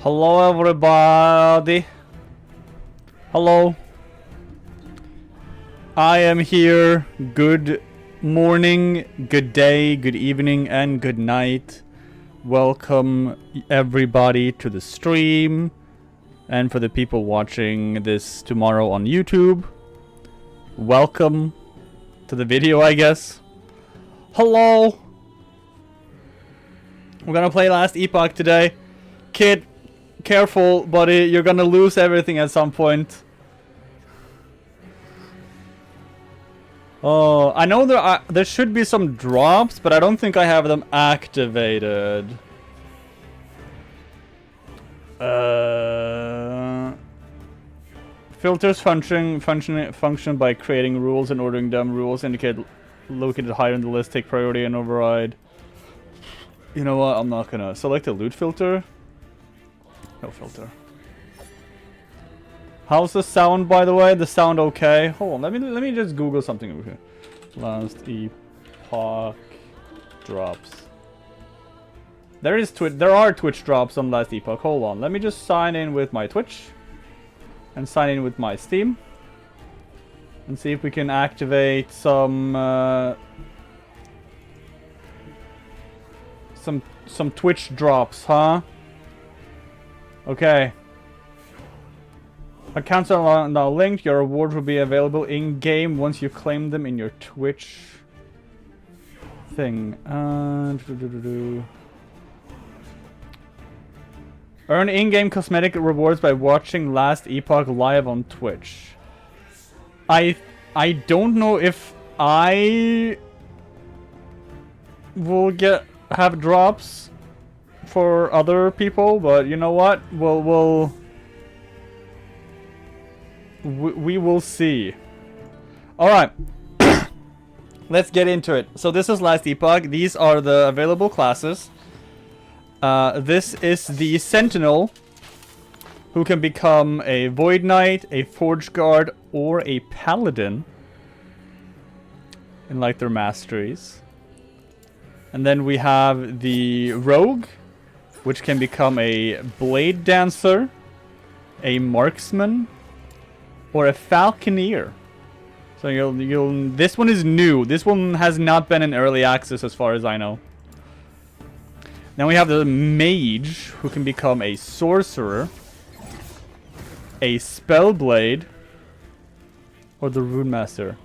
Hello everybody. Hello. I am here. Good morning, good day, good evening, and good night. Welcome everybody to the stream. And for the people watching this tomorrow on YouTube, welcome to the video, I guess. Hello. We're gonna play Last Epoch today. Kid, careful, buddy. You're gonna lose everything at some point. Oh, I know there should be some drops, but I don't think I have them activated. Filters function by creating rules and ordering them. Rules indicate located higher in the list, take priority and override. You know what? I'm not gonna select a loot filter. No filter. How's the sound, by the way? The sound okay? Hold on, let me just Google something over here. Last Epoch drops. There are Twitch drops on Last Epoch. Hold on, let me just sign in with my Twitch and sign in with my Steam and see if we can activate some Twitch drops, huh? Okay. Accounts are now linked. Your rewards will be available in-game once you claim them in your Twitch thing. Earn in-game cosmetic rewards by watching Last Epoch live on Twitch. I don't know if I will have drops for other people, but you know what? We will see. Alright. Let's get into it. So this is Last Epoch. These are the available classes. This is the Sentinel, who can become a Void Knight, a Forge Guard, or a Paladin in like their masteries. And then we have the Rogue, which can become a Blade Dancer, a Marksman, or a Falconeer. So this one is new. This one has not been in early access as far as I know. Then we have the Mage, who can become a Sorcerer, a Spellblade, or the Rune Master.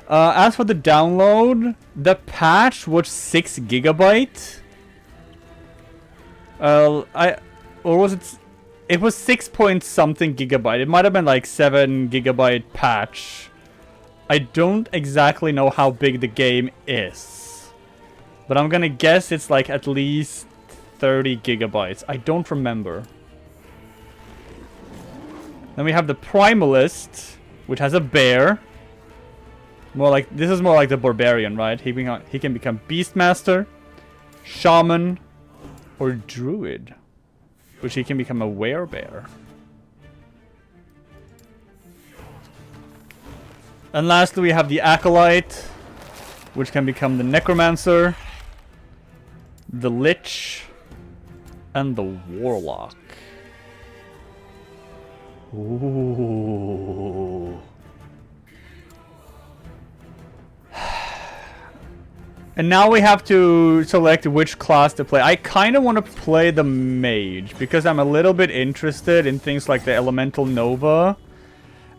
As for the download, the patch was 6 GB. Or was it? It was 6 point something gigabyte. It might have been like 7 GB patch. I don't exactly know how big the game is, but I'm gonna guess it's like at least 30 GB. I don't remember. Then we have the Primalist, which has a bear. This is more like the Barbarian, right? He can become Beastmaster, Shaman, or Druid, which he can become a Werebear. And lastly, we have the Acolyte, which can become the Necromancer, the Lich, and the Warlock. Ooh. And now we have to select which class to play. I kind of want to play the Mage because I'm a little bit interested in things like the Elemental Nova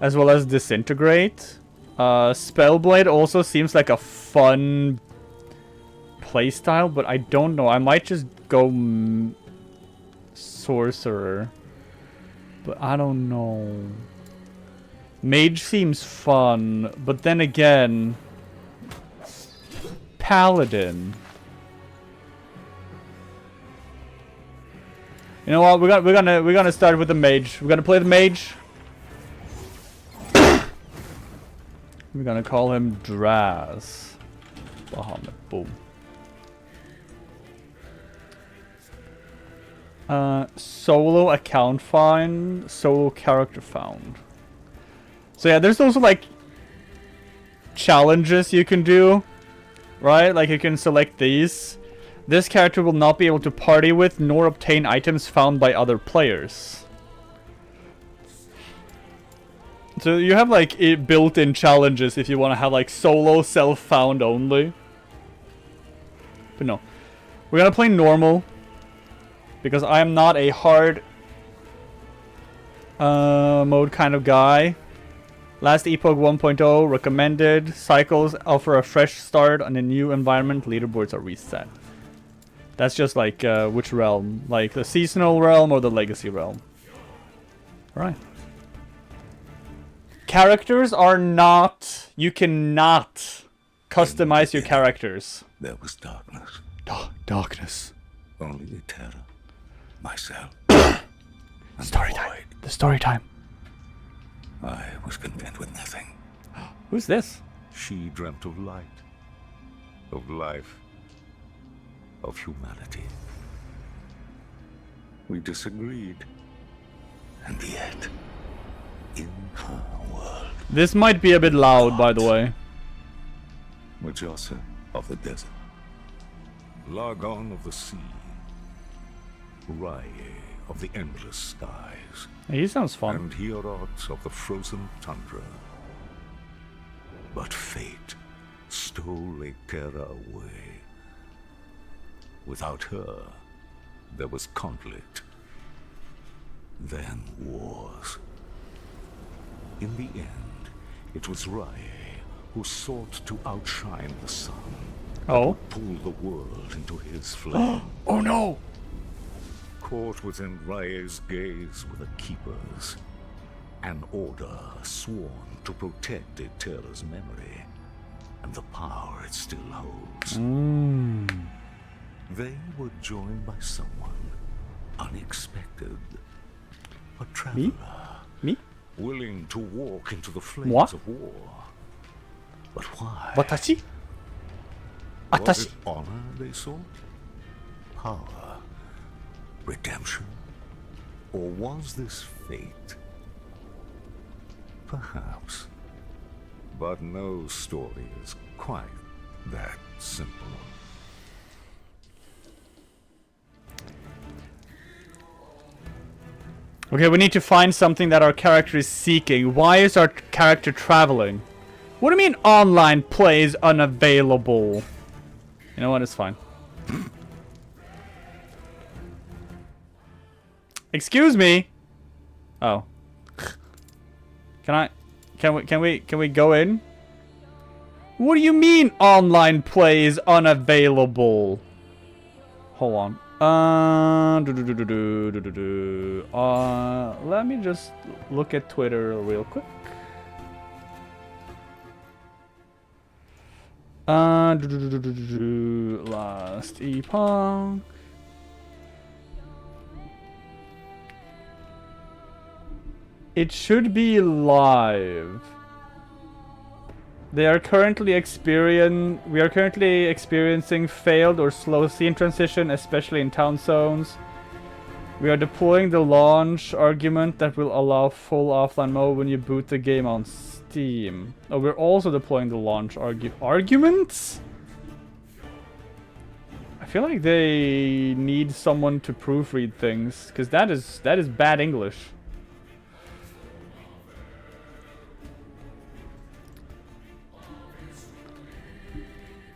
as well as Disintegrate. Spellblade also seems like a fun playstyle, but I don't know. I might just go Sorcerer, but I don't know. Mage seems fun, but then again, Paladin. You know what? We're gonna start with the Mage. We're gonna play the Mage. We're gonna call him Draz Bahamut. Boom. Solo account find, solo character found. So yeah, there's also like challenges you can do, right? Like you can select these. This character will not be able to party with nor obtain items found by other players. So you have like built-in challenges if you want to have like solo self-found only. But no. We're gonna play normal. Because I am not a hard mode kind of guy. Last Epoch 1.0 recommended. Cycles offer a fresh start on a new environment. Leaderboards are reset. That's just like which realm? Like the seasonal realm or the legacy realm? Alright. Characters are not... You cannot customize your characters. There was darkness. Darkness. Only the terror. Myself. Story time. The story time. I was content with nothing. Who's this? She dreamt of light. Of life. Of humanity. We disagreed. And yet, in her world... This might be a bit loud, by the way. Mujasa of the desert. Largon of the sea. Rye of the endless skies. He sounds fun. And Hierot of the frozen tundra. But fate stole Ekera away. Without her, there was conflict. Then wars. In the end, it was Rye who sought to outshine the sun. Oh. Pull the world into his flame. Oh no! Caught within Rae's gaze were the Keepers. An order sworn to protect Eterra's memory and the power it still holds. They were joined by someone unexpected. A traveler. Me? Willing to walk into the flames What? of war. But why? Watashi? Was it honor they sought? Power? Redemption? Or was this fate? Perhaps. But no story is quite that simple. Okay, we need to find something that our character is seeking. Why is our character traveling? What do you mean online play is unavailable? You know what? It's fine. Excuse me. Oh. Can we go in? What do you mean online play is unavailable? Hold on. Let me just look at Twitter real quick. Last Epoch. It should be live. We are currently experiencing failed or slow scene transition, especially in town zones. We are deploying the launch argument that will allow full offline mode when you boot the game on Steam. Oh, we're also deploying the launch arguments? I feel like they need someone to proofread things, because that is bad English.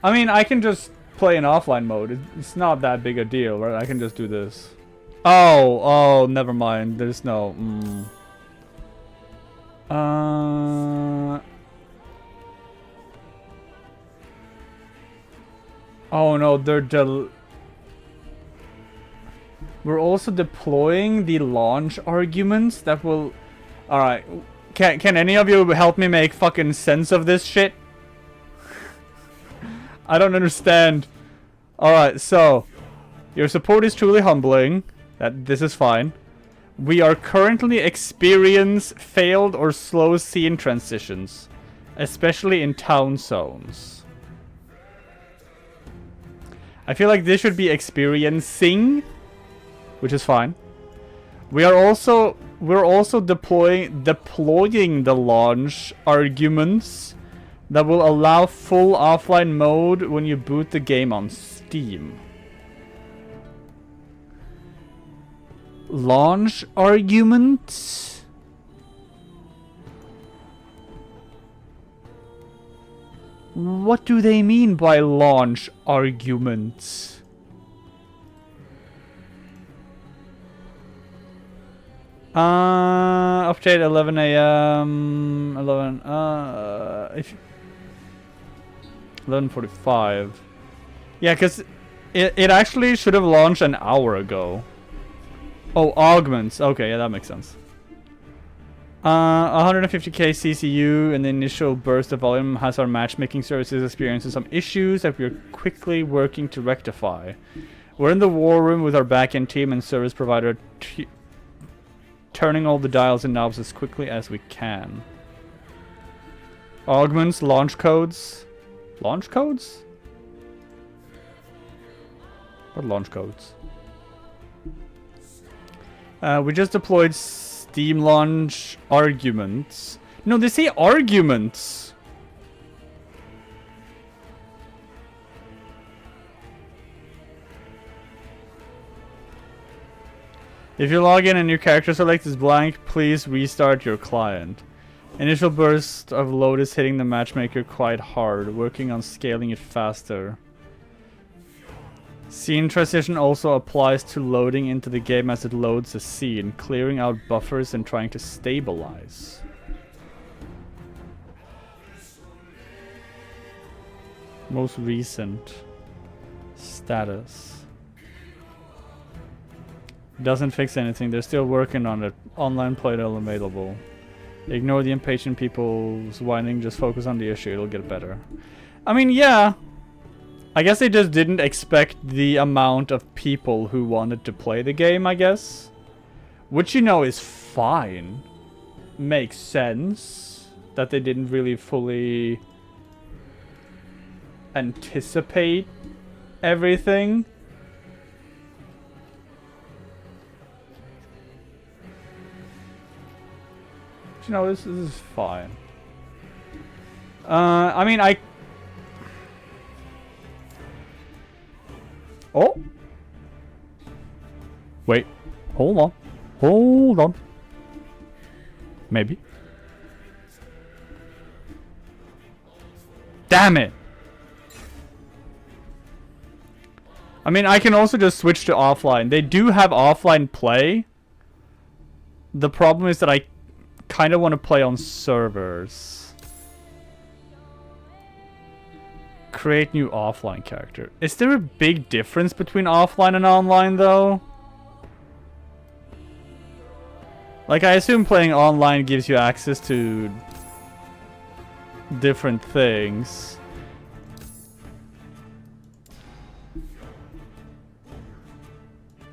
I mean, I can just play in offline mode. It's not that big a deal, right? I can just do this. Oh, never mind. There's no... Oh no, we're also deploying the launch arguments that will... Alright. Can any of you help me make fucking sense of this shit? I don't understand. Alright, so your support is truly humbling. This is fine. We are currently experiencing failed or slow scene transitions, especially in town zones. I feel like this should be experiencing, which is fine. We're also deploying the launch arguments that will allow full offline mode when you boot the game on Steam. Launch argument? What do they mean by launch arguments? Update 11 a.m. 11:45. Yeah, because it actually should have launched an hour ago. Oh, augments. Okay, yeah, that makes sense. 150k CCU, and the initial burst of volume has our matchmaking services experiencing some issues that we're quickly working to rectify. We're in the war room with our backend team and service provider turning all the dials and knobs as quickly as we can. Augments, launch codes. Launch codes? What launch codes? We just deployed Steam launch arguments. No, they say arguments. If you log in and your character select is blank, please restart your client. Initial burst of load is hitting the matchmaker quite hard, working on scaling it faster. Scene transition also applies to loading into the game as it loads a scene, clearing out buffers and trying to stabilize. Most recent status. Doesn't fix anything, they're still working on it. Online play available. Ignore the impatient people's whining, just focus on the issue, it'll get better. I mean, yeah. I guess they just didn't expect the amount of people who wanted to play the game, I guess. Which, you know, is fine. Makes sense that they didn't really fully anticipate everything. But, you know, this is fine. I mean, Oh! Wait. Hold on. Hold on. Maybe. Damn it! I mean, I can also just switch to offline. They do have offline play. The problem is that I kind of want to play on servers. Create new offline character. Is there a big difference between offline and online, though? Like, I assume playing online gives you access to different things.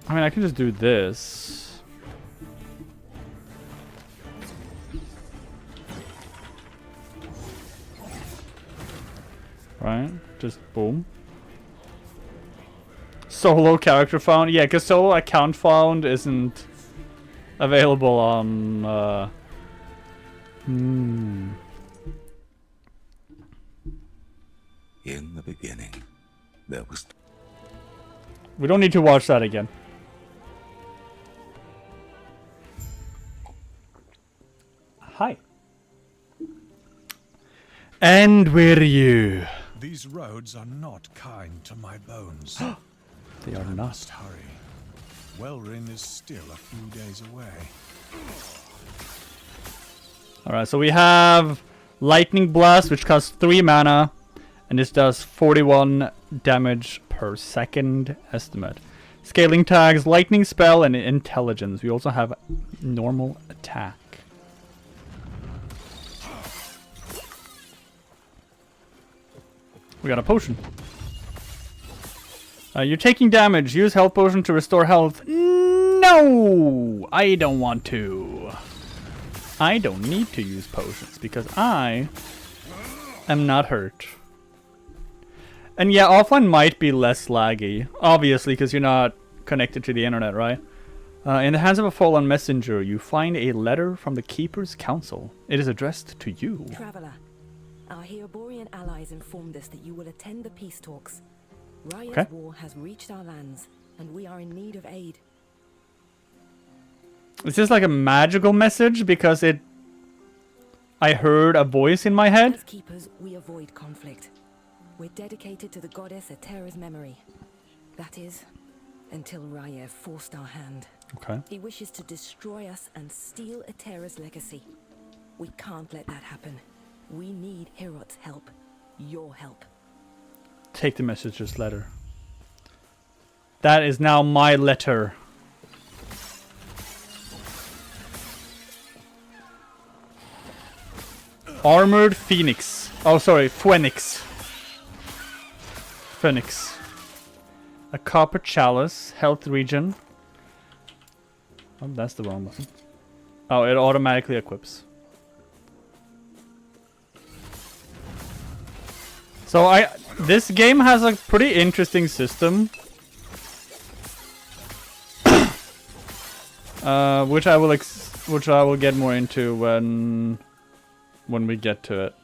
I mean, I can just do this. Right? Just boom. Solo character found? Yeah, because solo account found isn't available on... In the beginning, there was... We don't need to watch that again. Hi. And where are you? These roads are not kind to my bones. They are I not. must hurry. Wellrin is still a few days away. Alright, so we have Lightning Blast, which costs 3 mana. And this does 41 damage per second estimate. Scaling tags, Lightning Spell, and Intelligence. We also have normal attack. We got a potion. You're taking damage. Use health potion to restore health. No! I don't want to. I don't need to use potions because I am not hurt. And yeah, offline might be less laggy. Obviously, because you're not connected to the internet, right? In the hands of a fallen messenger, you find a letter from the Keeper's Council. It is addressed to you. Traveler, our Heoborian allies informed us that you will attend the peace talks. Raya's war has reached our lands, and we are in need of aid. Is this like a magical message? Because I heard a voice in my head. As keepers, we avoid conflict. We're dedicated to the goddess Eterra's memory. That is, until Raya forced our hand. Okay. He wishes to destroy us and steal Eterra's legacy. We can't let that happen. We need Herot's help. Your help. Take the messenger's letter. That is now my letter. Armored Phoenix. Oh, sorry, Phoenix. Phoenix. A copper chalice, health regen. Oh, that's the wrong button. Oh, it automatically equips. So this game has a pretty interesting system. Which I will get more into when we get to it.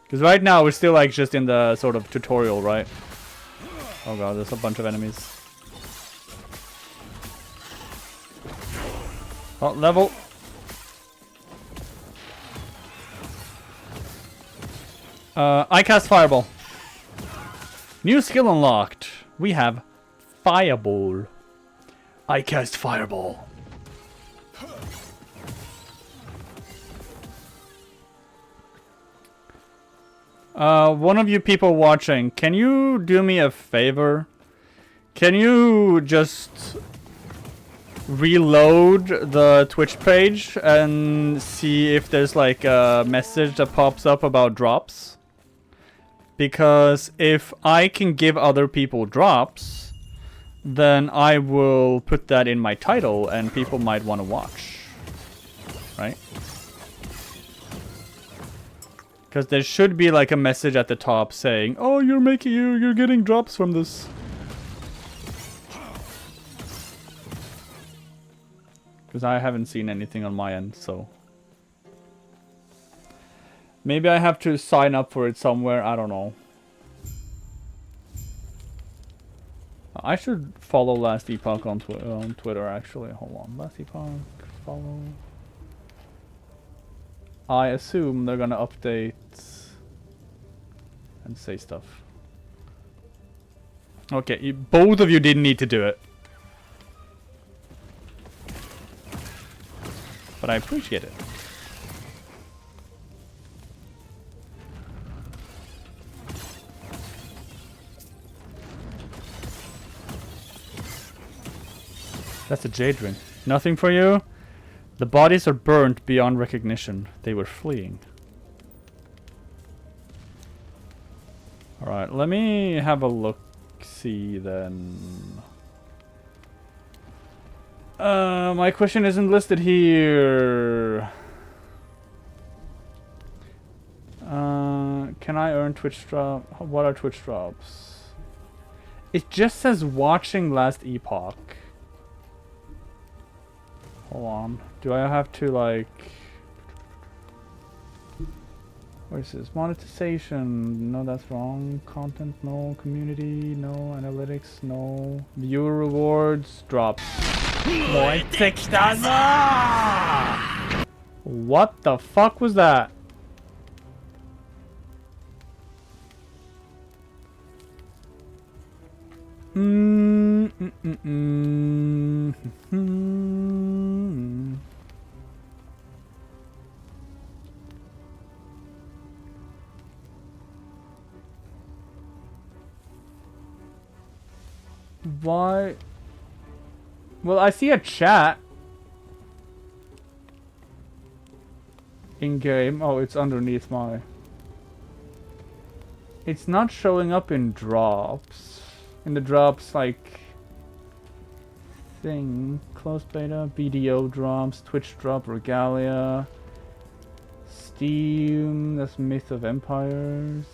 Because right now we're still like just in the sort of tutorial, right? Oh god, there's a bunch of enemies. Oh, level. I cast Fireball. New skill unlocked. We have Fireball. I cast Fireball. One of you people watching, can you do me a favor? Can you just reload the Twitch page and see if there's like a message that pops up about drops? Because if I can give other people drops, then I will put that in my title and people might want to watch. Right? Because there should be like a message at the top saying, "Oh, you're getting drops from this." Because I haven't seen anything on my end, so maybe I have to sign up for it somewhere. I don't know. I should follow Last Epoch on Twitter. Actually, hold on. Last Epoch, follow. I assume they're gonna update and say stuff. Okay, both of you didn't need to do it. But I appreciate it. That's a jade ring. Nothing for you? The bodies are burnt beyond recognition. They were fleeing. Alright, let me have a look-see then. My question isn't listed here. Can I earn Twitch drop? What are Twitch drops? It just says watching Last Epoch. Hold on. Do I have to like... What is this? Monetization. No, that's wrong. Content, no. Community, no. Analytics, no. Viewer rewards, drops. What the fuck was that? Why? Well, I see a chat. In game. Oh, it's underneath my... It's not showing up in drops. In the drops, like... thing. Close beta, BDO drops, Twitch drop, Regalia. Steam, that's Myth of Empires.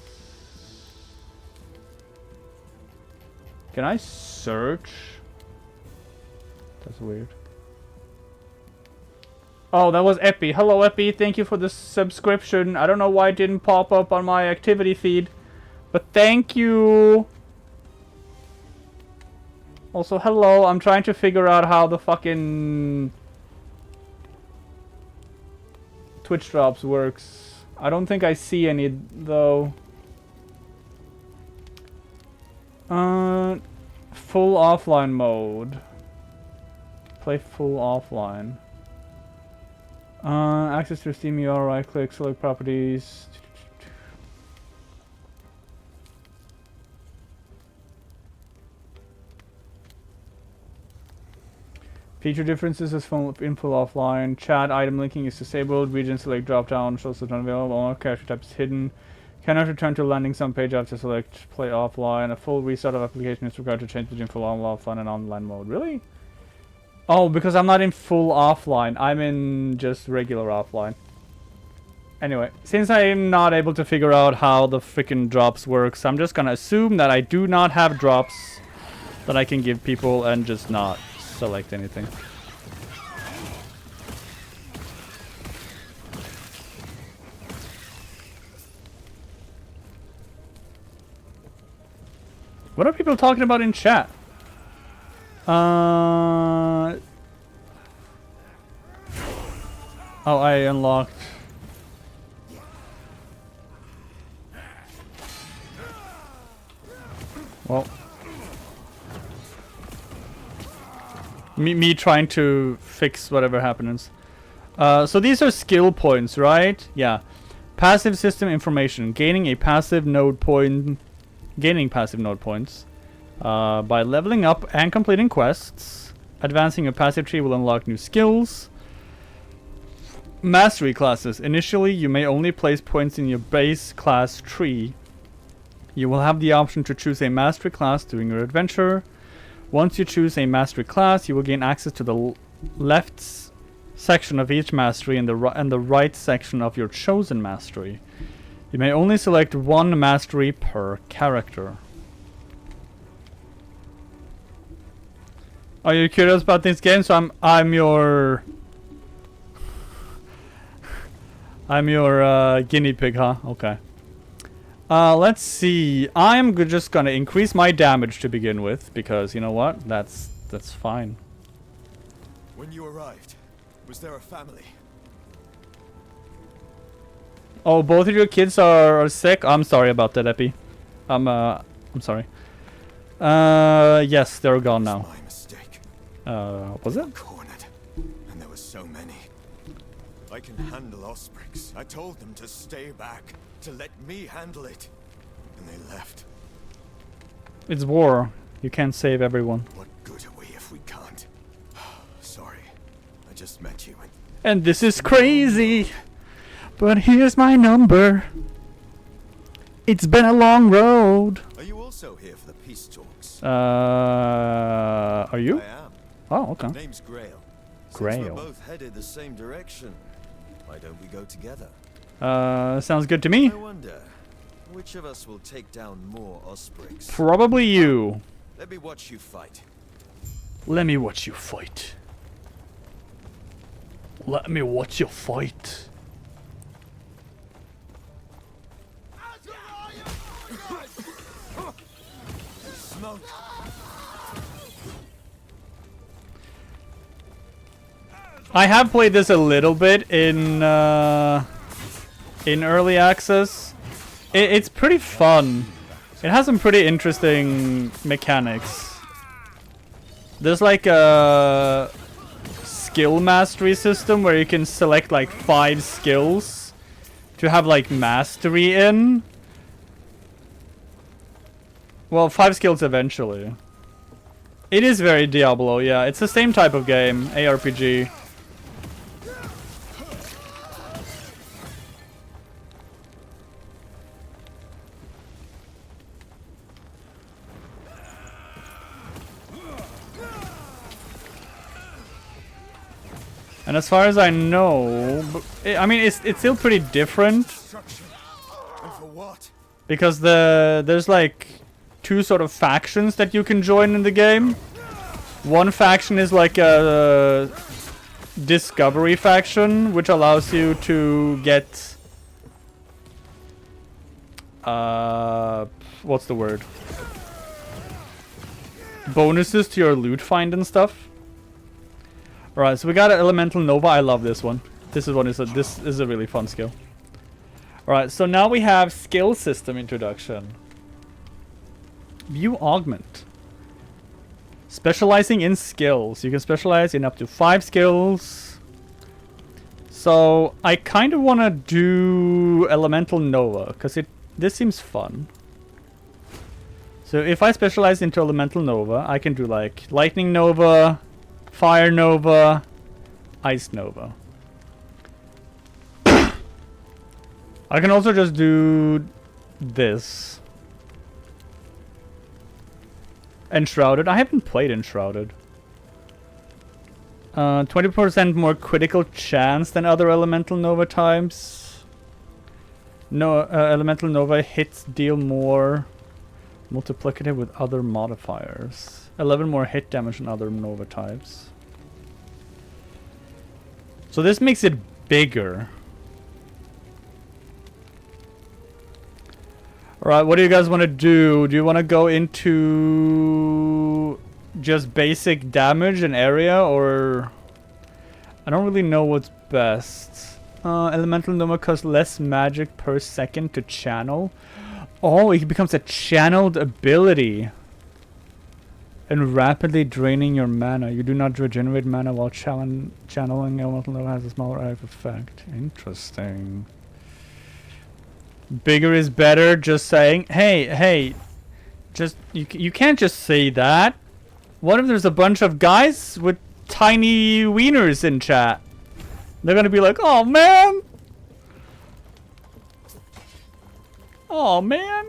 Can I search? That's weird. Oh, that was Epi. Hello, Epi. Thank you for the subscription. I don't know why it didn't pop up on my activity feed, but thank you. Also, hello. I'm trying to figure out how the fucking Twitch drops works. I don't think I see any though. Full offline mode. Play full offline. Access to Steam URL, right click, select properties. Feature differences is in full offline. Chat item linking is disabled. Region select drop down shows not available. All character types hidden. Cannot return to landing some page after select play offline. A full restart of application is required to change between full offline and online mode. Really? Oh, because I'm not in full offline. I'm in just regular offline. Anyway, since I'm not able to figure out how the freaking drops works, I'm just gonna assume that I do not have drops that I can give people and just not select anything. What are people talking about in chat? Oh, I unlocked. Well. Me trying to fix whatever happens. So these are skill points, right? Yeah. Passive system information. Gaining passive node points by leveling up and completing quests. Advancing your passive tree will unlock new skills. Mastery classes. Initially, you may only place points in your base class tree. You will have the option to choose a mastery class during your adventure. Once you choose a mastery class, you will gain access to the left section of each mastery and the right section of your chosen mastery. You may only select one mastery per character. Are you curious about this game? So I'm your guinea pig, huh? Okay. Let's see. I'm just gonna increase my damage to begin with because you know what? That's fine. When you arrived, was there a family? Oh, both of your kids are sick. I'm sorry about that, Epi. I'm sorry. Yes, they're gone now. My mistake. Was it? Cornered, and there were so many. I can handle Osprix. I told them to stay back, to let me handle it, and they left. It's war. You can't save everyone. What good are we if we can't? Sorry, I just met you and this is crazy. But here's my number. It's been a long road. Are you also here for the peace talks? Are you? I am. Oh, okay. Name's Grail. Grail. Since we're both headed the same direction, why don't we go together? Sounds good to me. I wonder, which of us will take down more Osprix? Probably you. Let me watch you fight. Let me watch you fight. Let me watch you fight. Smoke. I have played this a little bit in early access. It's pretty fun. It has some pretty interesting mechanics. There's like a skill mastery system where you can select like 5 skills to have like mastery in. Well, 5 skills eventually. It is very Diablo, yeah. It's the same type of game, ARPG. And as far as I know, I mean, it's still pretty different. And for what? Because there's like 2 sort of factions that you can join in the game. One faction is like a discovery faction, which allows you to get what's the word? Bonuses to your loot find and stuff. Alright, so we got an Elemental Nova. I love this one. This is a really fun skill. Alright, so now we have skill system introduction. View augment. Specializing in skills. You can specialize in up to 5 skills. So I kind of want to do Elemental Nova because this seems fun. So if I specialize into Elemental Nova, I can do like Lightning Nova, Fire Nova, Ice Nova. I can also just do this. Enshrouded. I haven't played Enshrouded. 20% more critical chance than other Elemental Nova types. No, Elemental Nova hits deal more multiplicative with other modifiers. 11 more hit damage than other Nova types. So this makes it bigger. Alright, what do you guys want to do? Do you want to go into just basic damage and area, or... I don't really know what's best. Elemental Nova costs less magic per second to channel. Oh, it becomes a channeled ability. And rapidly draining your mana. You do not regenerate mana while channeling. Elemental Nova has a smaller effect. Interesting. Bigger is better, just saying. Hey, just you can't just say that. What if there's a bunch of guys with tiny wieners in chat? They're gonna be like, oh man! Oh man!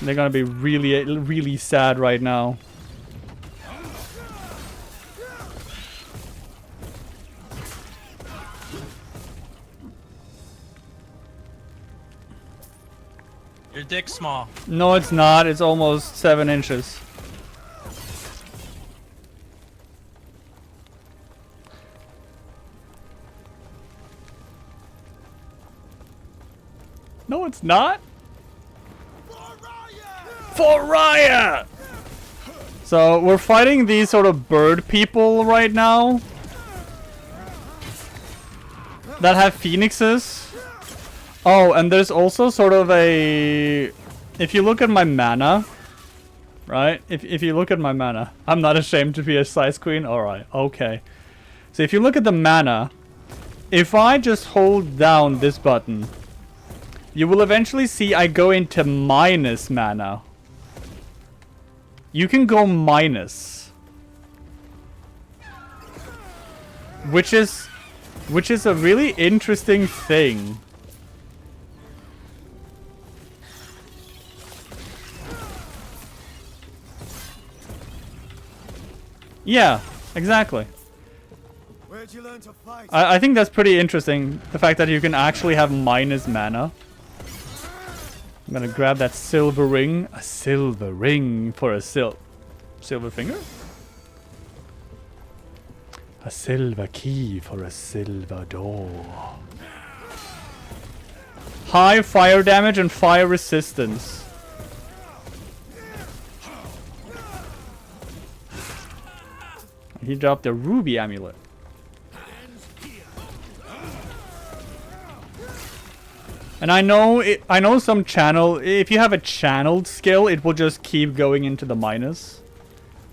They're gonna be really sad right now. Your dick's small. No, it's not. It's almost 7 inches. No, it's not. For riot! So we're fighting these sort of bird people right now that have phoenixes. Oh, and there's also sort of a... If you look at my mana, right? If you look at my mana, I'm not ashamed to be a size queen. Alright, okay. So if you look at the mana, if I just hold down this button, you will eventually see I go into minus mana. You can go minus, which is a really interesting thing. Yeah, exactly. Where'd you learn to fight? I think that's pretty interesting, the fact that you can actually have minus mana. I'm gonna grab that silver ring. A silver ring for a silver finger? A silver key for a silver door. High fire damage and fire resistance. He dropped a ruby amulet. And I know some channel, if you have a channeled skill, it will just keep going into the minus.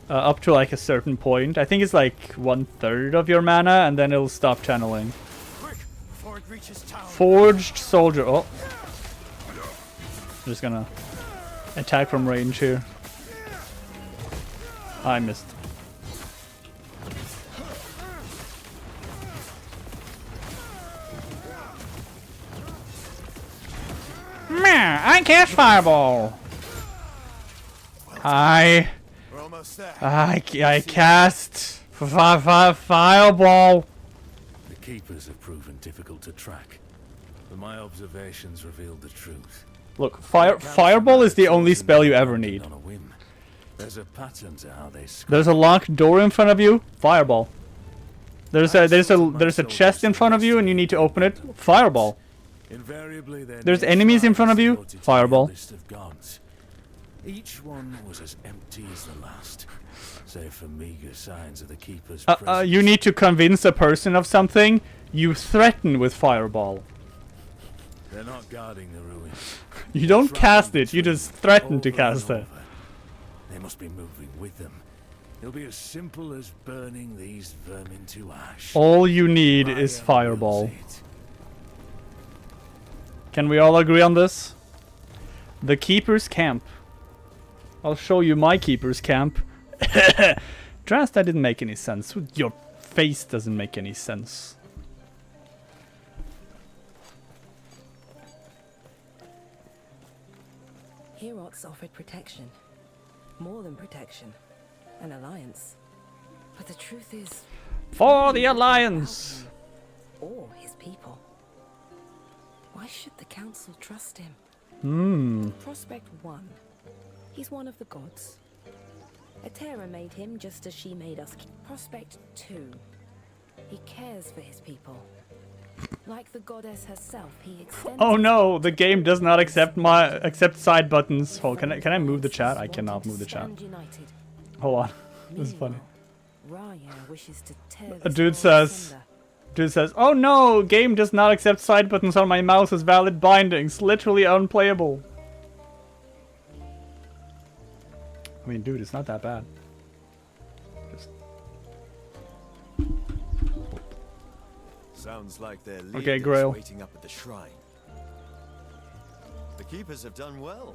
Up to like a certain point. I think it's like 1/3 of your mana, and then it'll stop channeling. Quick, before it reaches town. Forged soldier. Oh. I'm just gonna attack from range here. I missed. I cast fireball. We're almost there. I cast fireball. The keepers have proven difficult to track, but my observations revealed the truth. Look, fireball is the only spell you ever need. On a whim. There's a pattern to how they There's a locked door in front of you. Fireball. There's a chest in front of you, and you need to open it. Fireball. Invariably, There's enemies in front of you. Fireball. List of gods. Each one was as empty as the last, save for meager signs of the keeper's presence. You need to convince a person of something. You threaten with fireball. They're not guarding the ruins. You don't Traveling cast it. You between just threaten to over cast and it. over. They must be moving with them. It'll be as simple as burning these vermin to ash. All you need Raya is wills fireball. it. Can we all agree on this? The Keeper's Camp. I'll show you my Keeper's Camp. Drast, that didn't make any sense. Your face doesn't make any sense. Herots offered protection. More than protection. An alliance. But the truth is... For the Alliance! or his people. Why should the council trust him? Prospect 1. He's one of the gods. Atera made him just as she made us. Prospect 2. He cares for his people. Like the goddess herself, he extends... Oh no, the game does not accept side buttons. Hold, can I move the chat? I cannot move the chat. United. Hold on. This is funny. Raya wishes to tear A this dude world says, asunder. oh no, game does not accept side buttons on my mouse as valid bindings. Literally unplayable. I mean, dude, it's not that bad. Just... Sounds like their leader Okay, is Grail. waiting up at the shrine. The keepers have done well.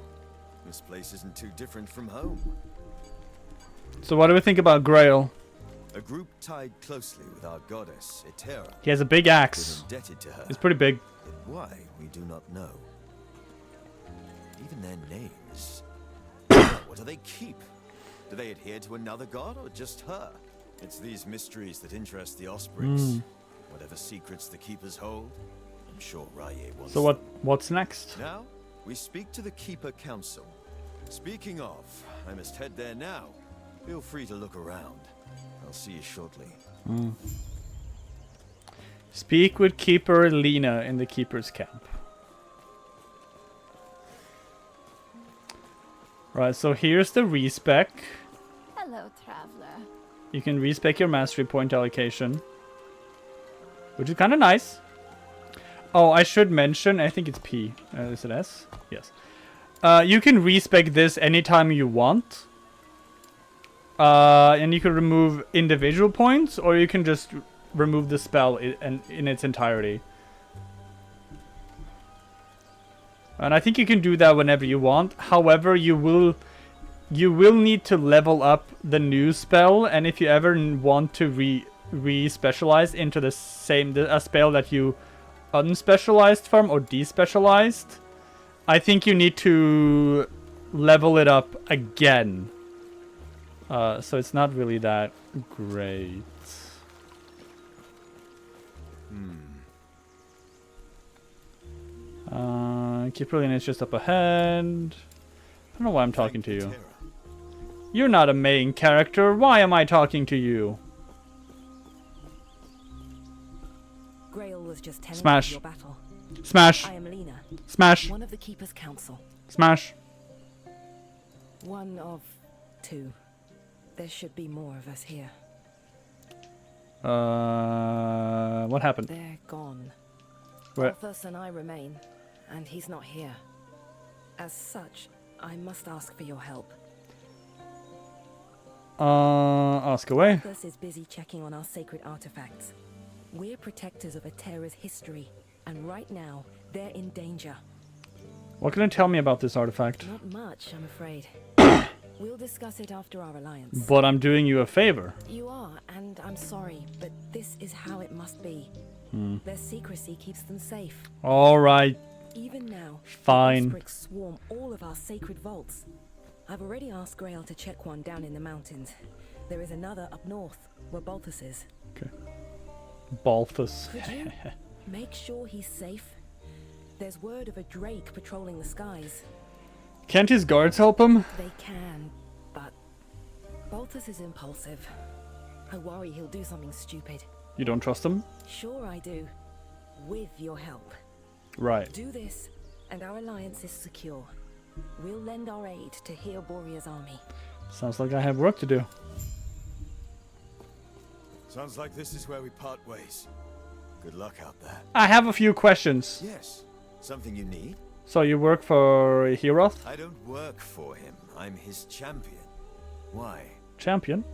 This place isn't too different from home. So what do we think about Grail? A group tied closely with our goddess, Etera. He has a big axe. We're indebted to her. It's pretty big. But why, we do not know. Even their names. What do they keep? Do they adhere to another god or just her? It's these mysteries that interest the Ospreys. Whatever secrets the keepers hold, I'm sure Raya wants So them. what's next? Now, we speak to the Keeper Council. Speaking of, I must head there now. Feel free to look around. I'll see you shortly. Speak with Keeper Lena in the Keeper's Camp. Right, so here's the respec. Hello, traveler. You can respec your mastery point allocation, which is kind of nice. Oh, I should mention, I think it's P. Is it S? Yes. You can respec this anytime you want. And you can remove individual points, or you can just remove the spell in its entirety. And I think you can do that whenever you want. However, you will need to level up the new spell, and if you ever want to re-specialize into the same a spell that you unspecialized from or despecialized, I think you need to level it up again. So it's not really that great. Keeper Lena is just up ahead. I don't know why I'm talking to you. Etera. You're not a main character. Why am I talking to you? Grail was just telling Smash. me of your battle. Smash. I am Lena, Smash. one of the Keeper's Council. Smash. One of 2. There should be more of us here. What happened? They're gone. Where? Arthas and I remain, and he's not here. As such, I must ask for your help. Ask away. Arthas is busy checking on our sacred artifacts. We're protectors of Atera's history, and right now, they're in danger. What can you tell me about this artifact? Not much, I'm afraid. We'll discuss it after our alliance. But I'm doing you a favor. You are, and I'm sorry, but this is how it must be. Their secrecy keeps them safe. Alright. Even now, Fine. the Ospreys swarm all of our sacred vaults. I've already asked Grail to check one down in the mountains. There is another up north, where Balthus is. Okay. Balthus. Could you make sure he's safe? There's word of a drake patrolling the skies. Can't his guards help him? They can, but Balthus is impulsive. I worry he'll do something stupid. You don't trust him? Sure I do. With your help. Right. Do this, and our alliance is secure. We'll lend our aid to heal Boria's army. Sounds like I have work to do. Sounds like this is where we part ways. Good luck out there. I have a few questions. Yes. Something you need? So you work for Heroth? I don't work for him. I'm his champion. Why? Champion?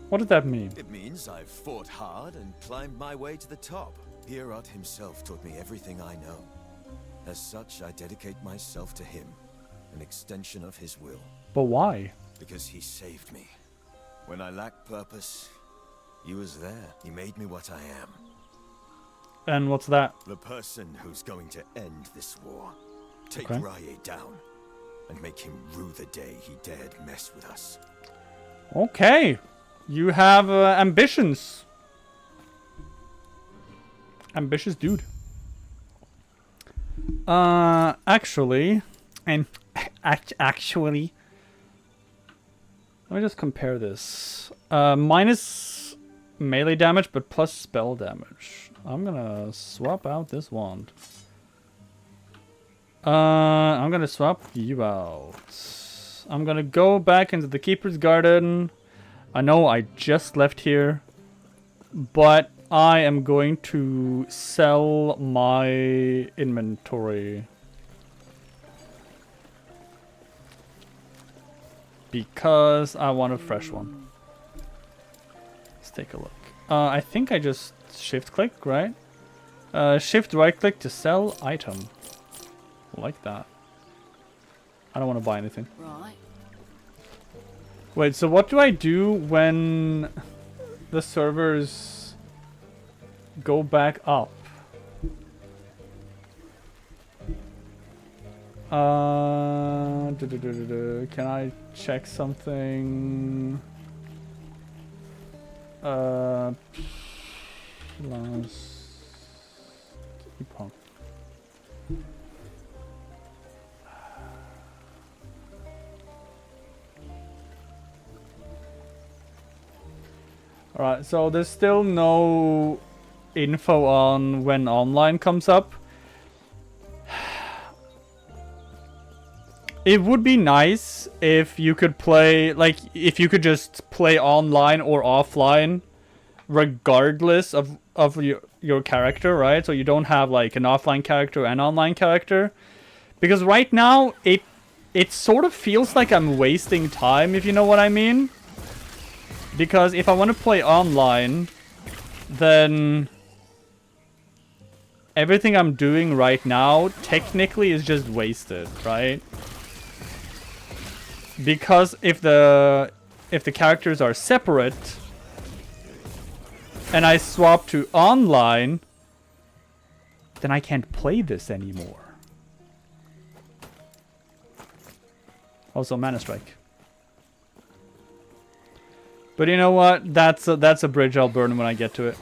What does that mean? It means I've fought hard and climbed my way to the top. Heorot himself taught me everything I know. As such, I dedicate myself to him, an extension of his will. But why? Because he saved me. When I lacked purpose, he was there. He made me what I am. And what's that? The person who's going to end this war. Take Okay. Rye down and make him rue the day he dared mess with us. Okay. You have ambitions. Ambitious dude. Actually, actually, let me just compare this. Minus melee damage, but plus spell damage. I'm gonna swap out this wand. I'm gonna swap you out. I'm gonna go back into the Keeper's Garden. I know I just left here, but I am going to sell my inventory. Because I want a fresh one. Let's take a look. I think I just shift click, right? Shift right click to sell item. Like that. I don't want to buy anything. Right. Wait, so what do I do when the servers go back up? Can I check something? Last Epoch. Alright, so there's still no info on when online comes up. It would be nice if you could play, like, if you could just play online or offline regardless of your character, right? So you don't have, like, an offline character and online character. Because right now, it sort of feels like I'm wasting time, if you know what I mean. Because if I want to play online, then everything I'm doing right now technically is just wasted, right? Because if the characters are separate and I swap to online, then I can't play this anymore. Also, Mana Strike. But you know what? That's a bridge I'll burn when I get to it.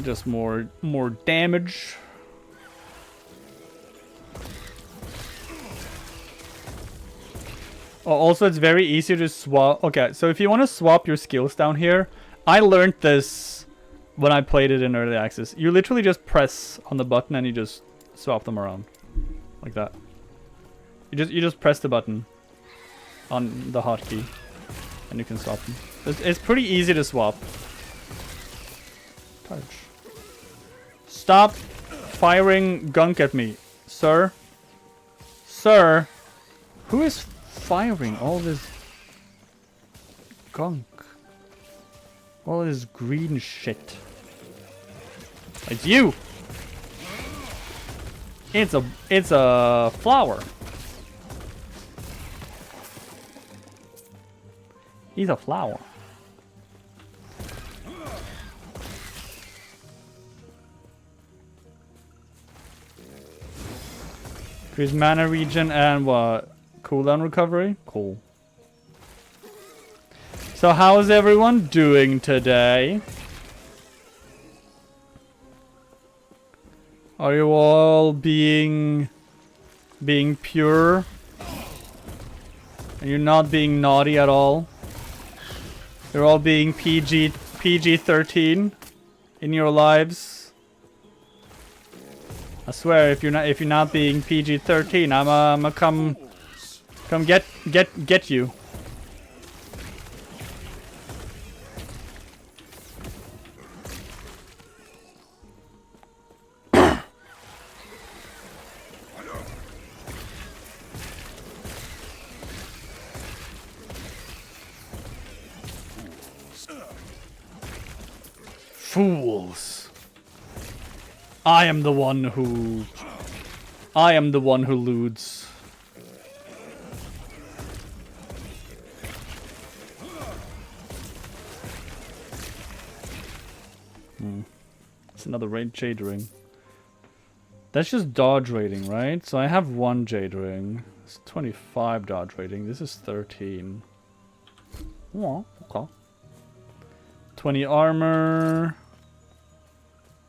Just more damage. Oh, also, it's very easy to swap. Okay, so if you want to swap your skills down here, I learned this when I played it in early access. You literally just press on the button and you just swap them around, like that. You just press the button on the hotkey, and you can swap them. It's pretty easy to swap. Touch. Stop firing gunk at me, sir. Sir, who is firing all this gunk? All this green shit. It's you. It's a flower. He's a flower. Increase mana regen and what? Cooldown recovery? Cool. So how is everyone doing today? Are you all being being pure. And you're not being naughty at all. You're all being PG-13 in your lives. I swear, if you're not being PG-13, I'ma come get you. Fools. I am the one who loots. It's another jade ring. That's just dodge rating, right? So I have 1 jade ring. It's 25 dodge rating. This is 13. Oh, okay. 20 armor.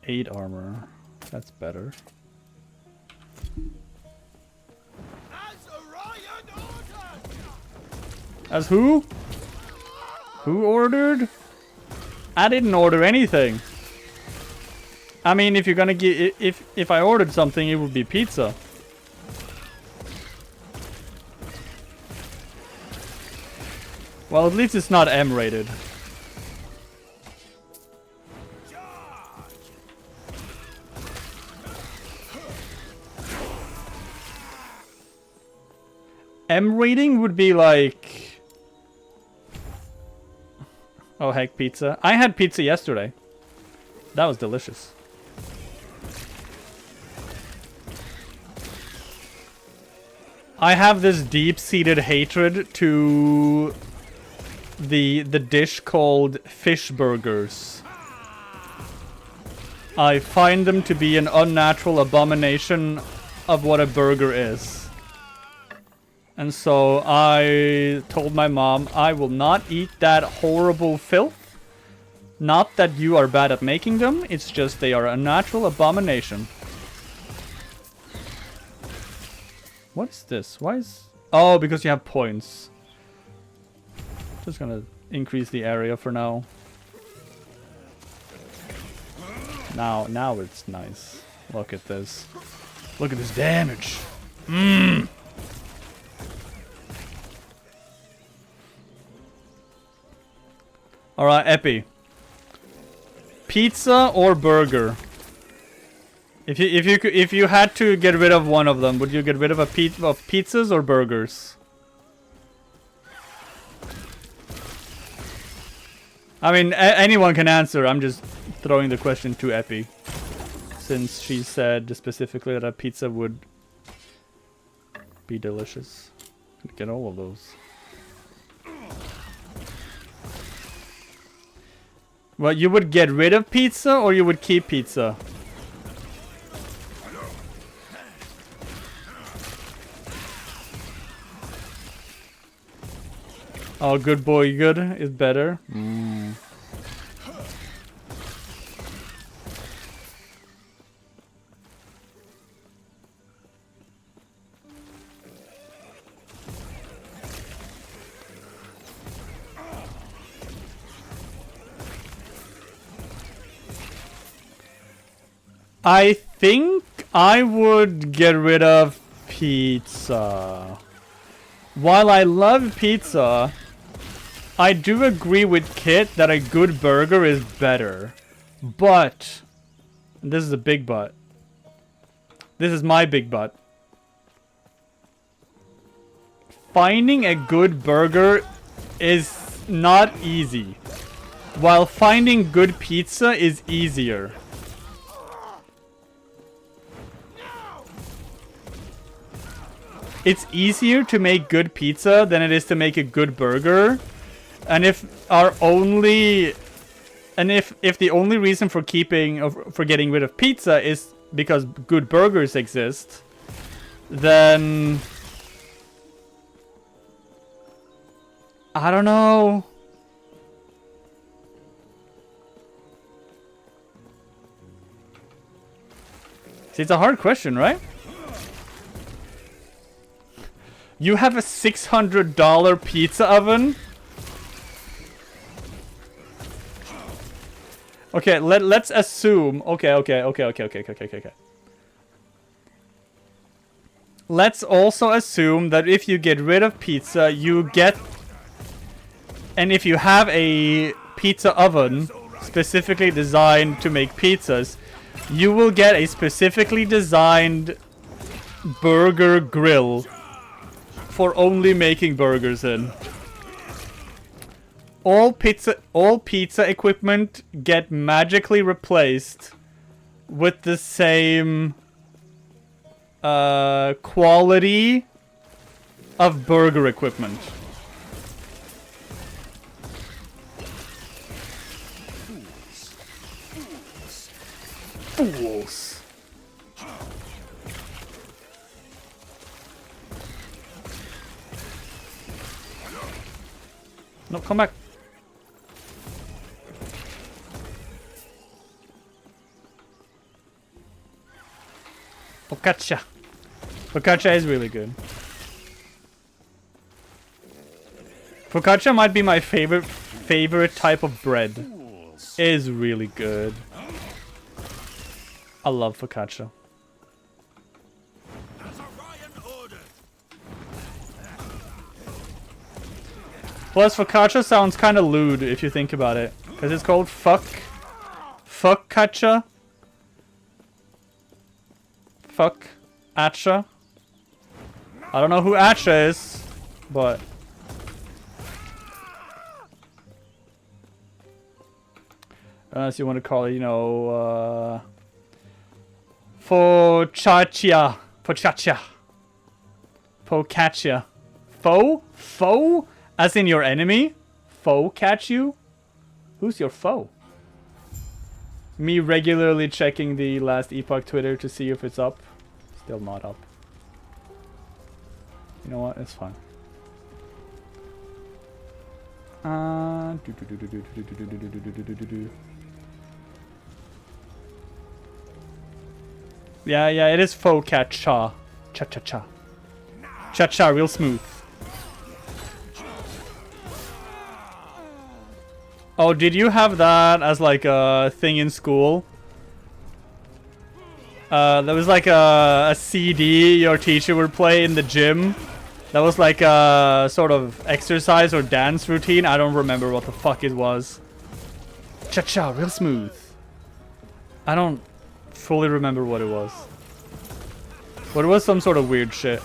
8 armor. That's better. As who? Who ordered? I didn't order anything. I mean, if you're gonna get, if I ordered something, it would be pizza. Well, at least it's not M-rated. M rating would be like... Oh heck, pizza. I had pizza yesterday. That was delicious. I have this deep-seated hatred to the dish called fish burgers. I find them to be an unnatural abomination of what a burger is. And so I told my mom, I will not eat that horrible filth. Not that you are bad at making them, it's just they are a natural abomination. What is this? Why is... Oh, because you have points. Just gonna increase the area for now. Now it's nice. Look at this. Look at this damage. Mmm. Alright, Epi. Pizza or burger? If you had to get rid of one of them, would you get rid of pizzas or burgers? I mean, anyone can answer. I'm just throwing the question to Epi, since she said specifically that a pizza would be delicious. Get all of those. Well, you would get rid of pizza or you would keep pizza? Oh, good boy, good is better. I think I would get rid of pizza. While I love pizza, I do agree with Kit that a good burger is better. But, and this is a big but. This is my big but. Finding a good burger is not easy, while finding good pizza is easier. It's easier to make good pizza than it is to make a good burger. And if the only reason for getting rid of pizza is because good burgers exist, then I don't know. See, it's a hard question, right? You have a $600 pizza oven? Okay, let's assume. Okay. Let's also assume that if you get rid of pizza, you get... And if you have a pizza oven specifically designed to make pizzas, you will get a specifically designed burger grill for only making burgers in. All pizza equipment get magically replaced with the same quality of burger equipment. Fools. No, come back. Focaccia. Focaccia is really good. Focaccia might be my favorite type of bread. It is really good. I love focaccia. Plus, focaccia sounds kind of lewd if you think about it, because it's called fuck-catcha. Fuck Atcha. I don't know who Atcha is, but unless you want to call it, you know, Focaccia. Focaccia. Focaccia. Foe? As in your enemy? Foe catch you? Who's your foe? Me regularly checking the last Epoch Twitter to see if it's up. Still not up. You know what? It's fine. Yeah, it is Focaccia. Cha-cha-cha. Cha-cha, real smooth. Oh, did you have that as like a thing in school? There was like a CD your teacher would play in the gym. That was like a sort of exercise or dance routine. I don't remember what the fuck it was. Cha-cha, real smooth. I don't fully remember what it was. But it was some sort of weird shit.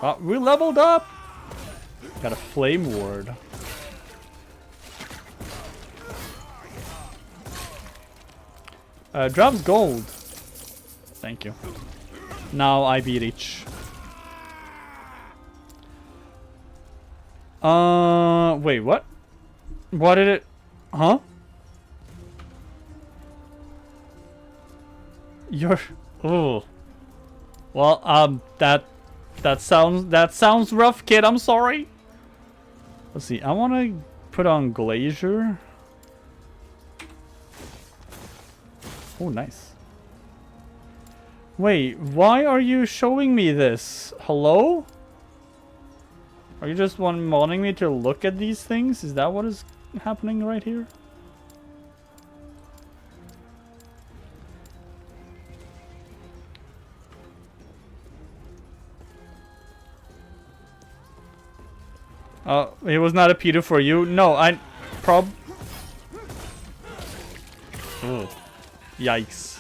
Oh, we leveled up! Got a flame ward. Drops gold. Thank you. Now I beat each. Wait, what? What did it? Huh? You're. Oh. Well, that sounds rough, kid. I'm sorry. Let's see. I want to put on glazier. Oh, nice. Wait, why are you showing me this? Hello? Are you just wanting me to look at these things? Is that what is happening right here? It was not a PETA for you? No, I... Ugh. Yikes.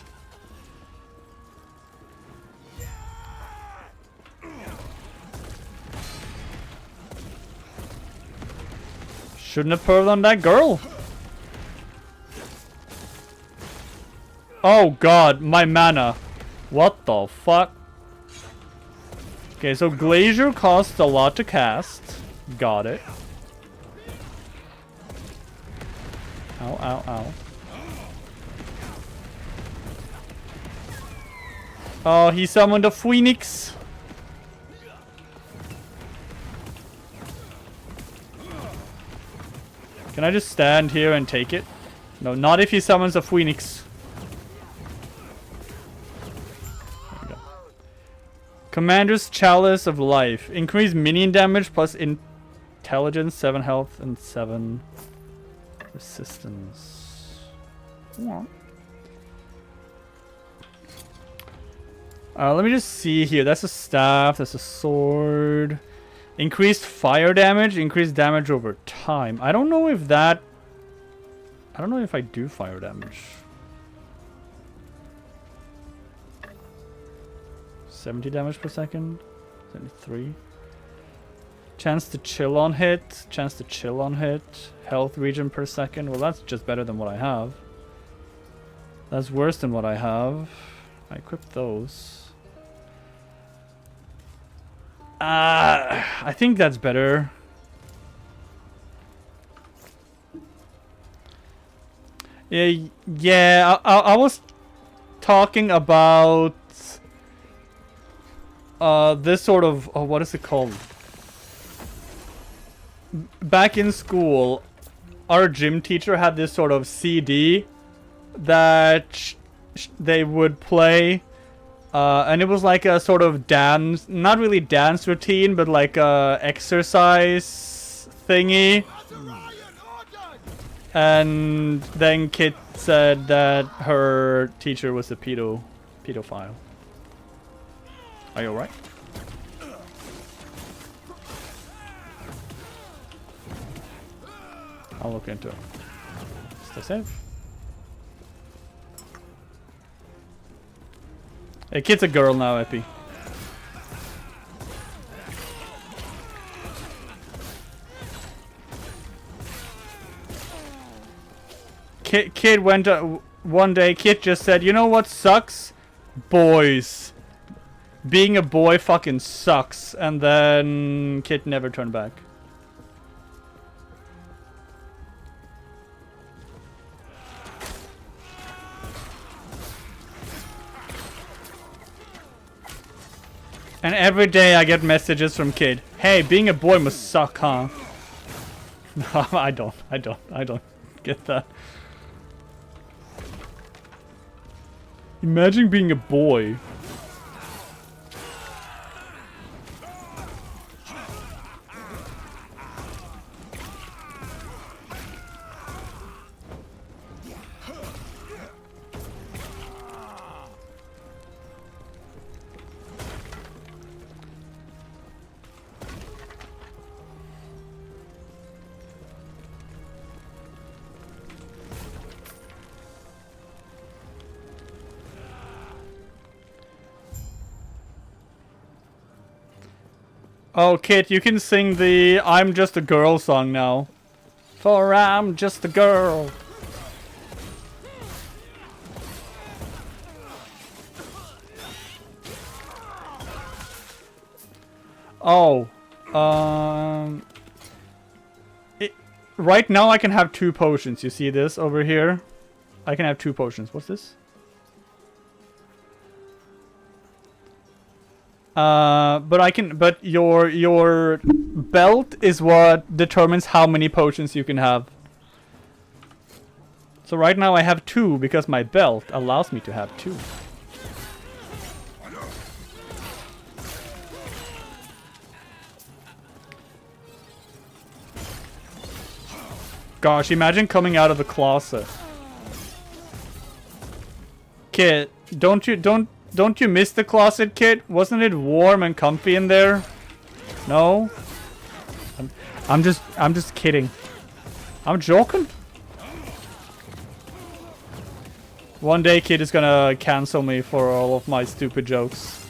Shouldn't have perved on that girl. Oh god, my mana. What the fuck? Okay, so Glacier costs a lot to cast. Got it. Ow, ow, ow. Oh, he summoned a phoenix. Can I just stand here and take it? No, not if he summons a phoenix. There we go. Commander's Chalice of Life. Increase minion damage plus intelligence, 7 health, and 7 resistance. Yeah. Let me just see here. That's a staff. That's a sword. Increased fire damage. Increased damage over time. I don't know if that... I don't know if I do fire damage. 70 damage per second. 73. Chance to chill on hit. Chance to chill on hit. Health regen per second. Well, that's just better than what I have. That's worse than what I have. I equipped those. I think that's better. Yeah, I was talking about this sort of what is it called? Back in school, our gym teacher had this sort of CD that they would play, and it was like a sort of dance, not really dance routine, but like a exercise thingy. And then Kit said that her teacher was a pedophile. Are you alright? I'll look into it. Stay safe. Hey, Kit's a girl now, Epi. Kid went one day. Kid just said, "You know what sucks? Boys. Being a boy fucking sucks." And then Kid never turned back. And every day I get messages from Kid. "Hey, being a boy must suck, huh?" No, I don't get that. Imagine being a boy. Oh, Kit, you can sing the "I'm Just a Girl" song now. For I'm just a girl. Oh. Right now I can have 2 potions. You see this over here? I can have 2 potions. What's this? But your belt is what determines how many potions you can have. So right now I have 2 because my belt allows me to have 2. Gosh, imagine coming out of the closet. Kid, don't you miss the closet, Kid? Wasn't it warm and comfy in there? No? I'm just kidding. I'm joking. One day Kid is gonna cancel me for all of my stupid jokes.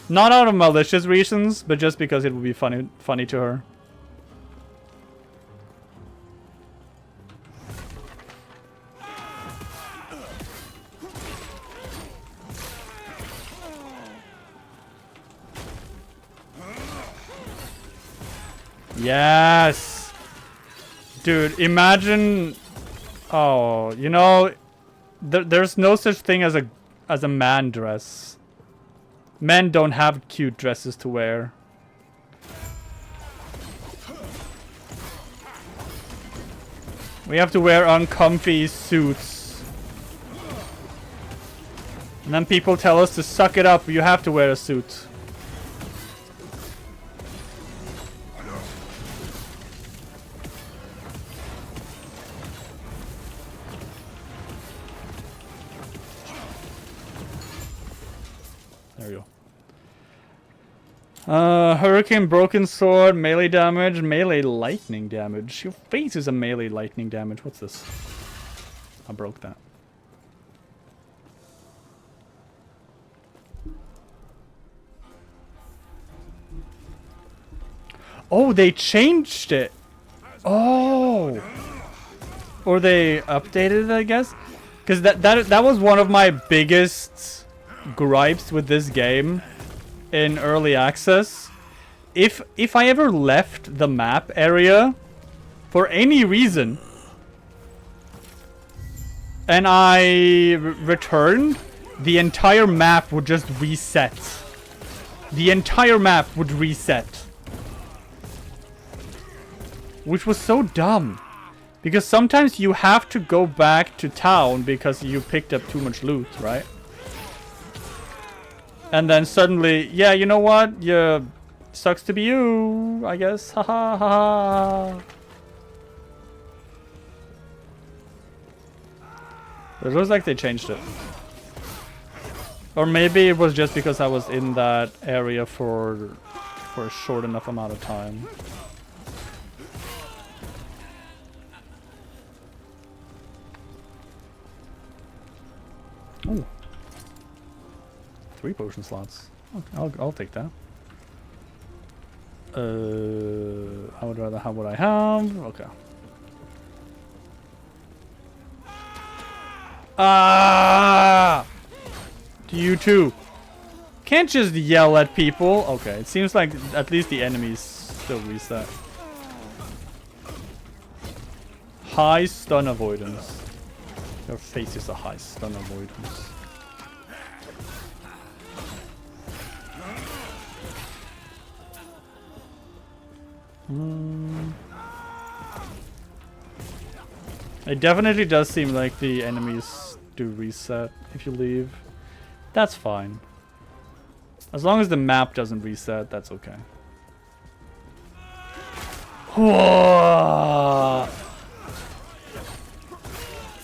Not out of malicious reasons, but just because it would be funny to her. Yes! Dude, imagine... Oh, you know... There's no such thing as a man dress. Men don't have cute dresses to wear. We have to wear uncomfy suits. And then people tell us to suck it up, you have to wear a suit. There we go. Hurricane, broken sword, melee damage, melee lightning damage. Your face is a melee lightning damage. What's this? I broke that. Oh, they changed it. Oh. Or they updated it, I guess. Because that was one of my biggest gripes with this game in early access. If I ever left the map area for any reason and I returned, the entire map would just reset. The entire map would reset. Which was so dumb. Because sometimes you have to go back to town because you picked up too much loot, right? And then suddenly, yeah, you know what? Yeah, sucks to be you, I guess. Ha ha ha. It looks like they changed it. Or maybe it was just because I was in that area for a short enough amount of time. Ooh. 3 potion slots. Okay, I'll take that. I would rather have what I have. Okay. Ah! You too. Can't just yell at people. Okay, it seems like at least the enemies still reset. High stun avoidance. Your face is a high stun avoidance. It definitely does seem like the enemies do reset if you leave. That's fine. As long as the map doesn't reset, that's okay.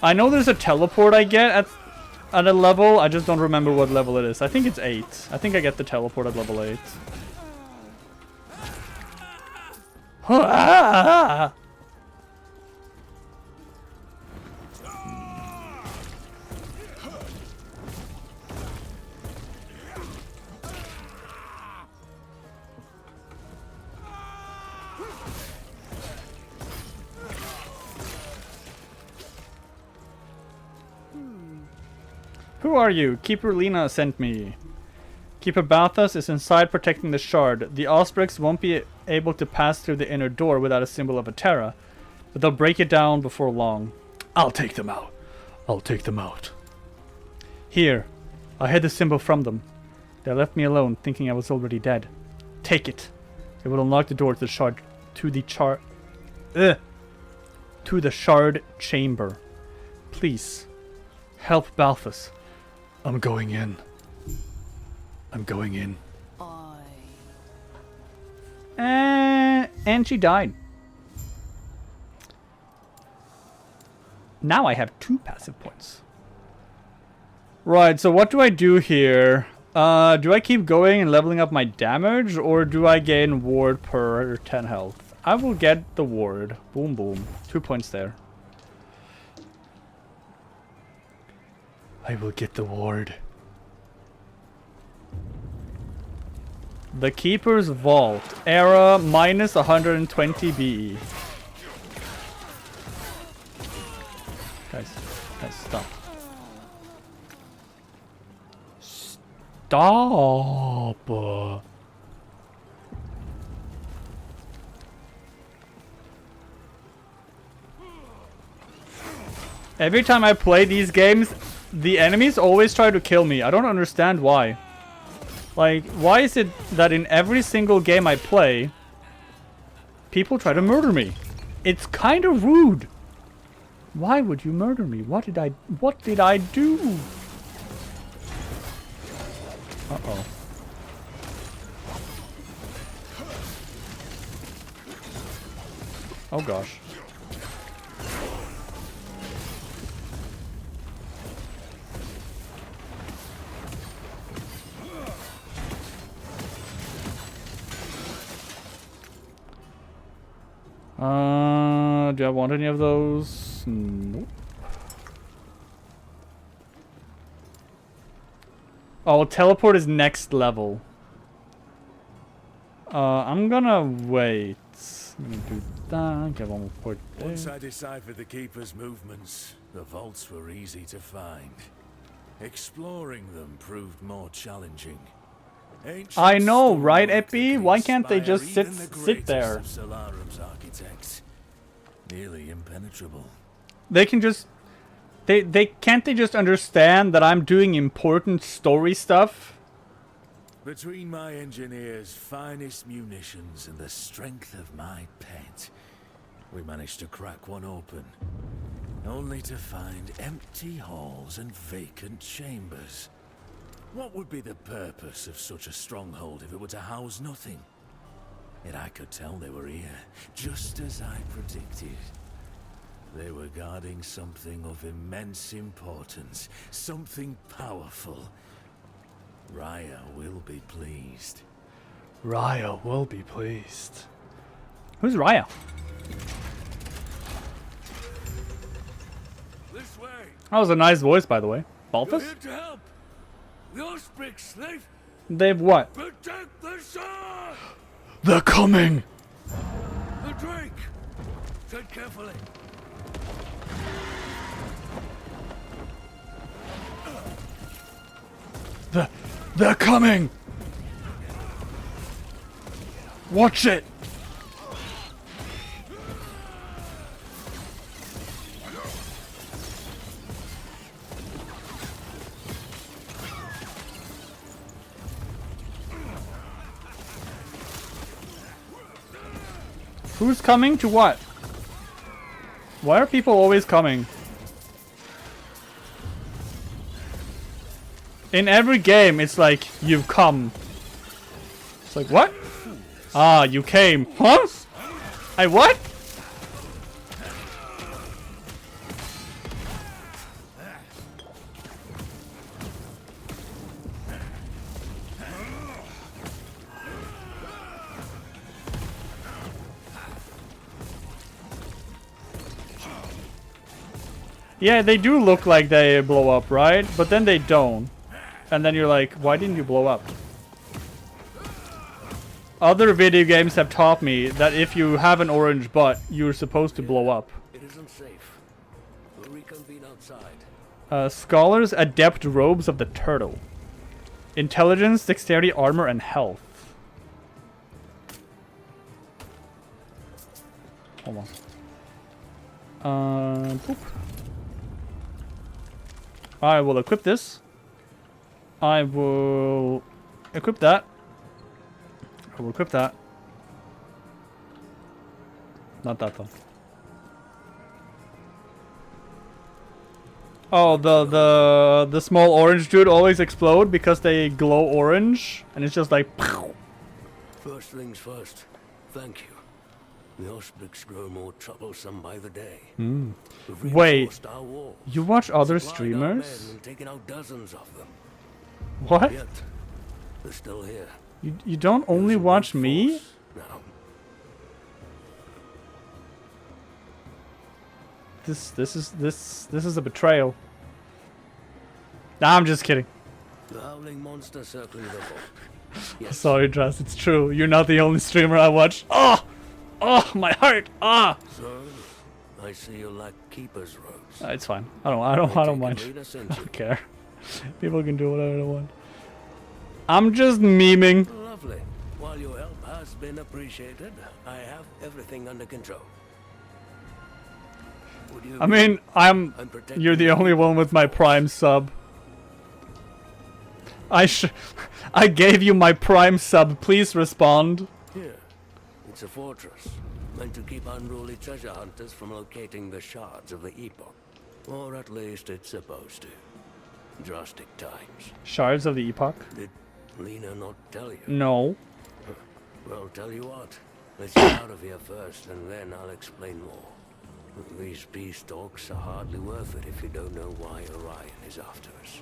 I know there's a teleport I get at a level. I just don't remember what level it is. I think it's 8. I think I get the teleport at level 8. Who are you? Keeper Lena sent me. Keeper Balthus is inside protecting the shard. The Ospreys won't be able to pass through the inner door without a symbol of Atera, but they'll break it down before long. I'll take them out. I'll take them out. Here. I hid the symbol from them. They left me alone, thinking I was already dead. Take it. It will unlock the door to the shard. To the shard chamber. Please. Help Balthus. I'm going in. I'm going in. And she died. Now I have 2 passive points. Right, so what do I do here? Do I keep going and leveling up my damage, or do I gain ward per 10 health? I will get the ward. Boom, boom. 2 points there. I will get the ward. The Keeper's Vault. Era minus 120 BE. Guys, stop. Stop! Every time I play these games, the enemies always try to kill me. I don't understand why. Like, why is it that in every single game I play, people try to murder me? It's kind of rude. Why would you murder me? What did I do? Uh-oh. Oh gosh. Do I want any of those? Nope. Oh, teleport is next level. I'm gonna wait. I'm gonna do that. Get one more port there. Once I deciphered the Keeper's movements, the vaults were easy to find. Exploring them proved more challenging. Ancient I know, right, stonework Epi? that could Why can't they just inspire sit even the sit there? greatest of Solarum's architects. Nearly impenetrable. They can just they can't they just understand that I'm doing important story stuff? Between my engineer's finest munitions and the strength of my pet, we managed to crack one open, only to find empty halls and vacant chambers. What would be the purpose of such a stronghold if it were to house nothing? Yet I could tell they were here, just as I predicted. They were guarding something of immense importance, something powerful. Raya will be pleased. Raya will be pleased. Who's Raya? This way. That was a nice voice, by the way. Balthus? Here to help. The Osprey's they've They've what? protect the sun. They're coming! The drake. Tread carefully. They're coming! Watch it! Who's coming to what? Why are people always coming? In every game, it's like, you've come. It's like, what? Ah, you came. Huh? I what? Yeah, they do look like they blow up, right? But then they don't. And then you're like, why didn't you blow up? Other video games have taught me that if you have an orange butt, you're supposed to blow up. It isn't safe. We'll reconvene outside. Scholars adept robes of the turtle. Intelligence, dexterity, armor, and health. Hold on. Boop. I will equip this. I will equip that. I will equip that. Not that though. Oh, the small orange dude always explode because they glow orange, and it's just like. Pow. First things first. Thank you. The Ospricks grow more troublesome by the day. Mm. We've Wait, reinforced our walls, you watch other supplied our men streamers? and taken out dozens of them. What? Yet, they're still here. You don't only Using watch brute me? force now. This is a betrayal. Nah, I'm just kidding. The howling monster circling the vault. Yes. Sorry, Trust, it's true. You're not the only streamer I watch. Oh! Oh, my heart! Ah! So, I see you lack keeper's robes. It's fine. I don't mind. Lead us I into. don't care. People can do whatever they want. I'm just memeing. Lovely. While your help has been appreciated, I have everything under control. Would you I mean, I'm protecting you're the only one with my Prime sub. I gave you my Prime sub. Please respond. Here. It's a fortress, meant to keep unruly treasure hunters from locating the shards of the Epoch. Or at least it's supposed to. Drastic times. Shards of the Epoch. Did Lena not tell you? No. Well, tell you what. Let's get out of here first, and then I'll explain more. These peace talks are hardly worth it if you don't know why Orion is after us.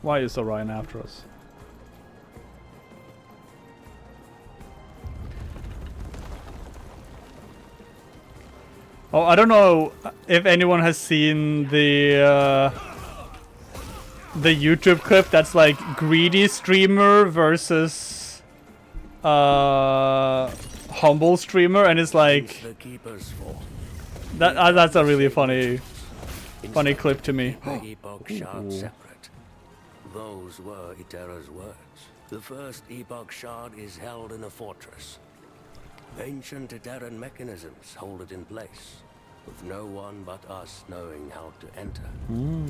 Why is Orion after us? Oh, I don't know if anyone has seen the YouTube clip that's like greedy streamer versus humble streamer, and it's like The keepers for that's a really funny clip to me. the Epoch shard separate. Those were Itera's words. The first Epoch shard is held in a fortress. Ancient Iteran mechanisms hold it in place, with no one but us knowing how to enter.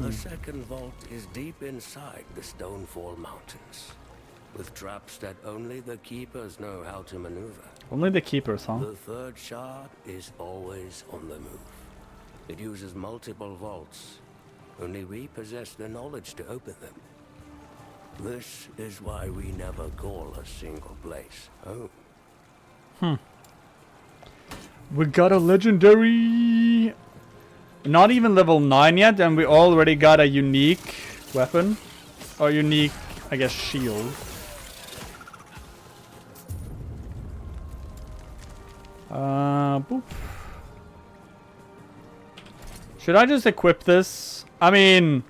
The second vault is deep inside the Stonefall Mountains, with traps that only the Keepers know how to maneuver. Only the keepers, huh? The third shard is always on the move. It uses multiple vaults. Only we possess the knowledge to open them. This is why we never call a single place home. We got a legendary, not even level 9 yet, and we already got a unique weapon, or unique, I guess, shield. Boop. Should I just equip this? I mean,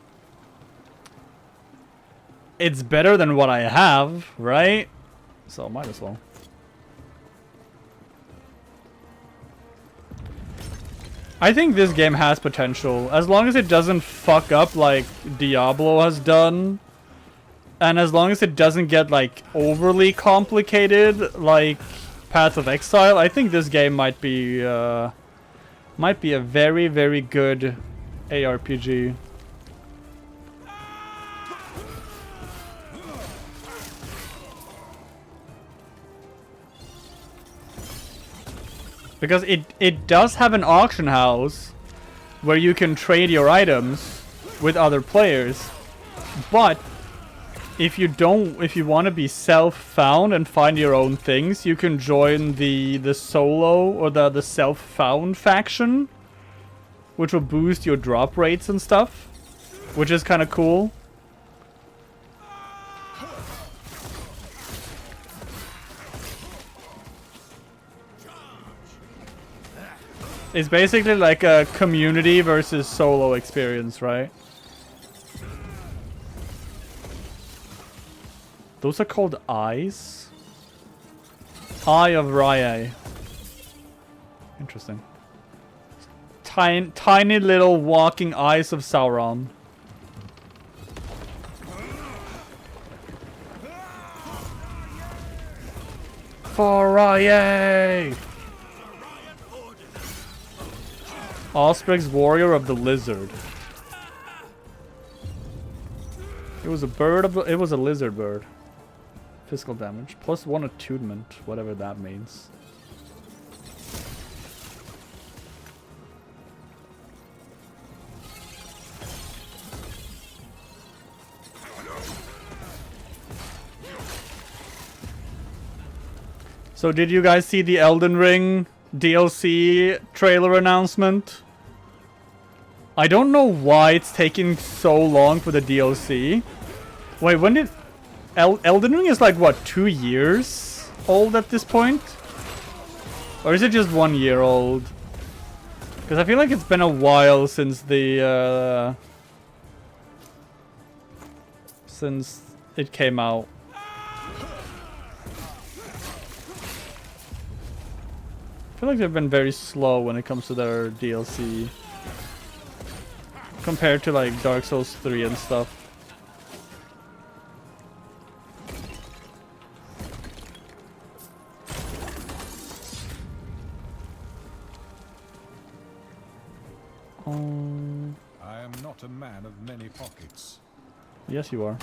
it's better than what I have, right? So might as well. I think this game has potential, as long as it doesn't fuck up like Diablo has done, and as long as it doesn't get like overly complicated like Path of Exile. I think this game might be a very, very good ARPG. Because it does have an auction house where you can trade your items with other players, but if you want to be self-found and find your own things, you can join the solo or the self-found faction, which will boost your drop rates and stuff, which is kind of cool. It's basically like a community versus solo experience, right? Those are called eyes? Eye of Raya. Interesting. Tiny little walking eyes of Sauron. For Raya! Osprey's Warrior of the Lizard. It was a bird of it was a lizard bird. Physical damage. +1 attunement, whatever that means. So did you guys see the Elden Ring DLC trailer announcement? I don't know why it's taking so long for the DLC. Wait, when did... Elden Ring is like, what, 2 years old at this point? Or is it just 1 year old? Because I feel like it's been a while since the... since it came out. I feel like they've been very slow when it comes to their DLC. Compared to like Dark Souls 3 and stuff. I am not a man of many pockets. Yes, you are.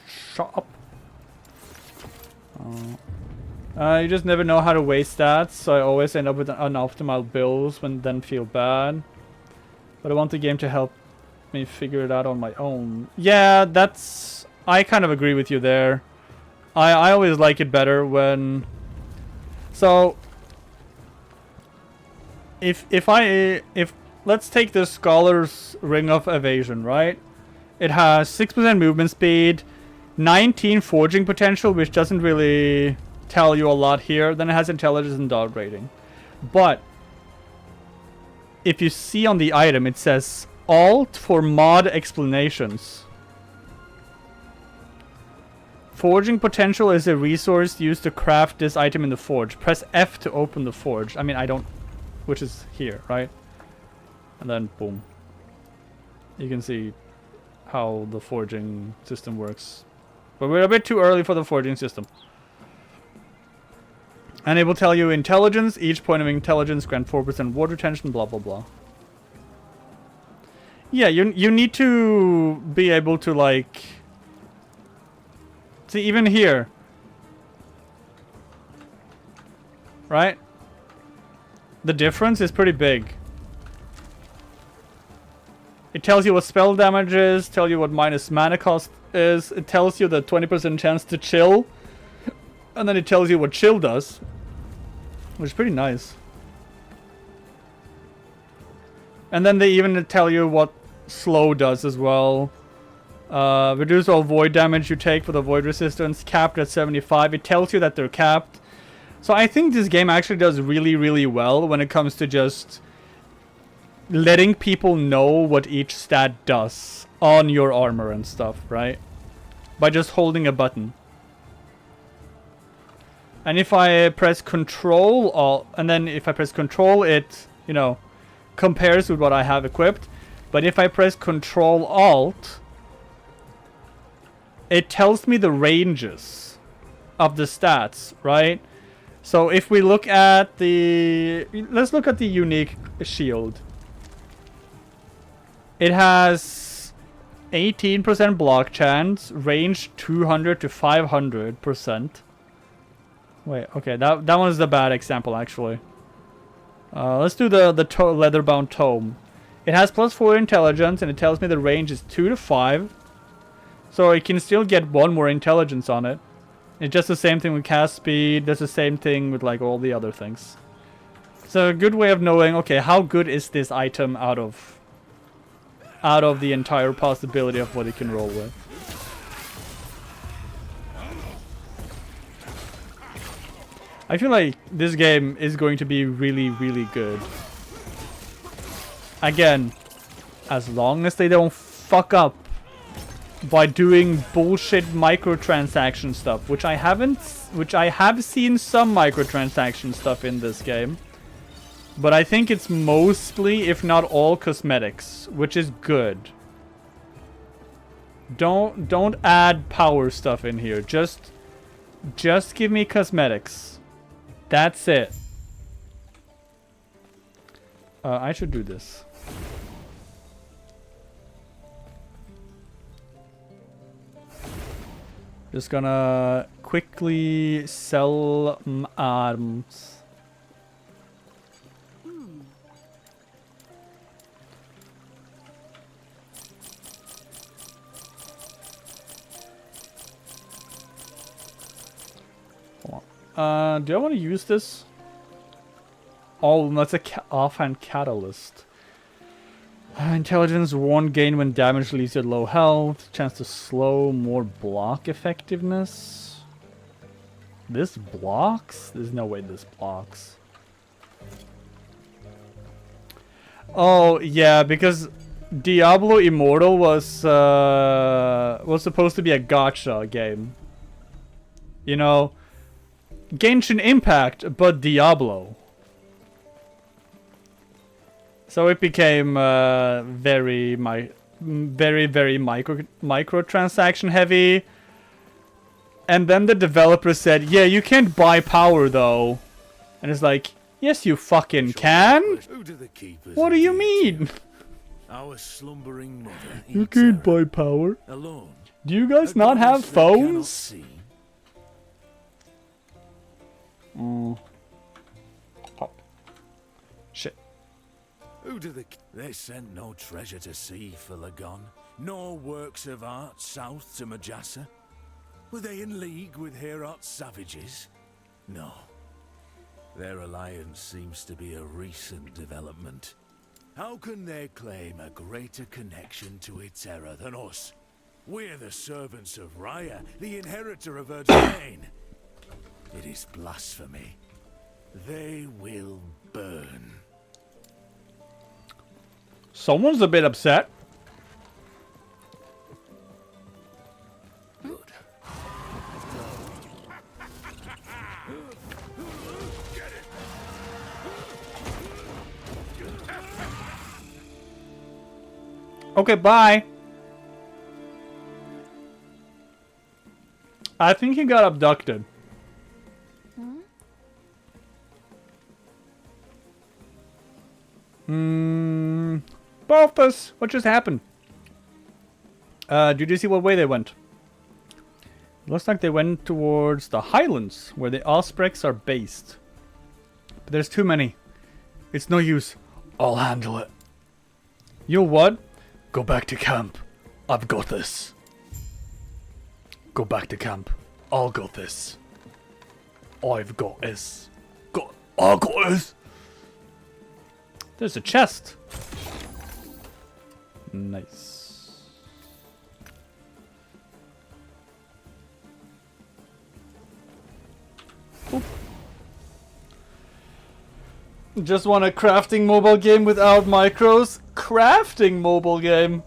Shut up. You just never know how to waste stats, so I always end up with unoptimal builds and then feel bad. But I want the game to help me figure it out on my own. Yeah, that's... I kind of agree with you there. I always like it better when... So... If let's take the Scholar's Ring of Evasion, right? It has 6% movement speed, 19 forging potential, which doesn't really tell you a lot here. Then it has intelligence and dodge rating. But if you see on the item, it says Alt for mod explanations. Forging potential is a resource used to craft this item in the forge. Press F to open the forge. I mean, I don't... Which is here, right? And then, boom. You can see how the forging system works. But we're a bit too early for the forging system. And it will tell you intelligence. Each point of intelligence grant 4% ward retention, blah, blah, blah. Yeah, you need to be able to, like... See, even here. Right? The difference is pretty big. It tells you what spell damage is, tells you what minus mana cost is, it tells you the 20% chance to chill, and then it tells you what chill does, which is pretty nice. And then they even tell you what slow does as well. Reduce all void damage you take for the void resistance, capped at 75. It tells you that they're capped. So I think this game actually does really, really well when it comes to just letting people know what each stat does on your armor and stuff, right? By just holding a button. And if I press Control, and then if I press Control, it, you know, compares with what I have equipped. But if I press Control Alt, it tells me the ranges of the stats, right? So if we look at the... Let's look at the unique shield. It has 18% block chance, range 200 to 500%. Wait, okay, that one is the bad example actually. Let's do the leather-bound tome. It has +4 intelligence and it tells me the range is 2 to 5. So it can still get 1 more intelligence on it. It's just the same thing with cast speed. That's the same thing with like all the other things. So a good way of knowing, okay, how good is this item out of the entire possibility of what it can roll with. I feel like this game is going to be really, really good. Again, as long as they don't fuck up by doing bullshit microtransaction stuff, which I have seen some microtransaction stuff in this game. But I think it's mostly, if not all, cosmetics, which is good. Don't add power stuff in here. Just give me cosmetics. That's it. I should do this. Just gonna quickly sell arms. Do I want to use this? Oh, that's a offhand catalyst. Intelligence won't gain when damage leaves you at low health. Chance to slow, more block effectiveness. This blocks? There's no way this blocks. Oh, yeah, because Diablo Immortal was supposed to be a gacha game. You know, Genshin Impact, but Diablo. So it became very microtransaction heavy. And then the developer said, yeah, you can't buy power though. And it's like, yes you fucking can. What do you mean? Our slumbering mother You can't buy power. alone. Do you guys not have phones? Oh. Shit. Who do they sent no treasure to sea for Lagon? No works of art south to Majasa? Were they in league with Heorot's savages? No. Their alliance seems to be a recent development. How can they claim a greater connection to Iterra than us? We're the servants of Raya, the inheritor of her domain. It is blasphemy. They will burn. Someone's a bit upset. Good. Okay, bye. I think he got abducted. Balthus, what just happened? Did you see what way they went? Looks like they went towards the Highlands, where the Ospreys are based. But there's too many. It's no use. I'll handle it. You what? Go back to camp. I've got this. Go back to camp. I'll got this. I've got this. I've got this. There's a chest. Nice. Oop. Just want a crafting mobile game without micros? Crafting mobile game?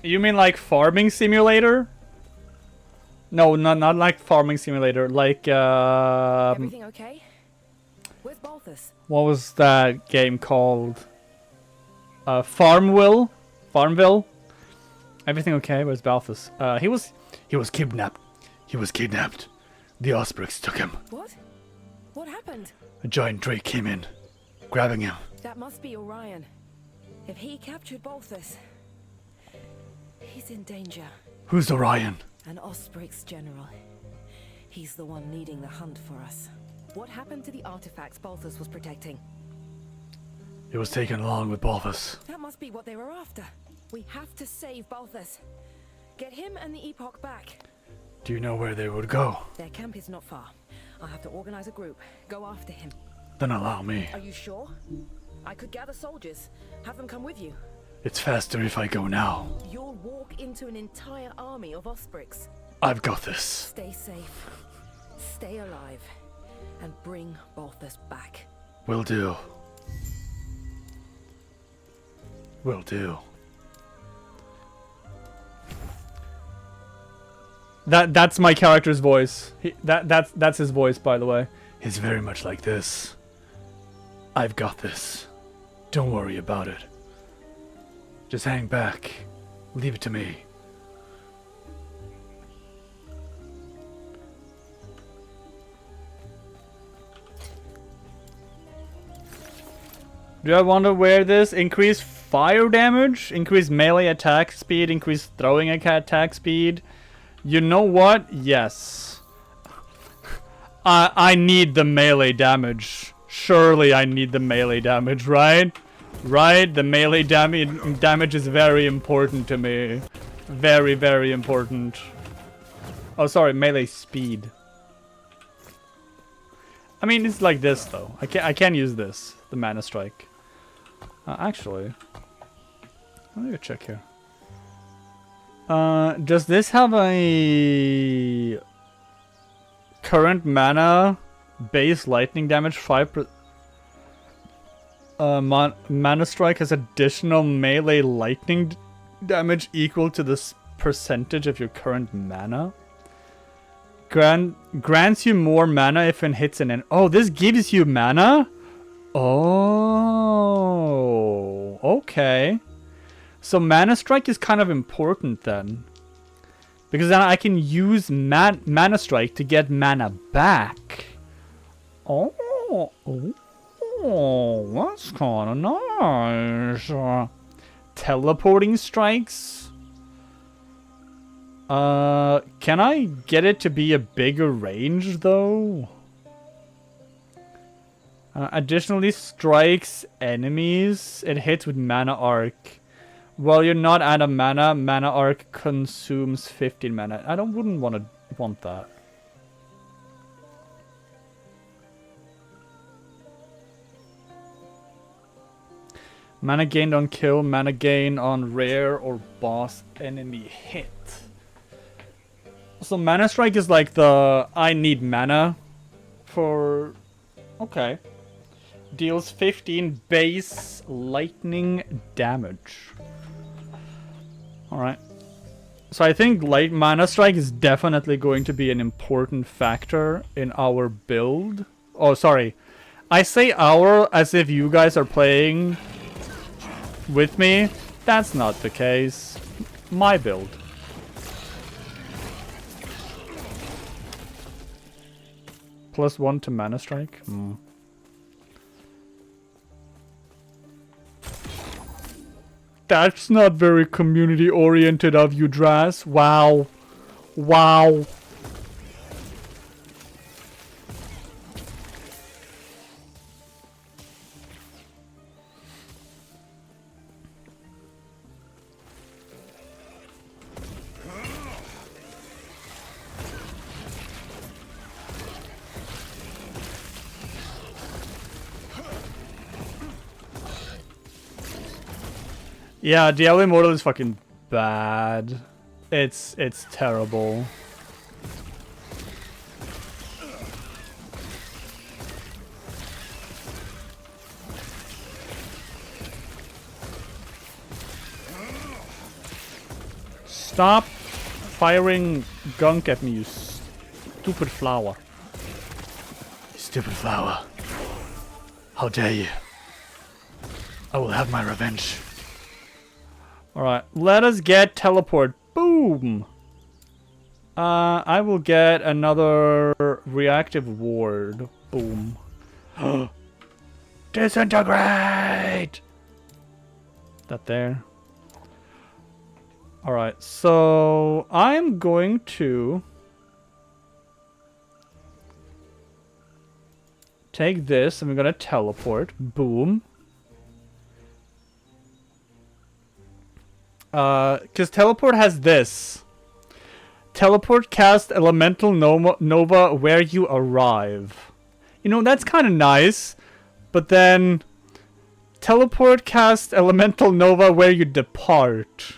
You mean like farming simulator? No, not like farming simulator. Like Everything okay? Where's Balthus? what was that game called? Farmville? Everything okay? Where's Balthus? He was kidnapped. He was kidnapped. The Ospreys took him. What? What happened? A giant drake came in, grabbing him. That must be Orion. If he captured Balthus, he's in danger. Who's Orion? An Osprey's general. He's the one leading the hunt for us. What happened to the artifacts Balthus was protecting? It was taken along with Balthus. That must be what they were after. We have to save Balthus. Get him and the Epoch back. Do you know where they would go? Their camp is not far. I'll have to organize a group. Go after him. Then allow me. Are you sure? I could gather soldiers. Have them come with you. It's faster if I go now. You'll walk into an entire army of Ospreys. I've got this. Stay safe. Stay alive. And bring Balthus back. Will do. Will do. That's my character's voice. That's his voice, by the way. He's very much like this. I've got this. Don't worry about it. Just hang back. Leave it to me. Do I want to wear this? Increase fire damage, increase melee attack speed, increase throwing attack speed. You know what? Yes. I need the melee damage. Surely I need the melee damage, right? Right? The melee damage is very important to me. Very, very important. Oh, sorry, melee speed. I mean, it's like this, though. I can use this, the Mana Strike. Actually, let me go check here. Does this have a current mana base lightning damage 5%? Mana Strike has additional melee lightning damage equal to this percentage of your current mana. Grants you more mana if it hits an enemy. Oh, this gives you mana? Oh, okay. So Mana Strike is kind of important then. Because then I can use Mana Strike to get mana back. Oh, that's kind of nice. Teleporting strikes. Can I get it to be a bigger range though? Additionally, strikes enemies. It hits with mana arc. While you're not out of mana, mana arc consumes 15 mana. I wouldn't want that. Mana gained on kill, mana gain on rare or boss enemy hit. So mana strike is like the I need mana for... Okay. Deals 15 base lightning damage. Alright. So I think light mana strike is definitely going to be an important factor in our build. Oh, sorry. I say our as if you guys are playing with me. That's not the case. My build. +1 to mana strike? That's not very community oriented of you, Draz. Wow. Wow. Yeah, Diablo Immortal is fucking bad. It's terrible. Stop firing gunk at me, you stupid flower. Stupid flower. How dare you? I will have my revenge. Alright, let us get teleport. Boom! I will get another reactive ward. Boom. Disintegrate! That there. Alright, so I'm going to take this and we're gonna teleport. Boom. Because teleport has this. Teleport cast elemental nova where you arrive. You know, that's kind of nice. But then teleport cast elemental nova where you depart.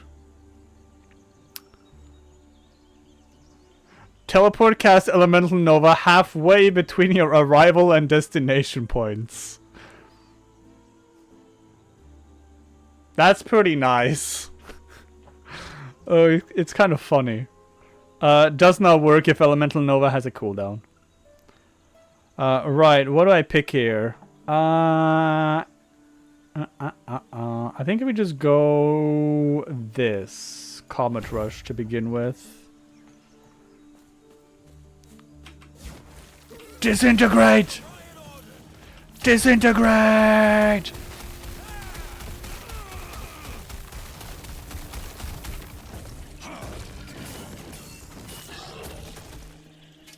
Teleport cast elemental nova halfway between your arrival and destination points. That's pretty nice. It's kind of funny. Does not work if Elemental Nova has a cooldown. Right, what do I pick here? I think if we just go this Comet Rush to begin with. Disintegrate! Disintegrate!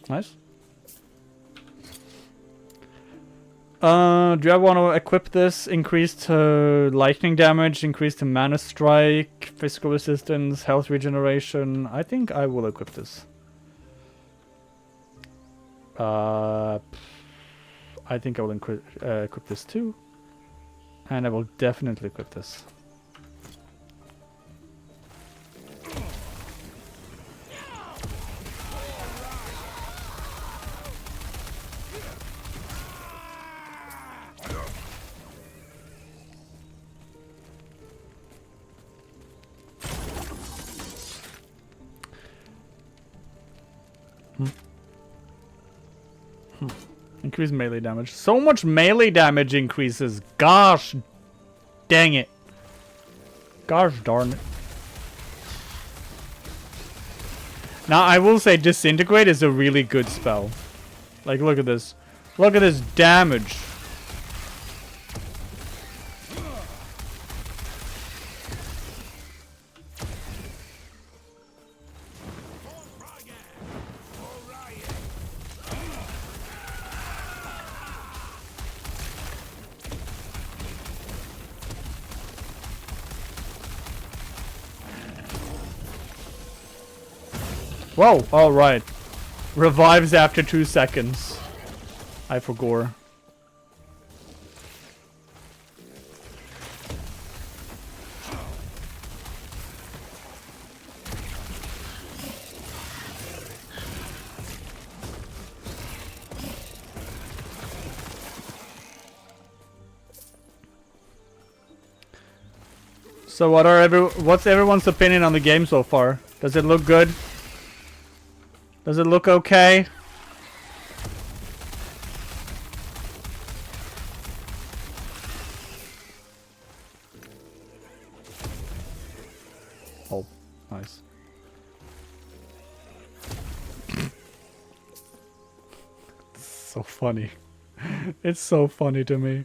Nice. Do I want to equip this? Increase to lightning damage, increase to mana strike, physical resistance, health regeneration. I think I will equip this. I think I will equip this too. And I will definitely equip this. Increase melee damage. So much melee damage increases. Gosh dang it. Gosh darn it. Now I will say Disintegrate is a really good spell. Like look at this. Look at this damage. Whoa, alright. Revives after 2 seconds. I forgot. So what's everyone's opinion on the game so far? Does it look good? Does it look okay? Oh, nice. It's so funny. It's so funny to me.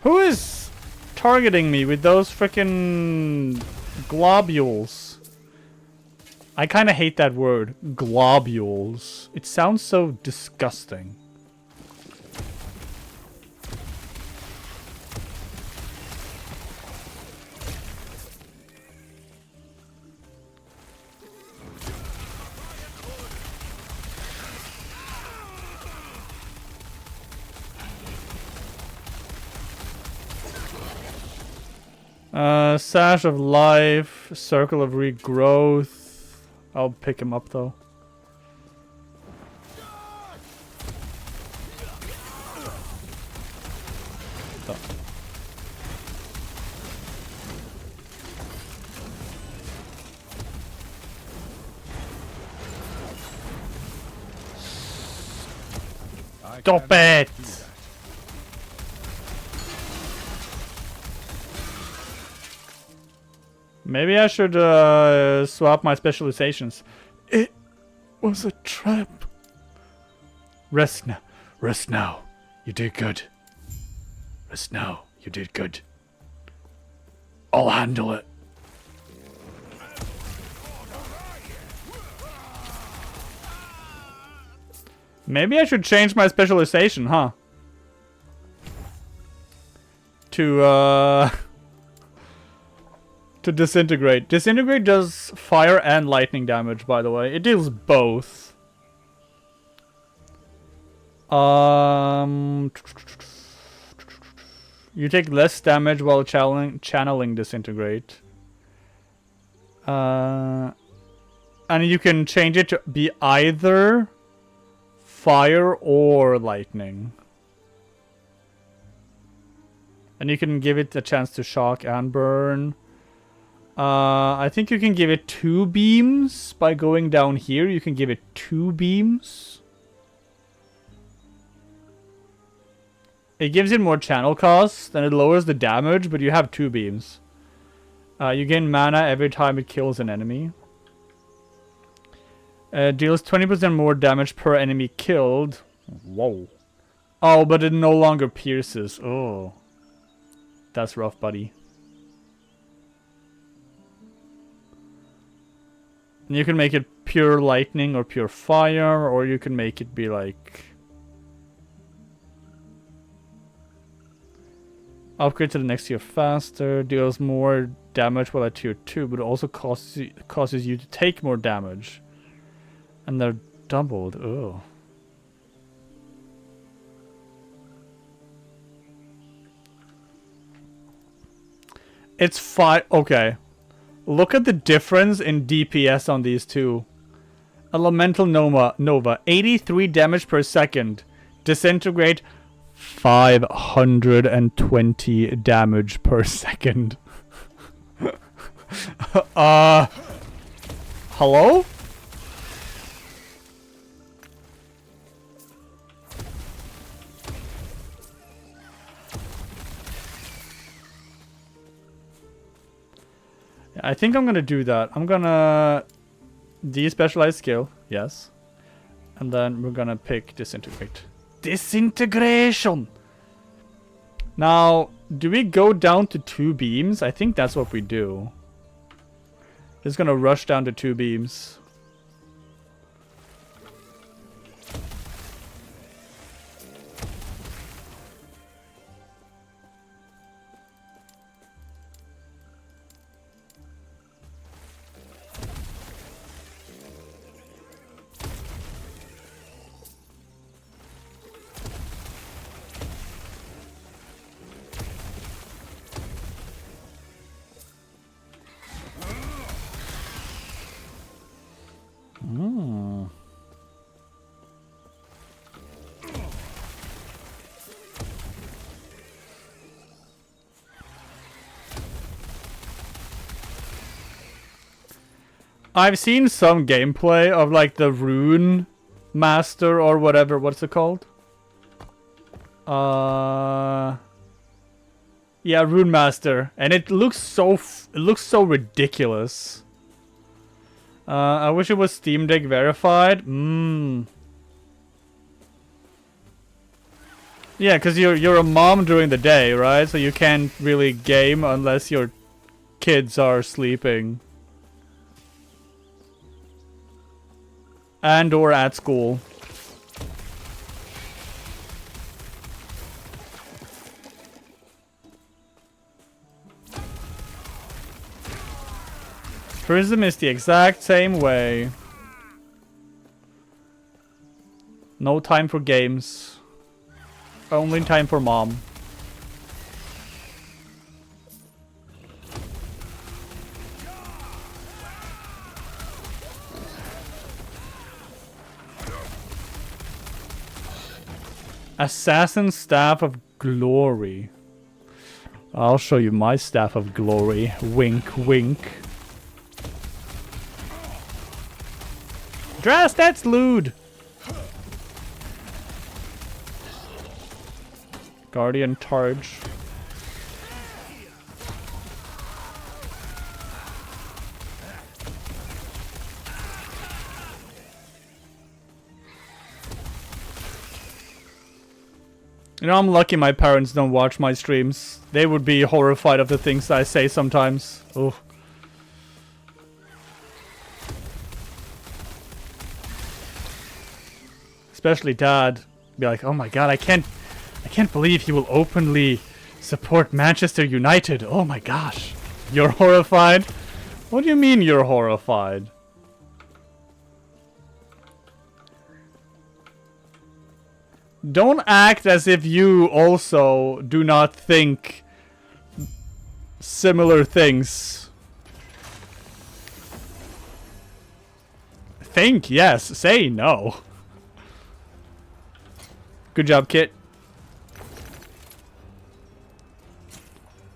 Who is targeting me with those frickin' globules? I kinda hate that word. Globules. It sounds so disgusting. Sash of Life, Circle of Regrowth. I'll pick him up though. Stop it! Maybe I should swap my specializations. It was a trap. Rest now. Rest now. You did good. Rest now. You did good. I'll handle it. Maybe I should change my specialization, huh? To disintegrate. Disintegrate does fire and lightning damage, by the way. It deals both. You take less damage while channeling disintegrate. And you can change it to be either fire or lightning. And you can give it a chance to shock and burn. I think you can give it 2 beams by going down here. You can give it 2 beams. It gives it more channel costs, then it lowers the damage, but you have 2 beams. You gain mana every time it kills an enemy. Deals 20% more damage per enemy killed. Whoa. Oh, but it no longer pierces. Oh. That's rough, buddy. And you can make it pure lightning or pure fire, or you can make it be like... Upgrade to the next tier faster, deals more damage while at tier 2, but it also causes you to take more damage. And they're doubled. Oh. It's 5. Okay. Look at the difference in DPS on these two. Elemental Nova. 83 damage per second. Disintegrate. 520 damage per second. Hello? I think I'm gonna do that. I'm gonna despecialize skill, yes. And then we're gonna pick disintegrate. Disintegration! Now, Do we go down to 2 beams? I think that's what we do. Just gonna rush down to 2 beams. I've seen some gameplay of like the Rune Master or whatever. What's it called? Yeah, Rune Master, and it looks so ridiculous. I wish it was Steam Deck verified. Yeah, because you're a mom during the day, right? So you can't really game unless your kids are sleeping. And or at school. Prism is the exact same way. No time for games. Only time for mom. Assassin Staff of Glory. I'll show you my Staff of Glory. Wink, wink. Dras, that's lewd! Guardian Charge. You know, I'm lucky my parents don't watch my streams. They would be horrified of the things I say sometimes. Oh. Especially Dad. Be like, oh my god, I can't believe he will openly support Manchester United. Oh my gosh. You're horrified? What do you mean you're horrified? Don't act as if you also do not think similar things. Think, yes. Say no. Good job, Kit.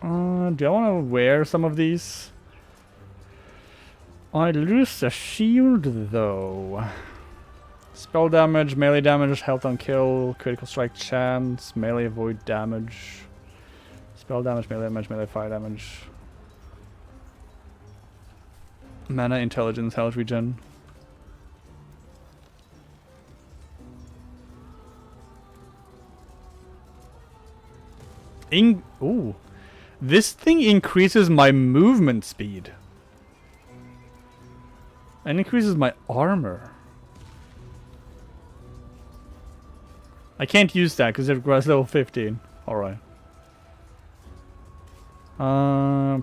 Do I want to wear some of these? I lose the shield, though. Spell damage, melee damage, health on kill, critical strike chance, melee avoid damage. Spell damage, melee fire damage. Mana, intelligence, health regen. Ooh. This thing increases my movement speed. And increases my armor. I can't use that because it requires level 15. Alright.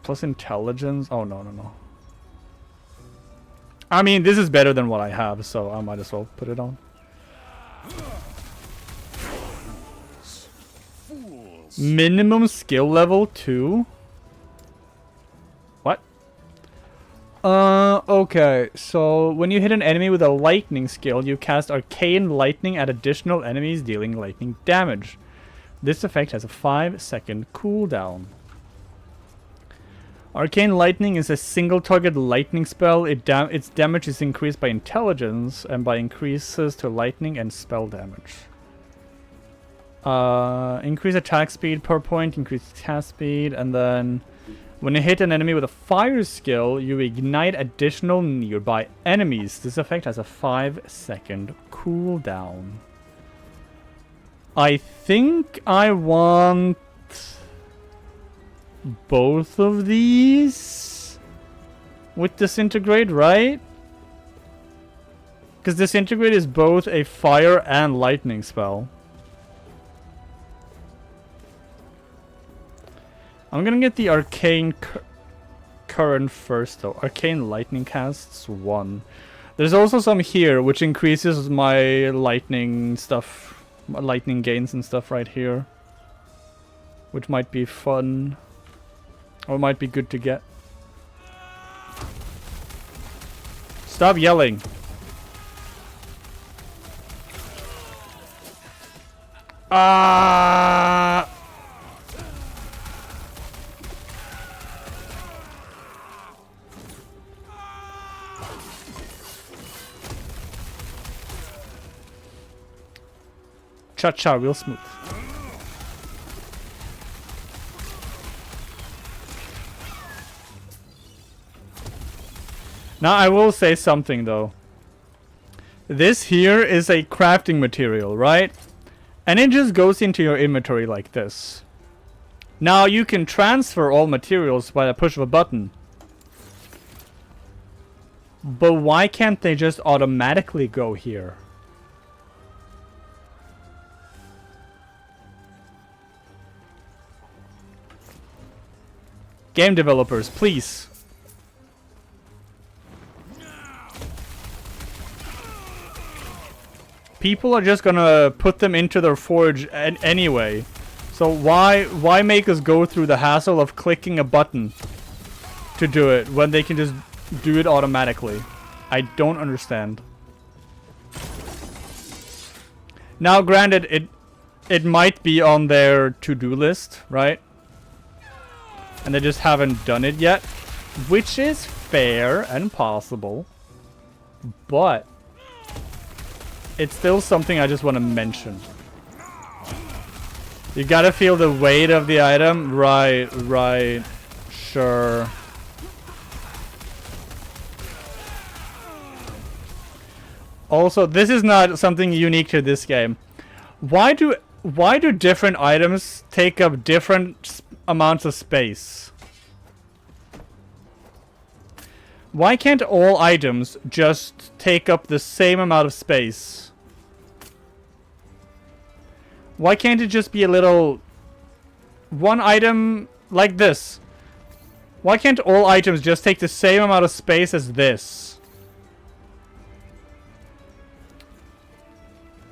Plus intelligence. Oh, no. I mean, this is better than what I have, so I might as well put it on. Minimum skill level 2? What? Okay. So, when you hit an enemy with a lightning skill, you cast Arcane Lightning at additional enemies dealing lightning damage. This effect has a 5-second cooldown. Arcane Lightning is a single target lightning spell. Its damage is increased by intelligence and by increases to lightning and spell damage. Increase attack speed per point, increase cast speed, and then when you hit an enemy with a fire skill, you ignite additional nearby enemies. This effect has a 5-second cooldown. I think I want both of these with disintegrate, right? Because disintegrate is both a fire and lightning spell. I'm gonna get the arcane current first though. Arcane lightning casts 1. There's also some here which increases my lightning stuff, my lightning gains and stuff right here, which might be fun or might be good to get. Stop yelling. Cha-cha, real smooth. Now I will say something though. This here is a crafting material, right? And it just goes into your inventory like this. Now you can transfer all materials by the push of a button. But why can't they just automatically go here? Game developers, please. People are just gonna put them into their forge anyway. So why make us go through the hassle of clicking a button to do it when they can just do it automatically? I don't understand. Now granted, it might be on their to-do list, right? And they just haven't done it yet, which is fair and possible, but it's still something I just want to mention. You gotta feel the weight of the item. Right, sure. Also, this is not something unique to this game. Why do different items take up different amounts of space? Why can't all items just take up the same amount of space? Why can't it just be a little one item like this? Why can't all items just take the same amount of space as this?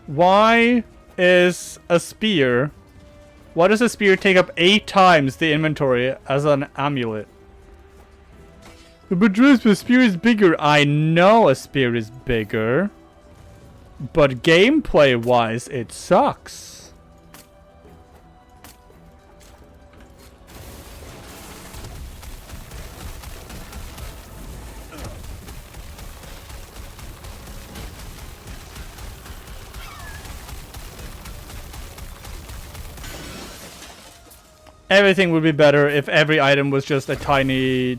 Why is a spear... Why does a spear take up 8 times the inventory as an amulet? But Drews, a spear is bigger. I know a spear is bigger. But gameplay-wise, it sucks. Everything would be better if every item was just a tiny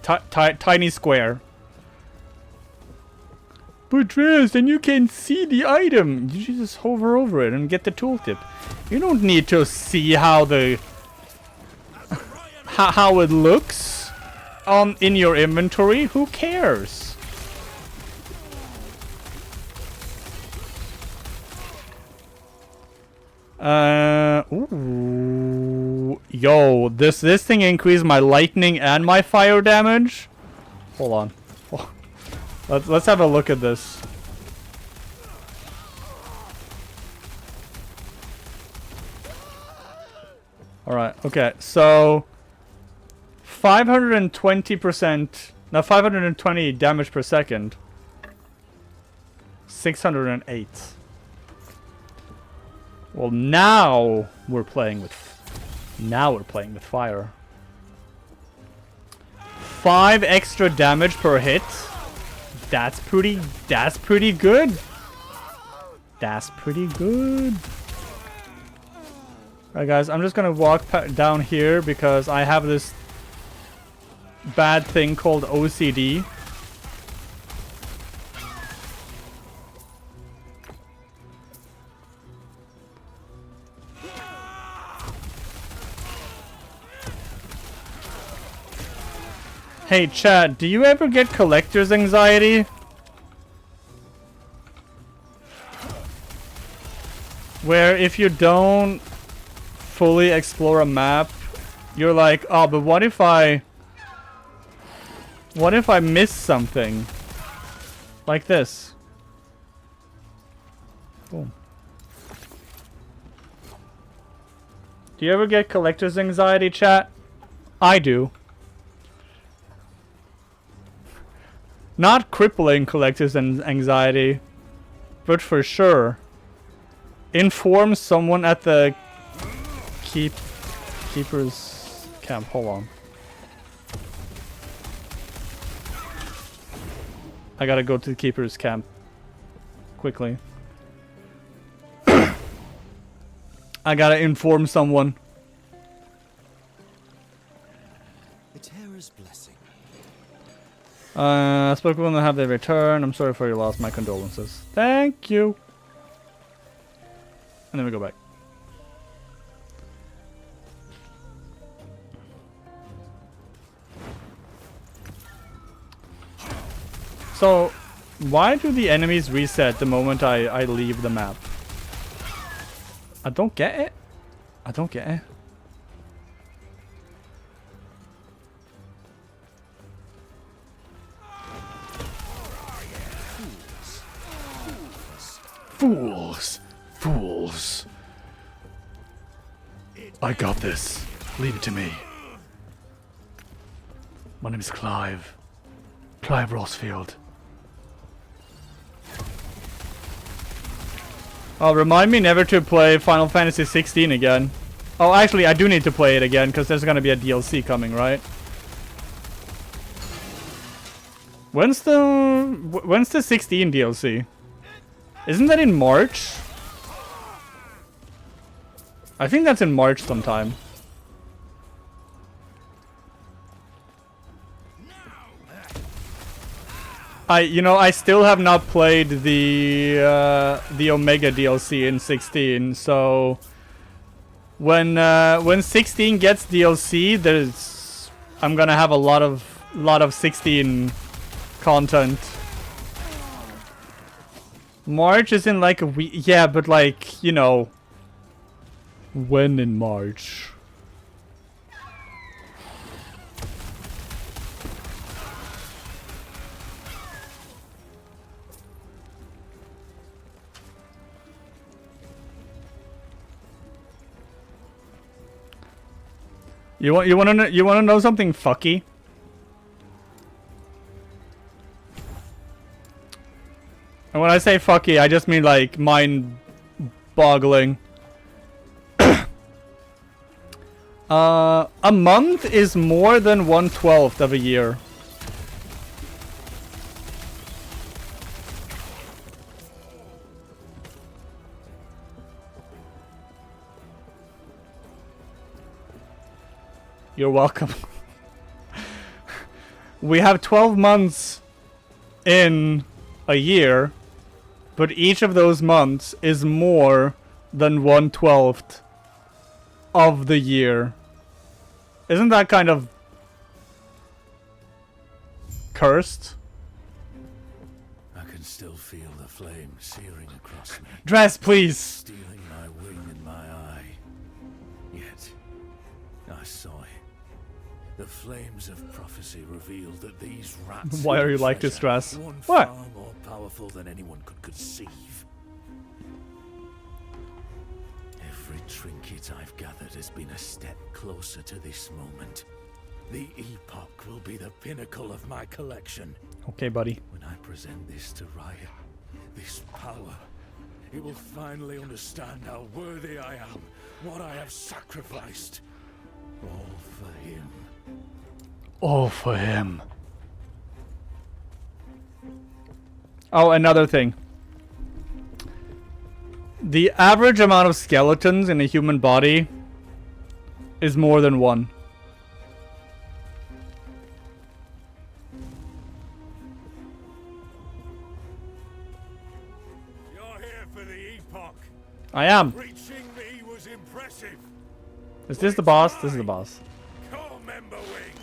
square. But Drez, then you can see the item. You just hover over it and get the tooltip. You don't need to see how the how it looks in your inventory. Who cares? Ooh. Yo, this thing increased my lightning and my fire damage. Hold on. Let's have a look at this. Alright, okay, so 520%, now 520 damage per second. 608. Well, now we're playing with fire. 5 extra damage per hit. That's pretty good. That's pretty good. Alright guys, I'm just gonna walk down here because I have this bad thing called OCD. Hey, chat, do you ever get collector's anxiety? Where if you don't fully explore a map, you're like, oh, but what if I miss something? Like this. Boom. Do you ever get collector's anxiety, chat? I do. Not crippling collector's anxiety, but for sure. Inform someone at the keeper's camp. Hold on. I gotta go to the keeper's camp quickly. I gotta inform someone. I spoke when they have their return. I'm sorry for your loss. My condolences. Thank you. And then we go back. So, why do the enemies reset the moment I leave the map? I don't get it. I don't get it. Fools! Fools! I got this. Leave it to me. My name is Clive. Clive Rossfield. Oh, remind me never to play Final Fantasy 16 again. Oh, actually, I do need to play it again, because there's gonna be a DLC coming, right? When's the 16 DLC? Isn't that in March? I think that's in March sometime. I still have not played the Omega DLC in 16, so when 16 gets DLC, I'm gonna have a lot of 16 content. March is in like a week. Yeah, but like, you know, when in March? You wanna know something fucky? And when I say fucky, I just mean like mind-boggling. A month is more than 1/12 of a year. You're welcome. We have 12 months in a year, but each of those months is more than 1/12 of the year. Isn't that kind of cursed? I can still feel the flame searing across me. Dress, please. Stealing my wing and my eye. Yet, I saw it. The flames of prophecy revealed that these rats. Why are you like this, Dress? One What? far more powerful than anyone could conceive. Every trinket I've gathered has been a step closer to this moment. The Epoch will be the pinnacle of my collection. Okay, buddy. When I present this to Riot, this power, it will finally understand how worthy I am, what I have sacrificed. All for him. All for him. Oh, another thing. The average amount of skeletons in a human body is more than one. You're here for the Epoch. I am. Reaching me was impressive. Is this the boss? This is the boss. Core member wing.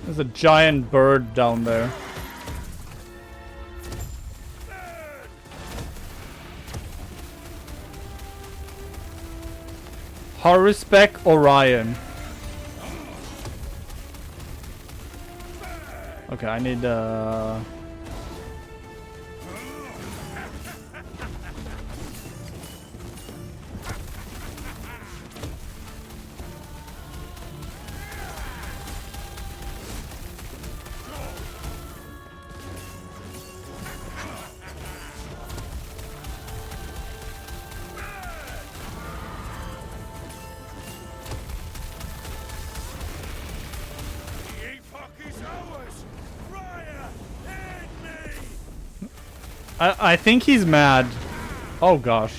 There's a giant bird down there. Horusbeck Orion. Okay, I need I think he's mad. Oh gosh.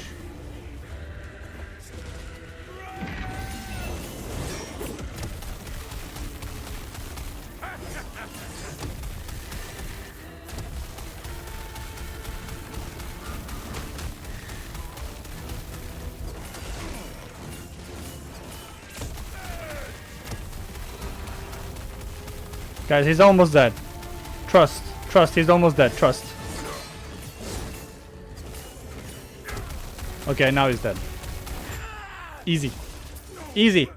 Guys, he's almost dead. Trust. Trust, he's almost dead. Trust. Okay, now he's dead. Easy. Easy.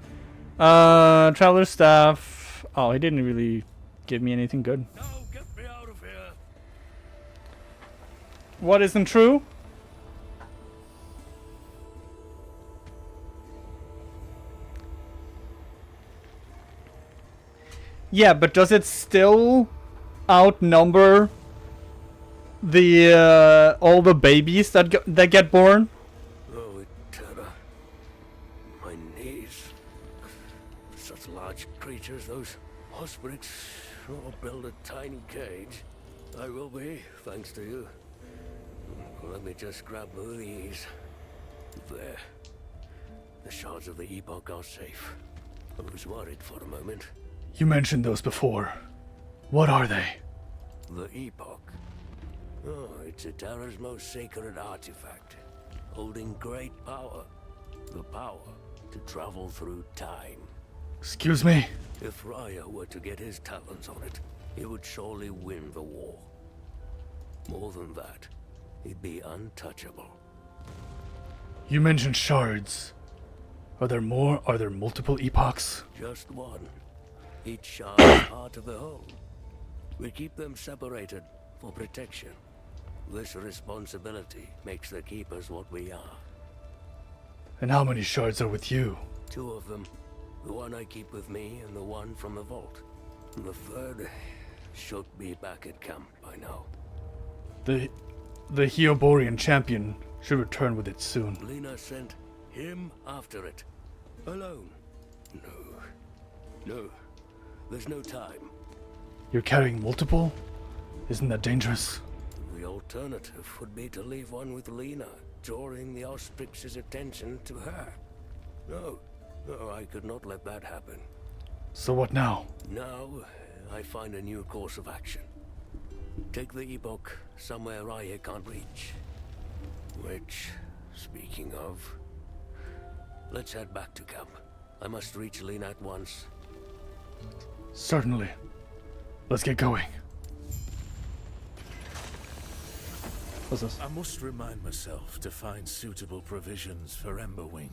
Traveler staff. Oh, he didn't really give me anything good. No, get me out of here. What isn't true? Yeah, but does it still outnumber the all the babies that get born? Oh, Eterra. My knees. Such large creatures, those ospreys. Oh, build a tiny cage. I will be, thanks to you. Let me just grab these. There. The shards of the Epoch are safe. I was worried for a moment. You mentioned those before. What are they? The Epoch. Oh, it's Eterra's most sacred artifact, holding great power. The power to travel through time. Excuse me? If Raya were to get his talons on it, he would surely win the war. More than that, he'd be untouchable. You mentioned shards. Are there more? Are there multiple epochs? Just one. Each shard is part of the whole. We keep them separated for protection. This responsibility makes the Keepers what we are. And how many shards are with you? 2 of them. The one I keep with me and the one from the vault. The third should be back at camp by now. The Hyoborian champion should return with it soon. Lena sent him after it. Alone. No. There's no time. You're carrying multiple? Isn't that dangerous? The alternative would be to leave one with Lena, drawing the Ostrix's attention to her. No, I could not let that happen. So what now? Now, I find a new course of action. Take the Epoch somewhere Raya can't reach. Which, speaking of, let's head back to camp. I must reach Lena at once. Certainly. Let's get going. What's this? I must remind myself to find suitable provisions for Emberwing.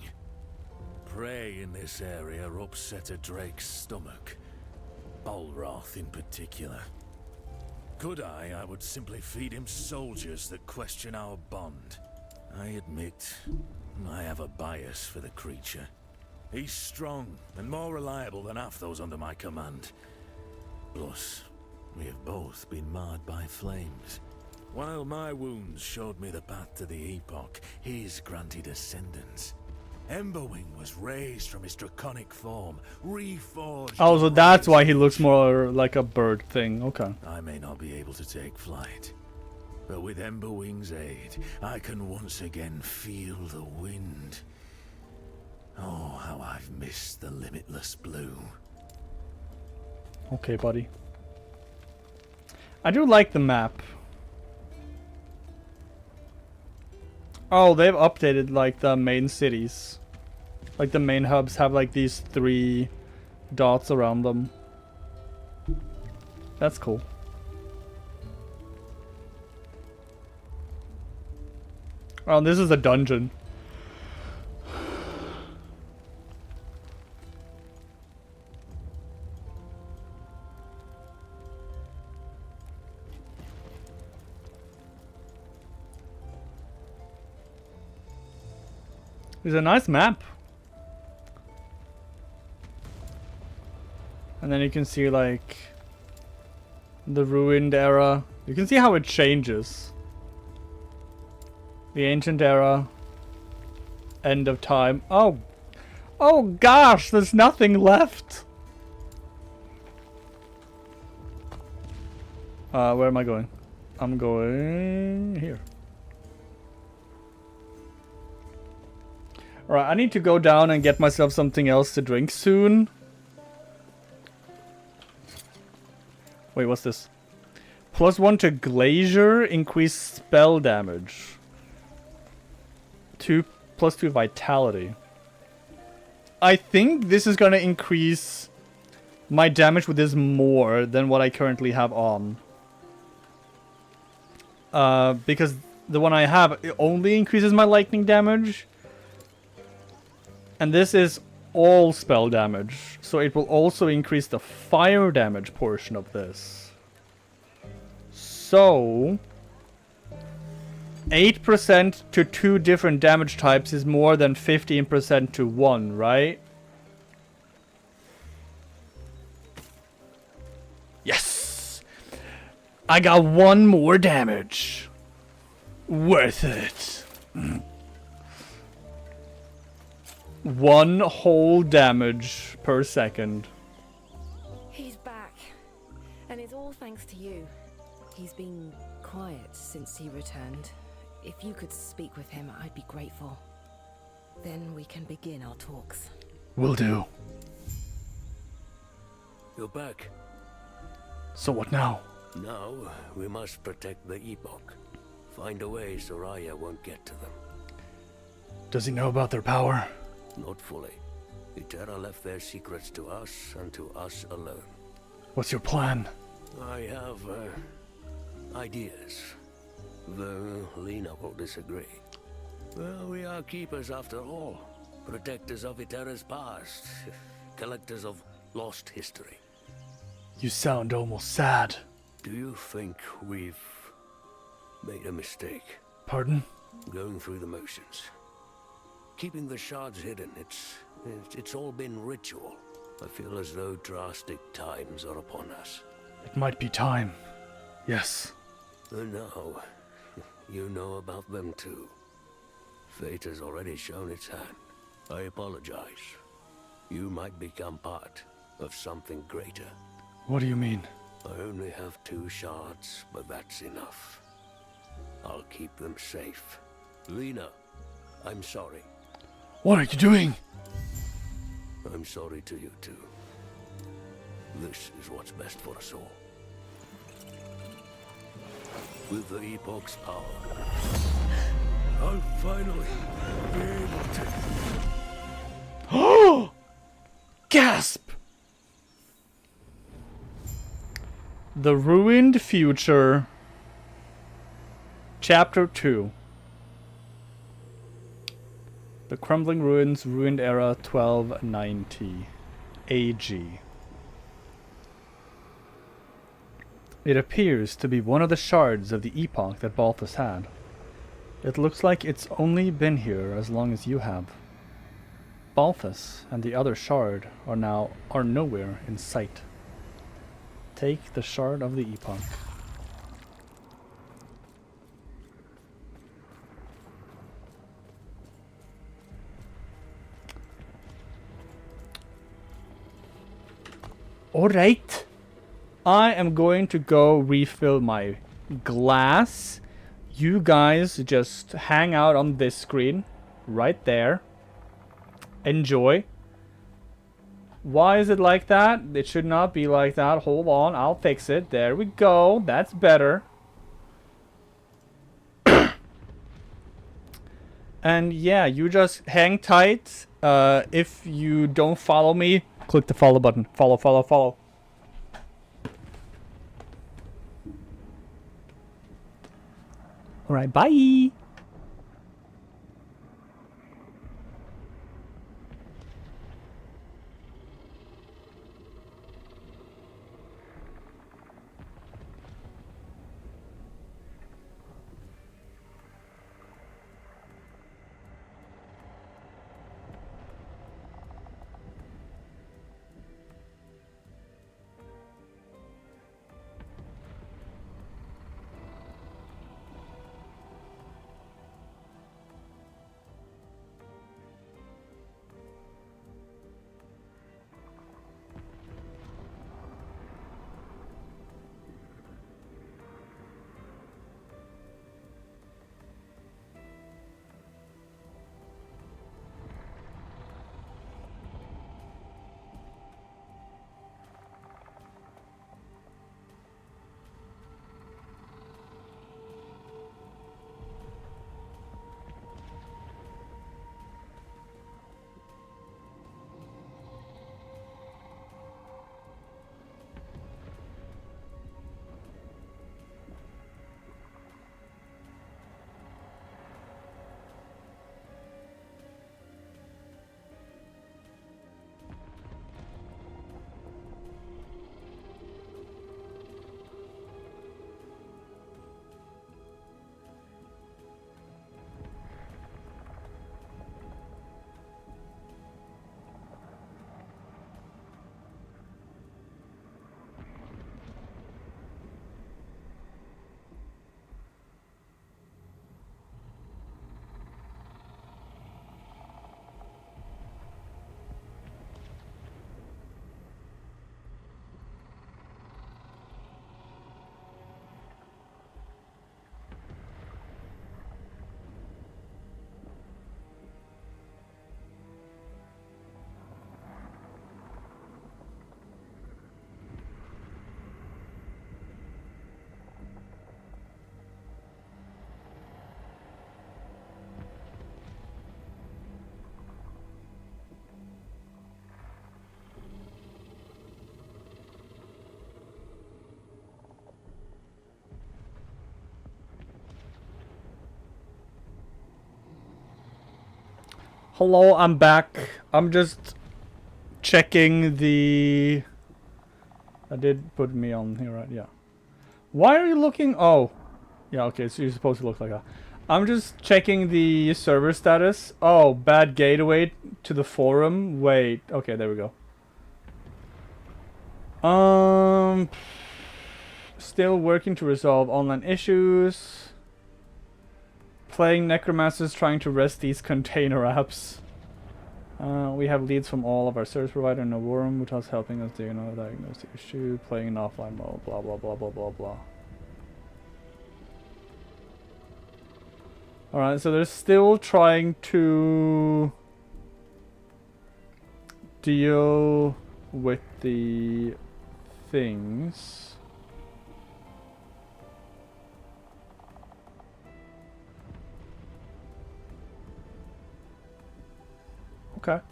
Prey in this area upset a drake's stomach. Balroth in particular. Could I would simply feed him soldiers that question our bond. I admit, I have a bias for the creature. He's strong and more reliable than half those under my command. Plus, we have both been marred by flames. While my wounds showed me the path to the Epoch, his granted ascendance. Emberwing was raised from his draconic form, reforged. Oh, so that's why he looks more like a bird thing. Okay. I may not be able to take flight, but with Emberwing's aid, I can once again feel the wind. Oh, how I've missed the limitless blue. Okay, buddy. I do like the map. Oh, they've updated like the main cities. Like the main hubs have like these 3 dots around them. That's cool. Oh, this is a dungeon. It's a nice map. And then you can see like the ruined era. You can see how it changes. The ancient era. End of time. Oh. Oh gosh, there's nothing left. Where am I going? I'm going here. Alright, I need to go down and get myself something else to drink soon. Wait, what's this? +1 to Glacier, increased spell damage. +2 Vitality. I think this is gonna increase my damage with this more than what I currently have on. Because the one I have, it only increases my lightning damage. And this is all spell damage, so it will also increase the fire damage portion of this. So 8% to 2 different damage types is more than 15% to 1, right? Yes! I got 1 more damage. Worth it. 1 whole damage per second. He's back. And it's all thanks to you. He's been quiet since he returned. If you could speak with him, I'd be grateful. Then we can begin our talks. Will do. You're back. So what now? Now, we must protect the Epoch. Find a way Soraya won't get to them. Does he know about their power? Not fully. Itera left their secrets to us and to us alone. What's your plan? I have, ideas. Though Lena will disagree. Well, we are keepers after all. Protectors of Itera's past. Collectors of lost history. You sound almost sad. Do you think we've made a mistake? Pardon? Going through the motions. Keeping the shards hidden, it's all been ritual. I feel as though drastic times are upon us. It might be time. Yes. No. You know about them too. Fate has already shown its hand. I apologize. You might become part of something greater. What do you mean? I only have 2 shards, but that's enough. I'll keep them safe. Lena, I'm sorry. What are you doing? I'm sorry to you too. This is what's best for us all. With the Epoch's power, I'll finally be able to... Oh! Gasp! The Ruined Future. Chapter 2. The Crumbling Ruins, Ruined Era, 1290 AG. It appears to be one of the shards of the Epoch that Balthus had. It looks like it's only been here as long as you have. Balthus and the other shard are nowhere in sight. Take the shard of the Epoch. Alright. I am going to go refill my glass. You guys just hang out on this screen. Right there. Enjoy. Why is it like that? It should not be like that. Hold on. I'll fix it. There we go. That's better. And yeah, you just hang tight. If you don't follow me, click the follow button. Follow. Alright, bye! Hello, I'm back. I'm just checking the... That did put me on here, right? Yeah. Why are you looking... Oh. Yeah, okay, so you're supposed to look like that. I'm just checking the server status. Oh, bad gateway to the forum. Wait. Okay, there we go. Still working to resolve online issues. Playing Necromancers trying to rest these container apps. We have leads from all of our service provider in Novorum, which is helping us diagnose the issue. Playing in offline mode, blah blah blah blah blah blah. Alright, so they're still trying to deal with the things. Okay.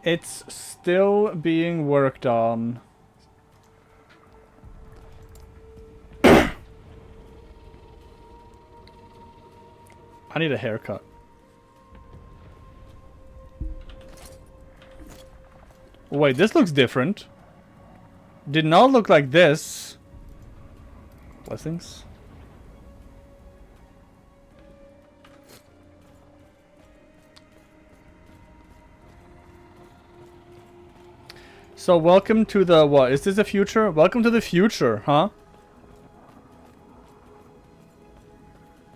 It's still being worked on. I need a haircut. Wait, this looks different. Did not look like this. Blessings. So welcome to the what? Is this the future? Welcome to the future, huh?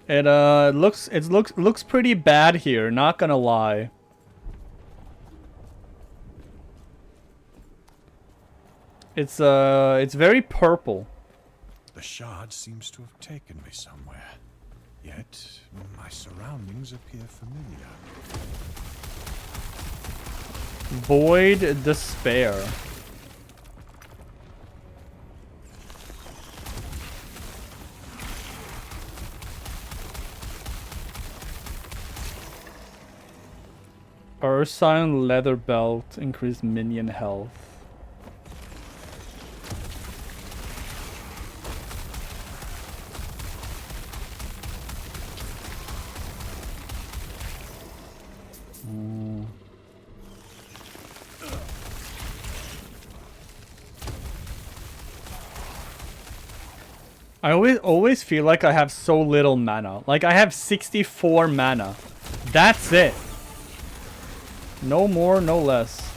It looks pretty bad here, not gonna lie. It's very purple. The shard seems to have taken me somewhere. Yet my surroundings appear familiar. Void Despair. Ursine Leather Belt, increased minion health. I always feel like I have so little mana. Like I have 64 mana. That's it. No more, no less.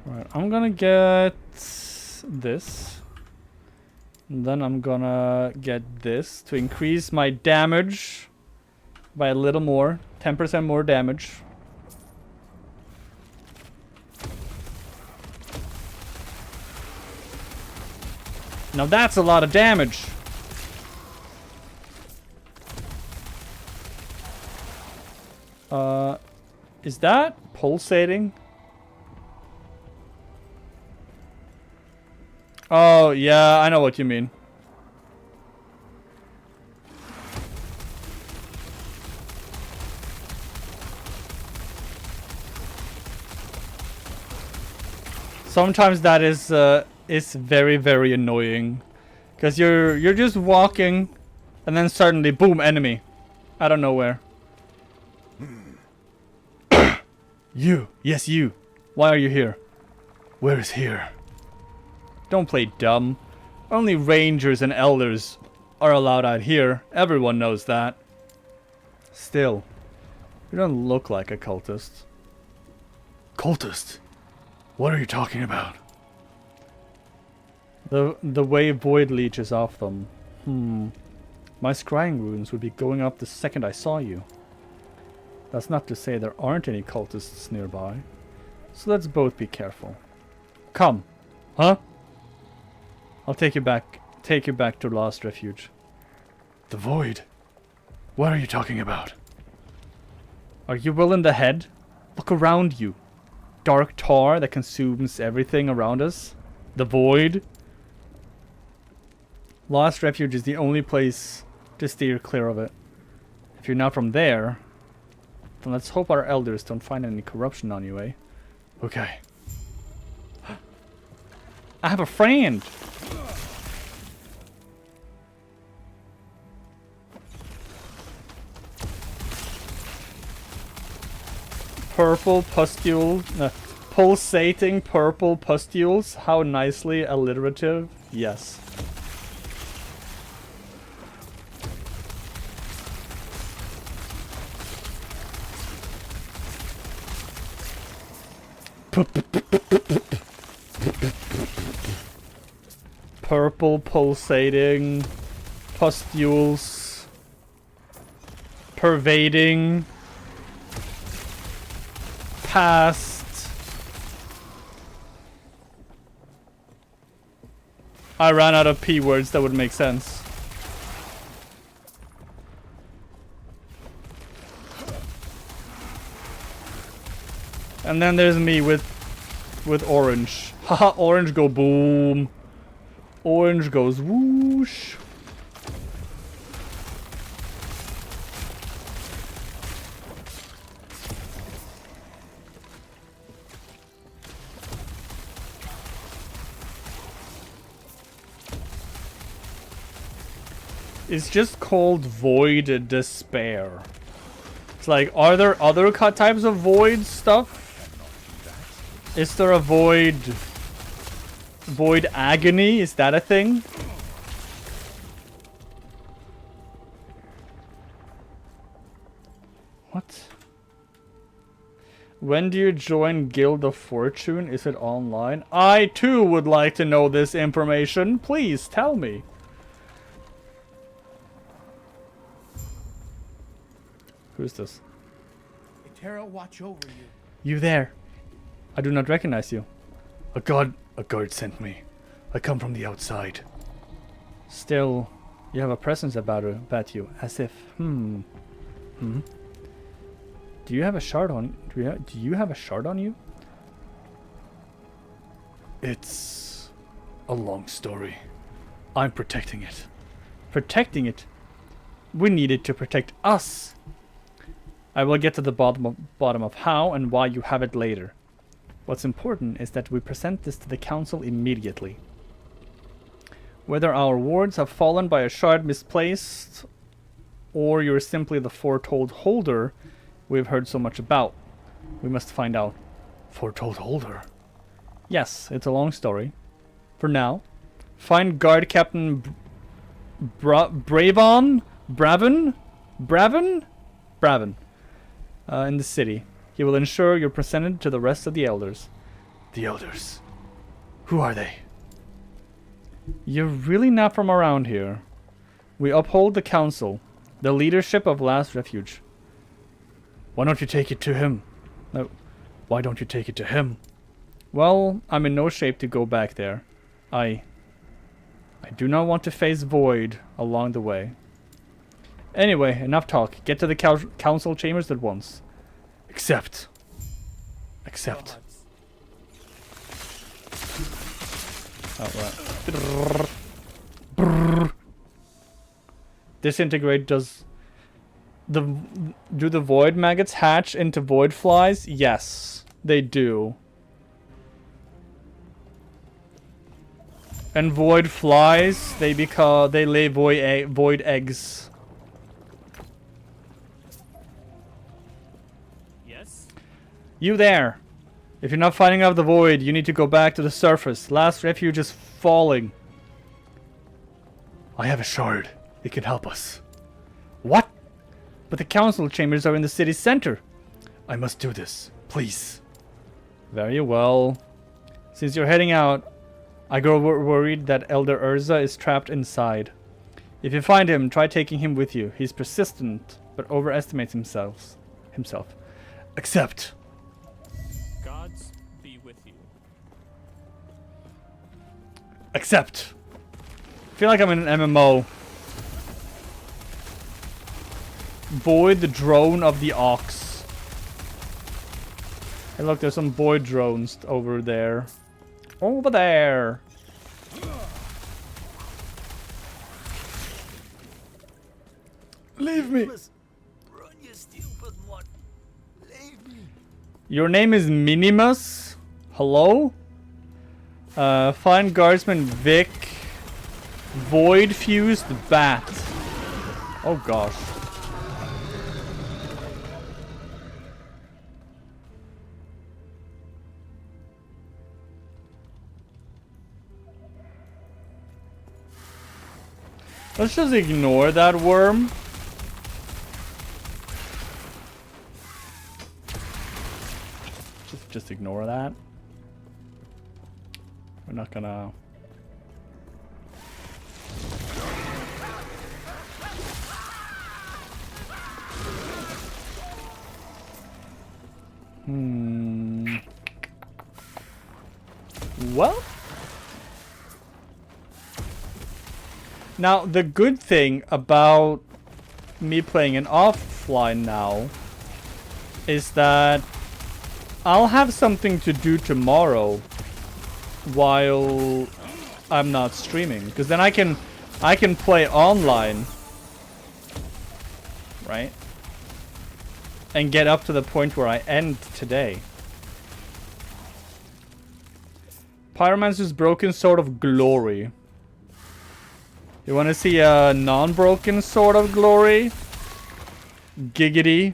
Alright, I'm gonna get this. And then I'm gonna get this to increase my damage by a little more. 10% more damage. Now that's a lot of damage. Is that pulsating? Oh, yeah, I know what you mean. Sometimes that is very, very annoying. Because you're just walking and then suddenly boom, enemy. Out of nowhere. You, yes you. Why are you here? Where is here? Don't play dumb. Only rangers and elders are allowed out here. Everyone knows that. Still, you don't look like a cultist. Cultist? What are you talking about? The way void leeches off them. My scrying runes would be going up the second I saw you. That's not to say there aren't any cultists nearby. So let's both be careful. Come. Huh? I'll take you back to Lost Refuge. The void? What are you talking about? Are you well in the head? Look around you. Dark tar that consumes everything around us. The void. Lost Refuge is the only place to steer clear of it. If you're not from there, then let's hope our elders don't find any corruption on you, eh? Okay. I have a friend! Purple pustule... pulsating purple pustules. How nicely alliterative. Yes. Purple pulsating pustules pervading past. I ran out of P words that would make sense. And then there's me with orange. Haha, orange go boom. Orange goes whoosh. It's just called Void Despair. It's like, are there other types of void stuff? Is there a void agony? Is that a thing? What? When do you join Guild of Fortune? Is it online? I too would like to know this information. Please tell me. Who's this? Terra watch over you. You there? I do not recognize you. A guard sent me. I come from the outside. Still, you have a presence about you, as if, Do you have a shard on? Do you have a shard on you? It's a long story. I'm protecting it. Protecting it? We need it to protect us. I will get to the bottom of how and why you have it later. What's important is that we present this to the council immediately. Whether our wards have fallen by a shard misplaced or you're simply the foretold holder we've heard so much about. We must find out. Foretold holder? Yes, it's a long story. For now, find guard Captain Bravon in the city. He will ensure you're presented to the rest of the elders. The elders? Who are they? You're really not from around here. We uphold the council, the leadership of Last Refuge. Why don't you take it to him? No, why don't you take it to him? Well, I'm in no shape to go back there. I do not want to face Void along the way. Anyway, enough talk. Get to the council chambers at once. Accept. Alright. Disintegrate does... Do the void maggots hatch into void flies? Yes, they do. And void flies, they lay void eggs. Yes? You there! If you're not finding out the void, you need to go back to the surface. Last refuge is falling. I have a shard. It can help us. What? But the council chambers are in the city center. I must do this. Please. Very well. Since you're heading out, I grow worried that Elder Urza is trapped inside. If you find him, try taking him with you. He's persistent, but overestimates himself. Accept. Gods be with you. Accept. I feel like I'm in an MMO. Void the drone of the ox. Hey look, there's some void drones over there. Over there. Leave me. Your name is Minimus? Hello? Find guardsman Vic. Void fused bat. Oh gosh. Let's just ignore that worm. Just ignore that. We're not gonna... Well... Now, the good thing about me playing an offline now is that I'll have something to do tomorrow while I'm not streaming, because then I can play online, right? And get up to the point where I end today. Pyromancer's Broken Sword of Glory. You want to see a non-broken Sword of Glory? Giggity.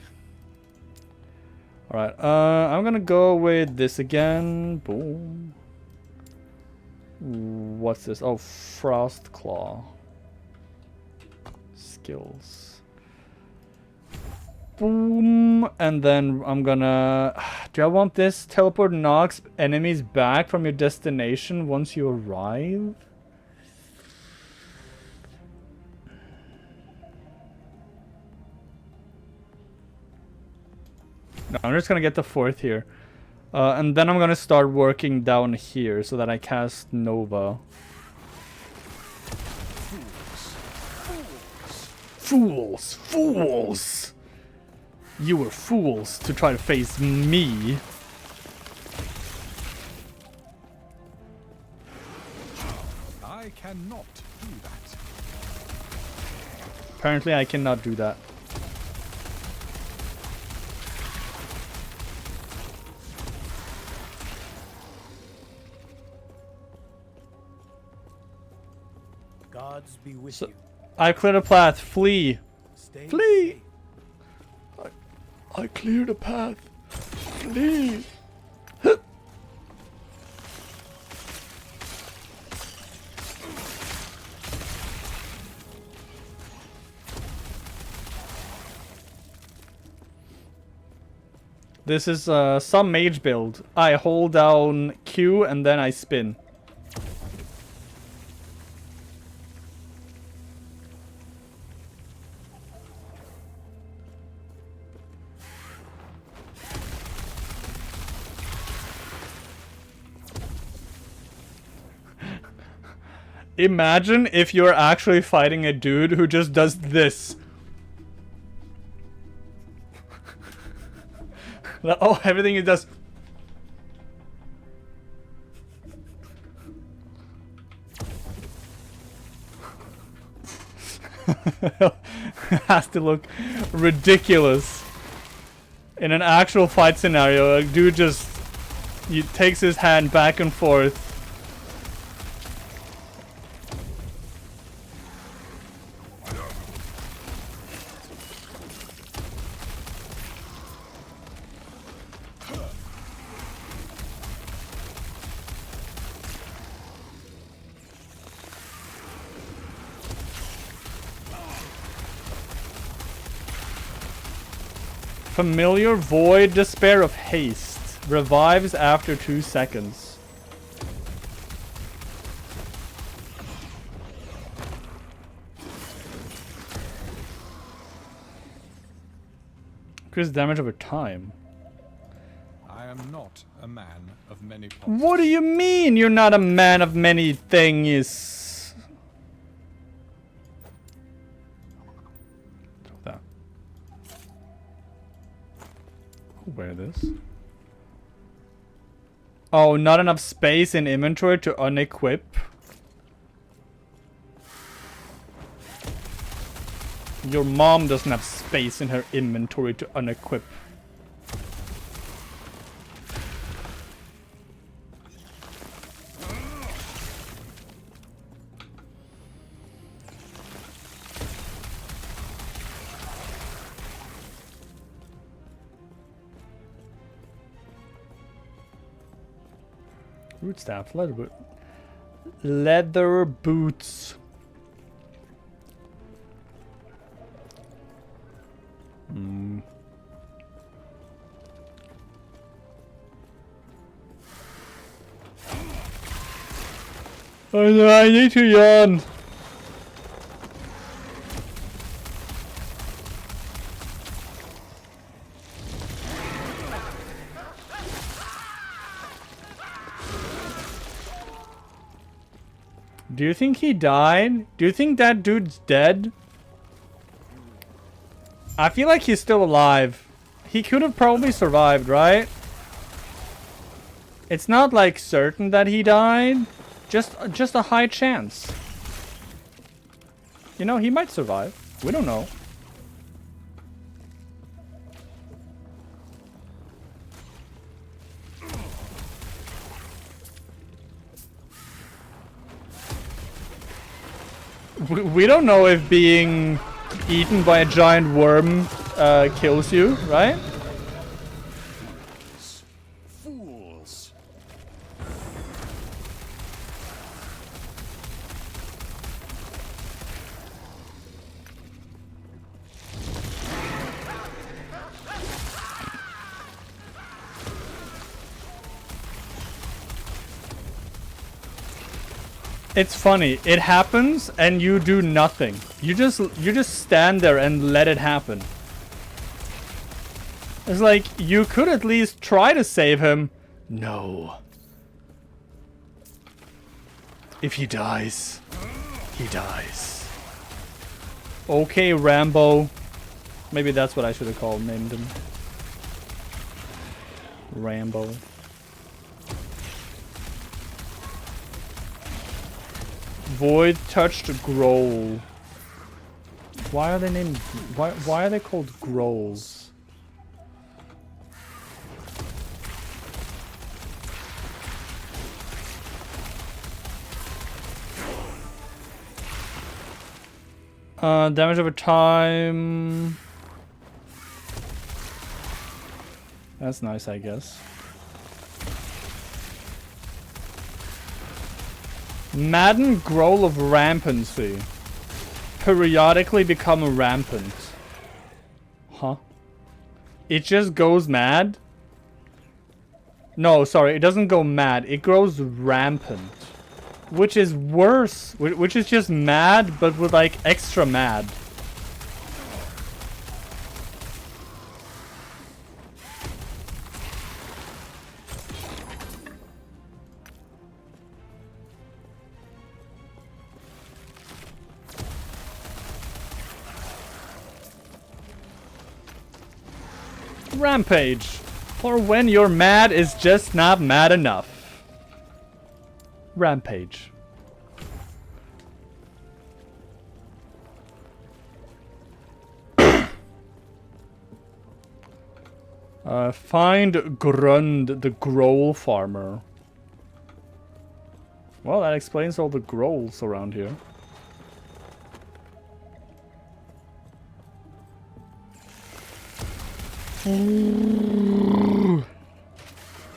Alright, I'm gonna go with this again. Boom. What's this? Oh, Frost Claw. Skills. Boom. And then I'm gonna... Do I want this? Teleport knocks enemies back from your destination once you arrive? No, I'm just gonna get the fourth here. And then I'm gonna start working down here so that I cast Nova. Fools! Fools! You were fools to try to face me. I cannot do that. Apparently I cannot do that. Gods be with So, you. I've cleared a path. Flee. Stay Flee! safe. I cleared a path. Flee! This is some mage build. I hold down Q and then I spin. Imagine if you're actually fighting a dude who just does this. Oh, everything he does. Has to look ridiculous. In an actual fight scenario, a dude just takes his hand back and forth. Familiar Void, Despair of Haste. Revives after 2 seconds. Increase damage over time. I am not a man of many parts. What do you mean you're not a man of many things? That. I'll wear this. Oh, not enough space in inventory to unequip. Your mom doesn't have space in her inventory to unequip. Root staff, leather boots. Oh no, I need to yawn. Do you think he died? Do you think that dude's dead? I feel like he's still alive. He could have probably survived, right? It's not like certain that he died. Just a high chance. You know, he might survive. We don't know. We don't know if being eaten by a giant worm kills you, right? Fools. It's funny. It happens and you do nothing. You just stand there and let it happen. It's like you could at least try to save him. No. If he dies, he dies. Okay, Rambo. Maybe that's what I should have named him. Rambo. Void touched Growl. Why are they named? Why are they called Growls? Damage over time. That's nice, I guess. Madden Growl of Rampancy. Periodically become rampant. Huh? It just goes mad? No, sorry, it doesn't go mad. It grows rampant. Which is worse. Which is just mad, but with like extra mad. Rampage. For when your mad is just not mad enough. Rampage. Find Grund, the Growl farmer. Well, that explains all the Growls around here.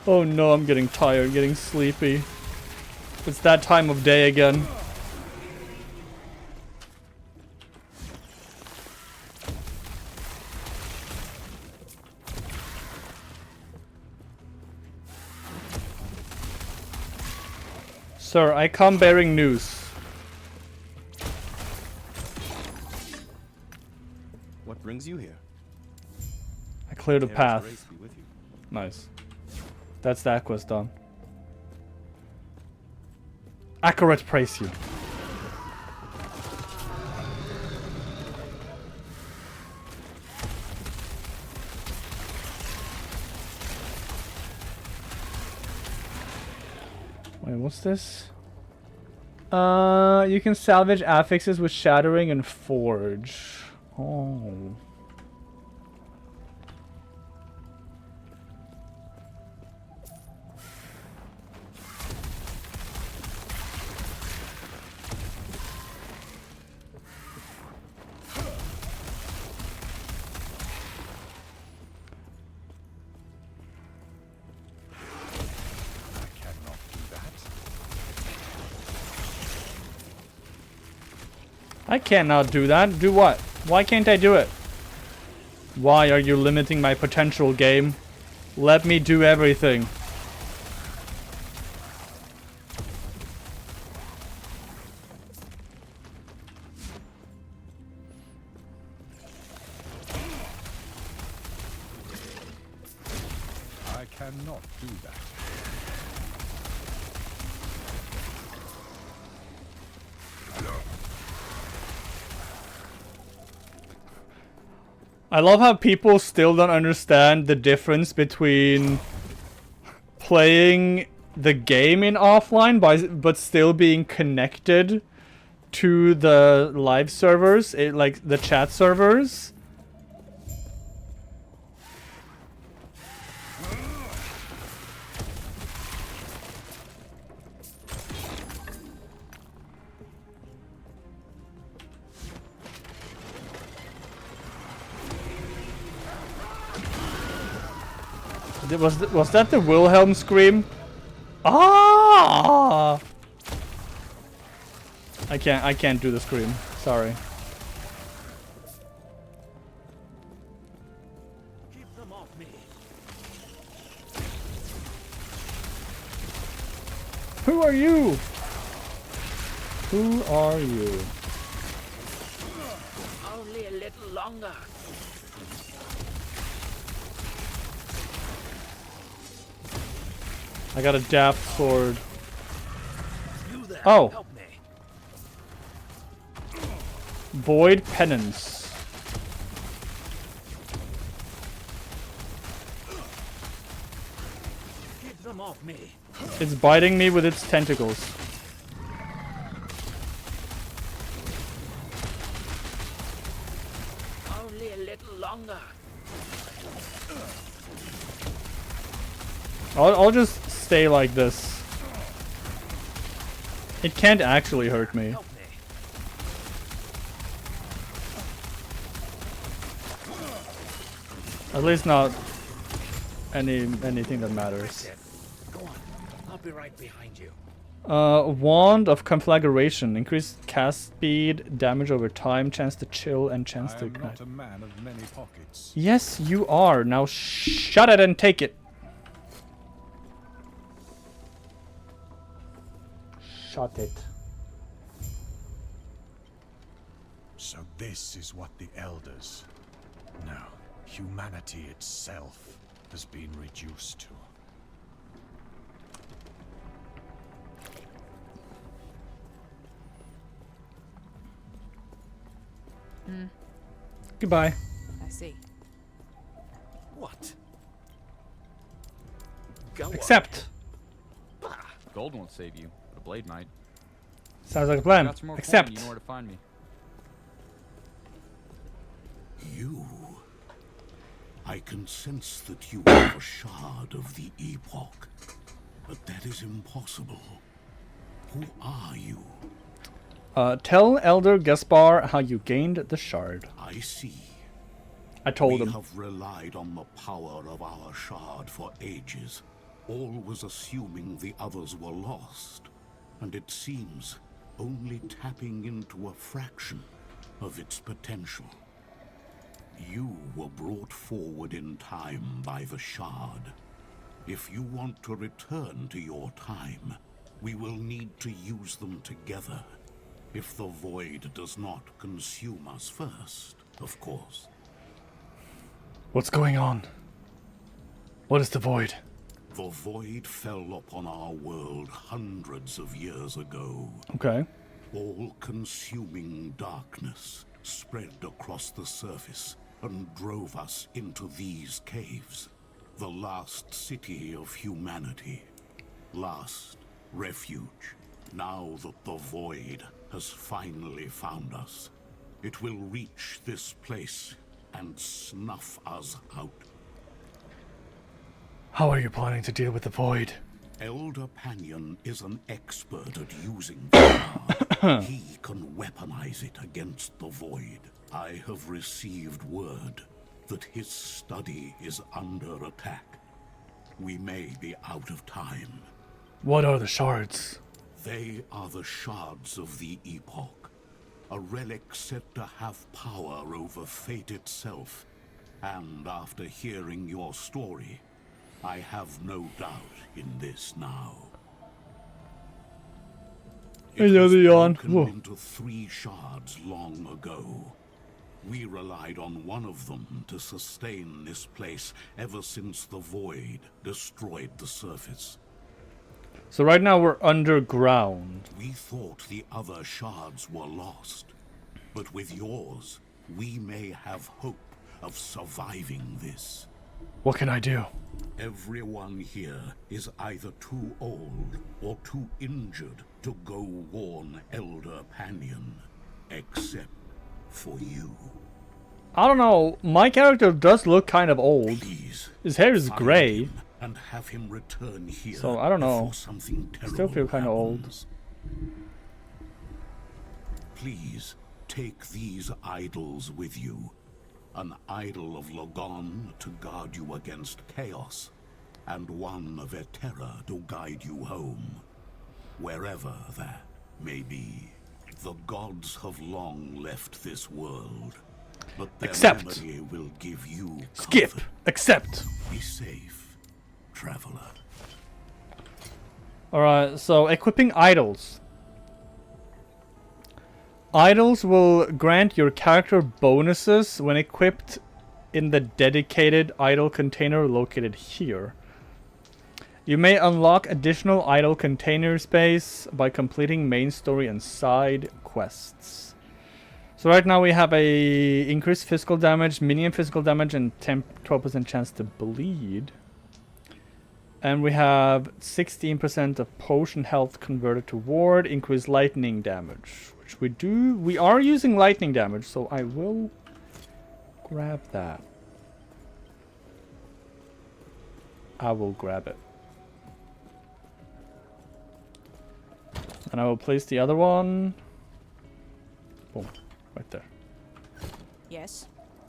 Oh no, I'm getting tired, getting sleepy. It's that time of day again. Sir, I come bearing news. What brings you here? I cleared a Terra's path. grace be with you. Nice. That's that quest done. Accurate praise you. Wait, what's this? You can salvage affixes with shattering and forge. Oh. I cannot do that. Do what? Why can't I do it? Why are you limiting my potential, game? Let me do everything. I cannot do that. I love how people still don't understand the difference between playing the game in offline but still being connected to the live servers, like the chat servers. Was that the Wilhelm scream? Ah! I can't do the scream. Sorry. Keep them off me. Who are you? Who are you? Only a little longer. I got a daft sword. You there, Oh. help me. Void penance. Keep them off me. It's biting me with its tentacles. Only a little longer. I'll just stay like this. It can't actually hurt me. Help me. At least not anything that matters. Go on. I'll be right behind you. Wand of Conflagration. Increased cast speed, damage over time, chance to chill, and chance to I am ignite. not a man of many pockets. Yes, you are. Now shut it and take it. Shut it. So this is what the elders, no, humanity itself, has been reduced to. Goodbye. I see. What? Go Accept. Gold won't save you, but a blade might. Sounds like a plan. Got some more Accept. coin, you know where to find me. You. I can sense that you are a shard of the Epoch, but that is impossible. Who are you? Tell Elder Gaspar how you gained the shard. I see. I told him. We have relied on the power of our shard for ages, always assuming the others were lost, and it seems only tapping into a fraction of its potential. You were brought forward in time by the shard. If you want to return to your time, we will need to use them together. If the void does not consume us first, of course. What's going on? What is the void? The void fell upon our world hundreds of years ago. Okay. All-consuming darkness spread across the surface and drove us into these caves. The last city of humanity. Last refuge. Now that the void has finally found us, it will reach this place and snuff us out. How are you planning to deal with the void? Elder Panion is an expert at using the shard. He can weaponize it against the void. I have received word that his study is under attack. We may be out of time. What are the shards? They are the shards of the Epoch, a relic said to have power over fate itself. And after hearing your story, I have no doubt in this now. It was broken into 3 shards long ago. We relied on one of them to sustain this place ever since the void destroyed the surface. So right now we're underground. We thought the other shards were lost, but with yours, we may have hope of surviving this. What can I do? Everyone here is either too old or too injured to go warn Elder Panion, except for you. I don't know. My character does look kind of old. Please, his hair is gray. And have him return here. So I don't know. Something terrible Still feel kind of old. Please take these idols with you. An idol of Logon to guard you against chaos, and one of Eterra to guide you home, wherever that may be. The gods have long left this world, but their memory will give you Skip. comfort. Accept. Be safe, traveler. Alright, so equipping idols. Idols will grant your character bonuses when equipped in the dedicated idol container located here. You may unlock additional idol container space by completing main story and side quests. So right now we have a increased physical damage, minion physical damage, and 12% chance to bleed. And we have 16% of potion health converted to ward, increased lightning damage. Which we do. We are using lightning damage, so I will grab that. I will grab it. And I will place the other one. Boom. Right there. Yes.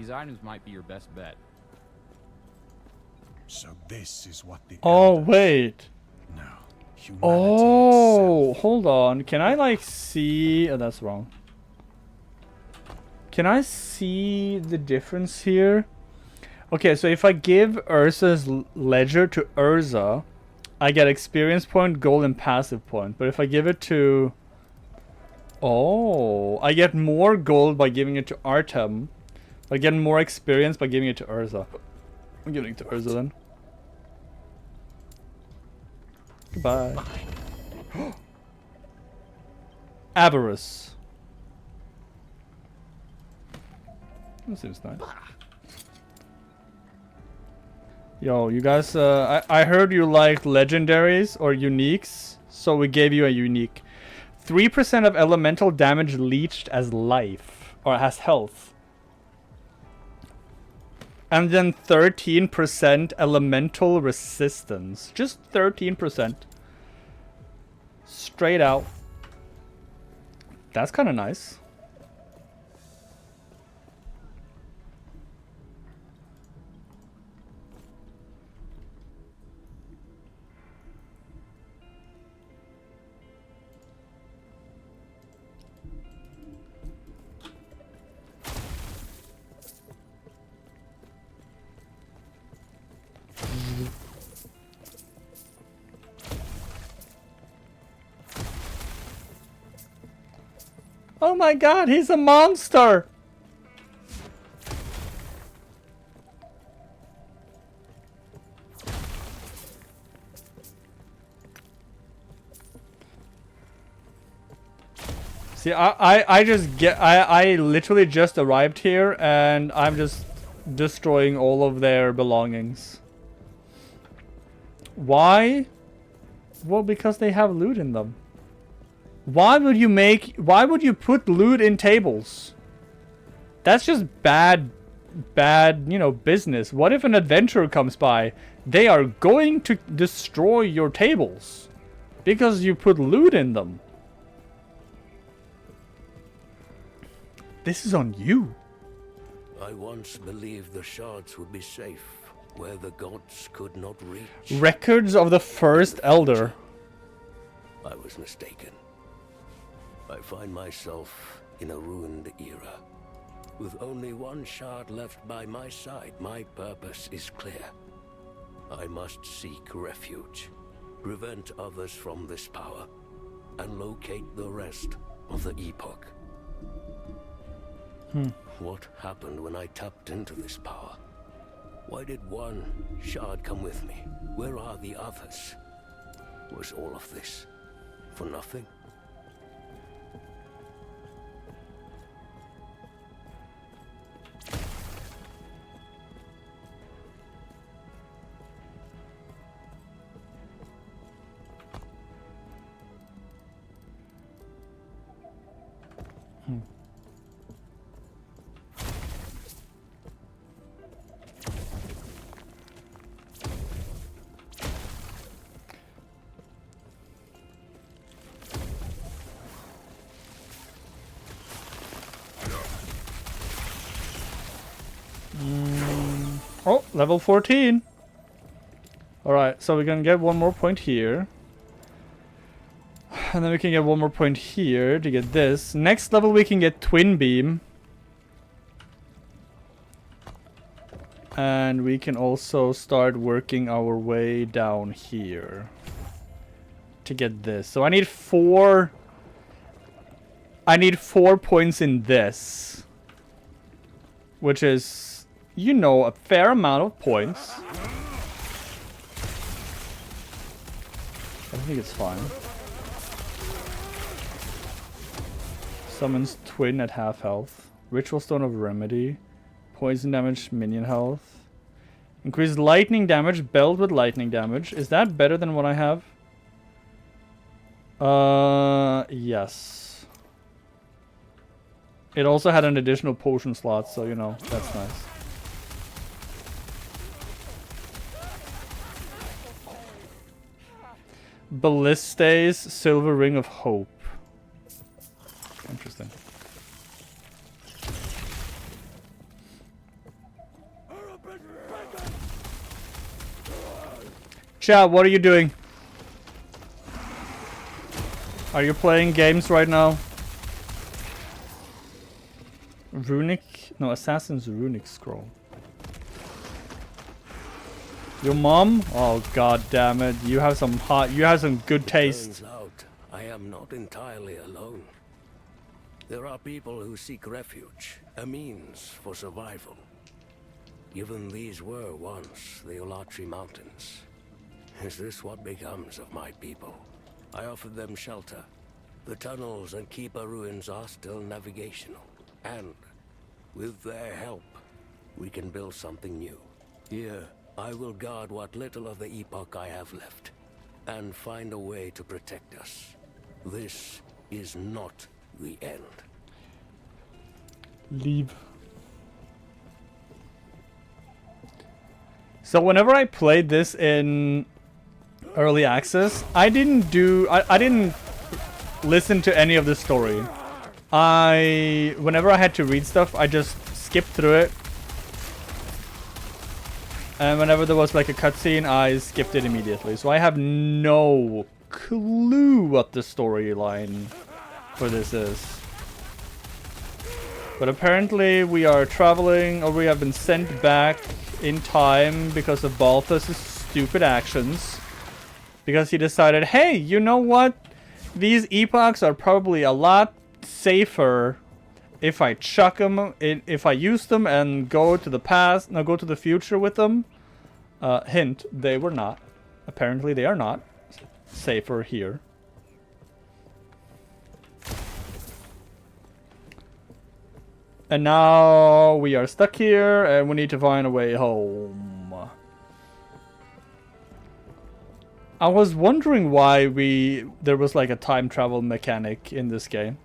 These items might be your best bet. So this is what the Oh, elders... wait. No. Humanity Oh, itself. hold on. Can I, like, see... Oh, that's wrong. Can I see the difference here? Okay, so if I give Urza's ledger to Urza, I get experience point, gold, and passive point. But if I give it to... Oh, I get more gold by giving it to Artem. I get more experience by giving it to Urza. I'm giving it to Urza then. Goodbye. Avarice. That seems nice. Yo, you guys, I heard you liked legendaries or uniques, so we gave you a unique. 3% of elemental damage leached as life, or as health. And then 13% elemental resistance. Just 13%. Straight out. That's kind of nice. Oh my god, he's a monster! See, I literally just arrived here and I'm just destroying all of their belongings. Why? Well, because they have loot in them. Why would you put loot in tables? That's just bad, you know, business. What if an adventurer comes by? They are going to destroy your tables because you put loot in them. This is on you. I once believed the shards would be safe where the gods could not reach. Records of the first elder. I was mistaken. I find myself in a ruined era. With only one shard left by my side, my purpose is clear. I must seek refuge, prevent others from this power, and locate the rest of the Epoch. What happened when I tapped into this power? Why did one shard come with me? Where are the others? Was all of this for nothing? Oh, level 14. Alright, so we can get one more point here. And then we can get one more point here to get this. Next level we can get Twin Beam. And we can also start working our way down here to get this. So I need 4 points in this, which is, you know, a fair amount of points. I think it's fine. Summons Twin at half health. Ritual Stone of Remedy. Poison damage, minion health. Increase lightning damage, belt with lightning damage. Is that better than what I have? Yes. It also had an additional potion slot, so you know, that's nice. Ballistae's Silver Ring of Hope. Interesting. Chat, what are you doing? Are you playing games right now? Runic? No, Assassin's Runic Scroll. Your mom? Oh god damn it. You have some good taste. Turns out I am not entirely alone. There are people who seek refuge, a means for survival. Given these were once the Olatri Mountains, is this what becomes of my people? I offered them shelter. The tunnels and Keeper ruins are still navigational. And with their help, we can build something new. Here, I will guard what little of the Epoch I have left, and find a way to protect us. This is not the end. Leave. So whenever I played this in early access, I didn't listen to any of the story. Whenever I had to read stuff, I just skipped through it. And whenever there was like a cutscene, I skipped it immediately. So I have no clue what the storyline for this is. But apparently we are traveling, or we have been sent back in time because of Balthus' stupid actions. Because he decided, hey, you know what? These epochs are probably a lot safer if I chuck them, if I use them and go to the past, no, go to the future with them. Hint, they were not. Apparently they are not safer here. And now we are stuck here and we need to find a way home. I was wondering why there was like a time travel mechanic in this game.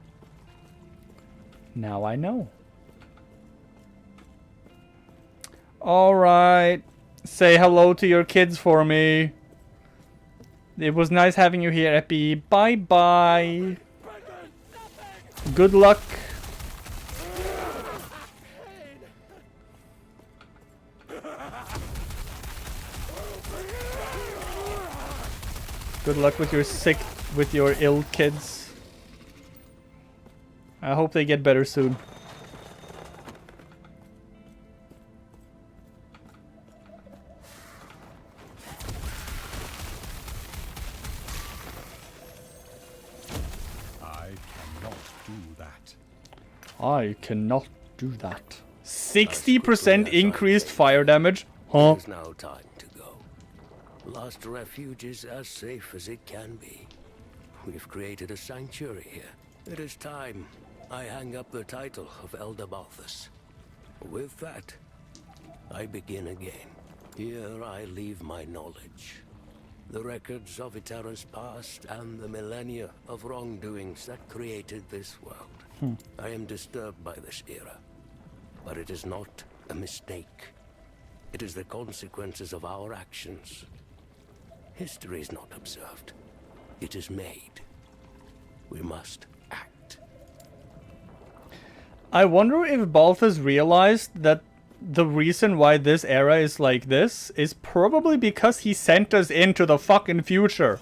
Now I know. Alright. Say hello to your kids for me. It was nice having you here, Epi. Bye bye. Good luck. Good luck with your ill kids. I hope they get better soon. I cannot do that. 60% increased fire damage? Huh? There's now time to go. Lost Refuge is as safe as it can be. We've created a sanctuary here. It is time I hang up the title of Elder Balthus. With that, I begin again. Here I leave my knowledge. The records of Eterra's past and the millennia of wrongdoings that created this world. I am disturbed by this era, but it is not a mistake. It is the consequences of our actions. History is not observed. It is made. We must act. I wonder if Balthus realized that the reason why this era is like this is probably because he sent us into the fucking future.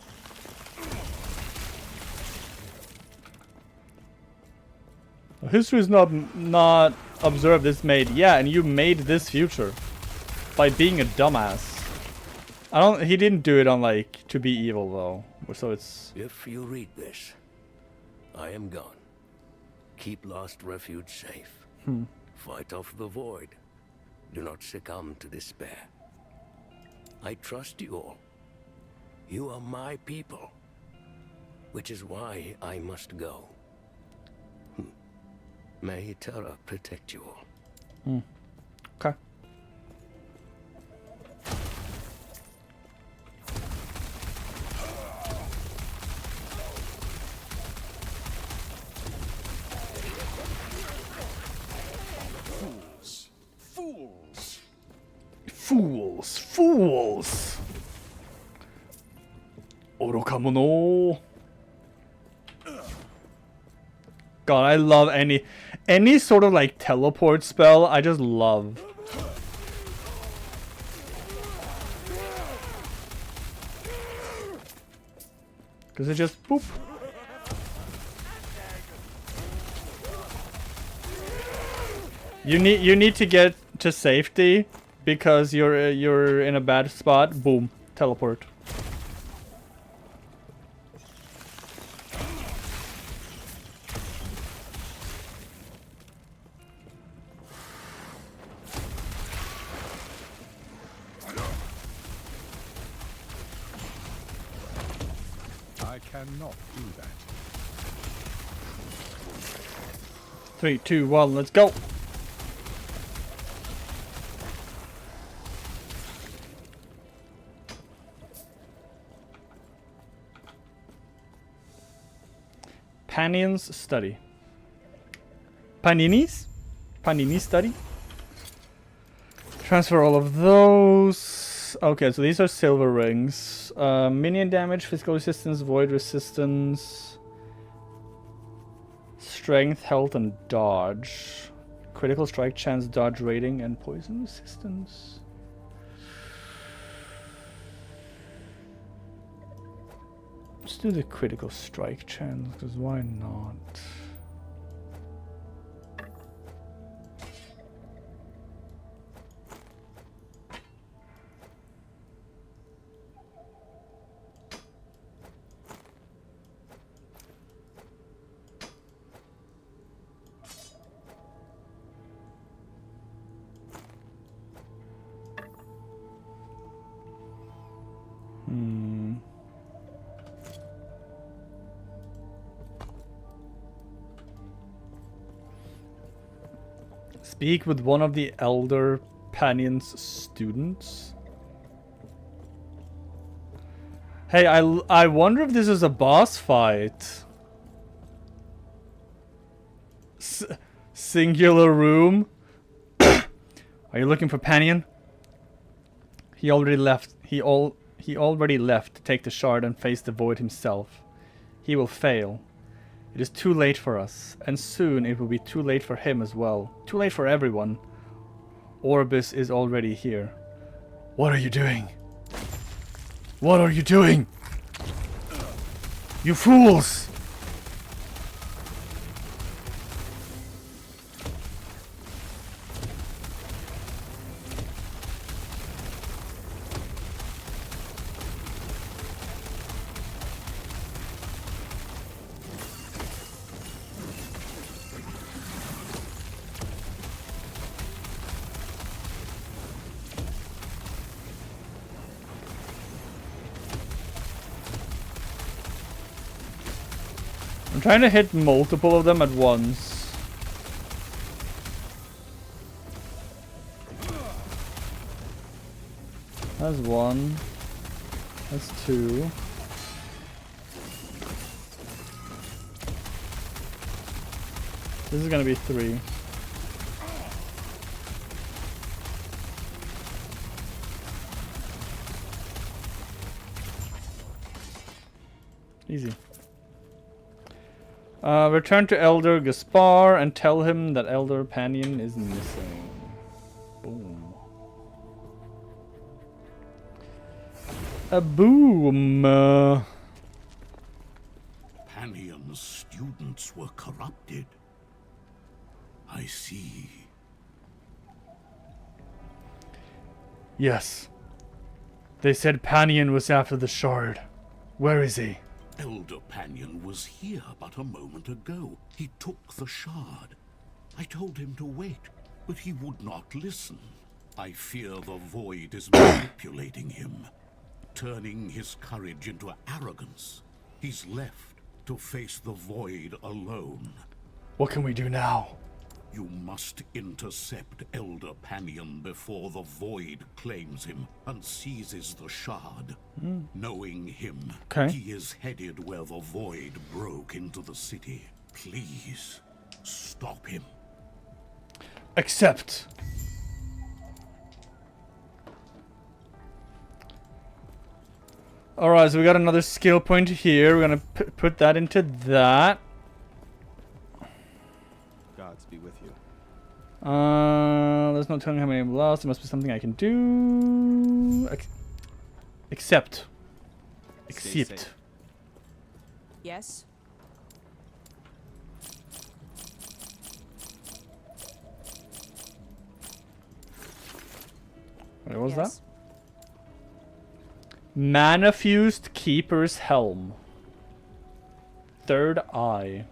History is not observed, it's made. Yeah, and you made this future by being a dumbass. He didn't do it on like to be evil though. So it's If you read this, I am gone. Keep Lost Refuge safe. Fight off the void. Do not succumb to despair. I trust you all. You are my people. Which is why I must go. May Terra protect you all. Okay. Fools! Fools! Fools! Orokamono! God, I love any sort of like teleport spell. I just love. Because it just boop. You need to get to safety because you're in a bad spot. Boom, teleport. I cannot do that. 3, 2, 1, let's go. Panion's study. Panini's? Panini's study? Transfer all of those. Okay, so these are silver rings. Minion damage, physical resistance, void resistance, strength, health, and dodge. Critical strike chance, dodge rating, and poison resistance. Let's do the critical strike chance, because why not? Speak with one of the Elder Panion's students. Hey, I wonder if this is a boss fight. Singular room. Are you looking for Panion? He already left. He already left to take the shard and face the void himself. He will fail. It is too late for us, and soon it will be too late for him as well. Too late for everyone. Orbis is already here. What are you doing? What are you doing? You fools! I'm trying to hit multiple of them at once. That's one. That's two. This is gonna be three. Easy. Return to Elder Gaspar and tell him that Elder Panion is missing. Boom. A boom. Panion's students were corrupted. I see. Yes. They said Panion was after the shard. Where is he? Elder Panion was here but a moment ago. He took the shard. I told him to wait, but he would not listen. I fear the void is manipulating him, turning his courage into arrogance. He's left to face the void alone. What can we do now? You must intercept Elder Panion before the void claims him and seizes the shard. Knowing him, he is headed where the void broke into the city. Please, stop him. Accept. Alright, so we got another skill point here. We're gonna put that into that. Gods be with you. There's no telling how many I've lost. There must be something I can do. Accept. Accept. Yes? What was that? Mana fused Keeper's Helm. Third eye.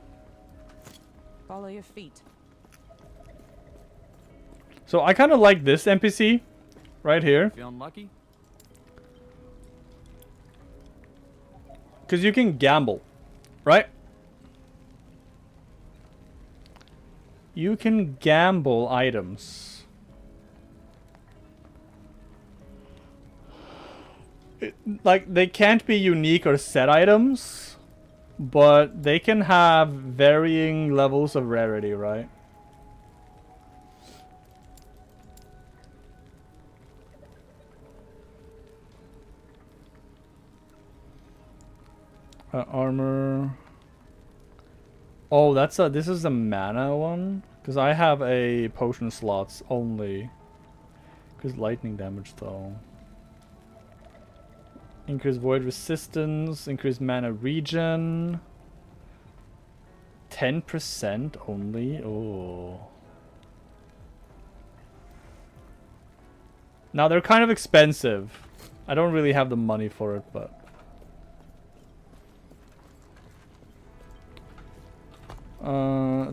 Follow your feet. So I kind of like this NPC right here. Feeling lucky? Because you can gamble, right? You can gamble items. Like, they can't be unique or set items, but they can have varying levels of rarity, right? Armor. Oh, that's a. This is a mana one, because I have a potion slots only. Because lightning damage though. Increase void resistance. Increase mana regen. 10% only. Oh. Now they're kind of expensive. I don't really have the money for it, but.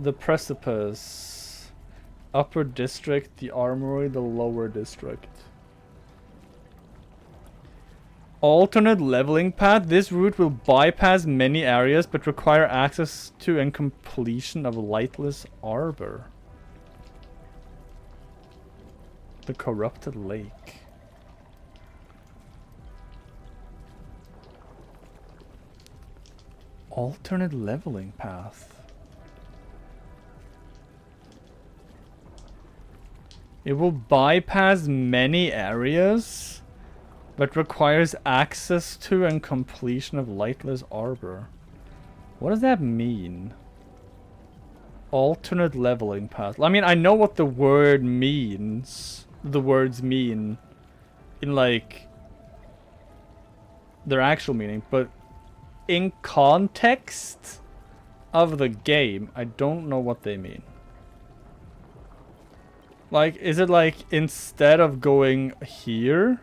The Precipice. Upper District, the Armory, the Lower District. Alternate leveling path. This route will bypass many areas but require access to and completion of Lightless Arbor. The Corrupted Lake. Alternate leveling path. It will bypass many areas, but requires access to and completion of Lightless Arbor. What does that mean? Alternate leveling path. I mean, I know what the word means. The words mean in, like, their actual meaning, but in context of the game, I don't know what they mean. Like, is it like instead of going here,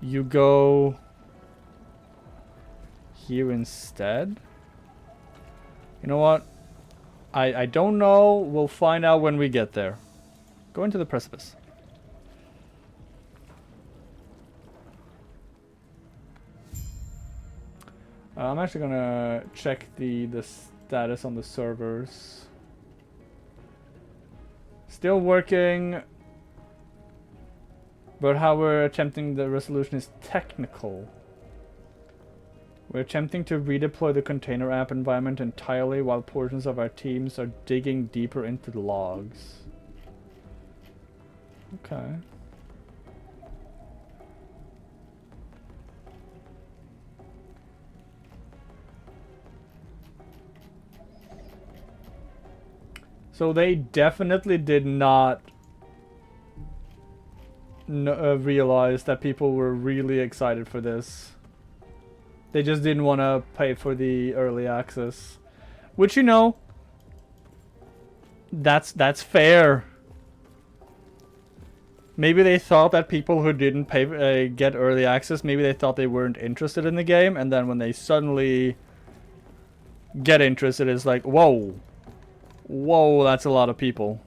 you go here instead? You know what? I don't know. We'll find out when we get there. Go into the precipice. I'm actually gonna check the status on the servers. Still working, but how we're attempting the resolution is technical. We're attempting to redeploy the container app environment entirely while portions of our teams are digging deeper into the logs. Okay. So they definitely did not realize that people were really excited for this. They just didn't want to pay for the early access. Which, you know, that's fair. Maybe they thought that people who didn't pay get early access, maybe they thought they weren't interested in the game, and then when they suddenly get interested, it's like, whoa. Whoa, that's a lot of people.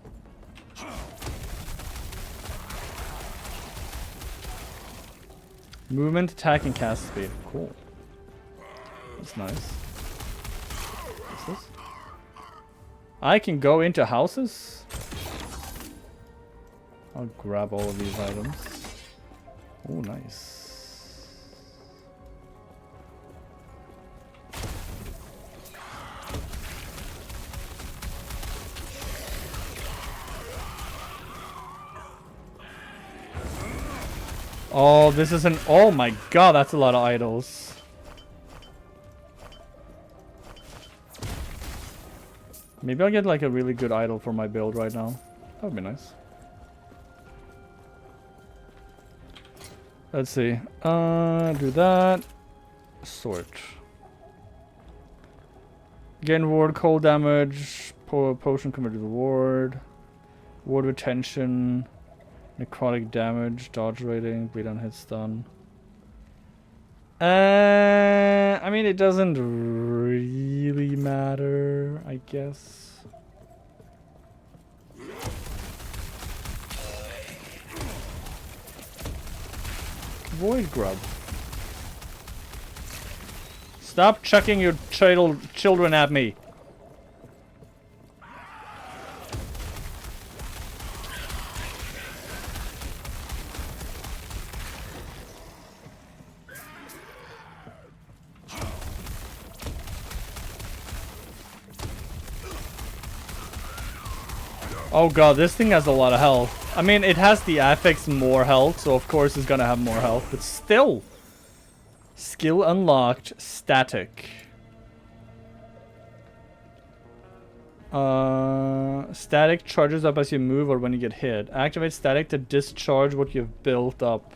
Movement, attack, and cast speed. Cool. That's nice. What's this? I can go into houses? I'll grab all of these items. Oh, nice. Oh, this is an... Oh my god, that's a lot of idols. Maybe I'll get like a really good idol for my build right now. That would be nice. Let's see. Do that. Sort. Gain ward, cold damage, potion converted to ward, ward retention, necrotic damage, dodge rating, bleed on hit stun. I mean, it doesn't really matter, I guess. Void grub. Stop chucking your children at me. Oh god, this thing has a lot of health. I mean, it has the affix more health, so of course it's gonna have more health, but still. Skill unlocked, static. Static charges up as you move or when you get hit. Activate static to discharge what you've built up.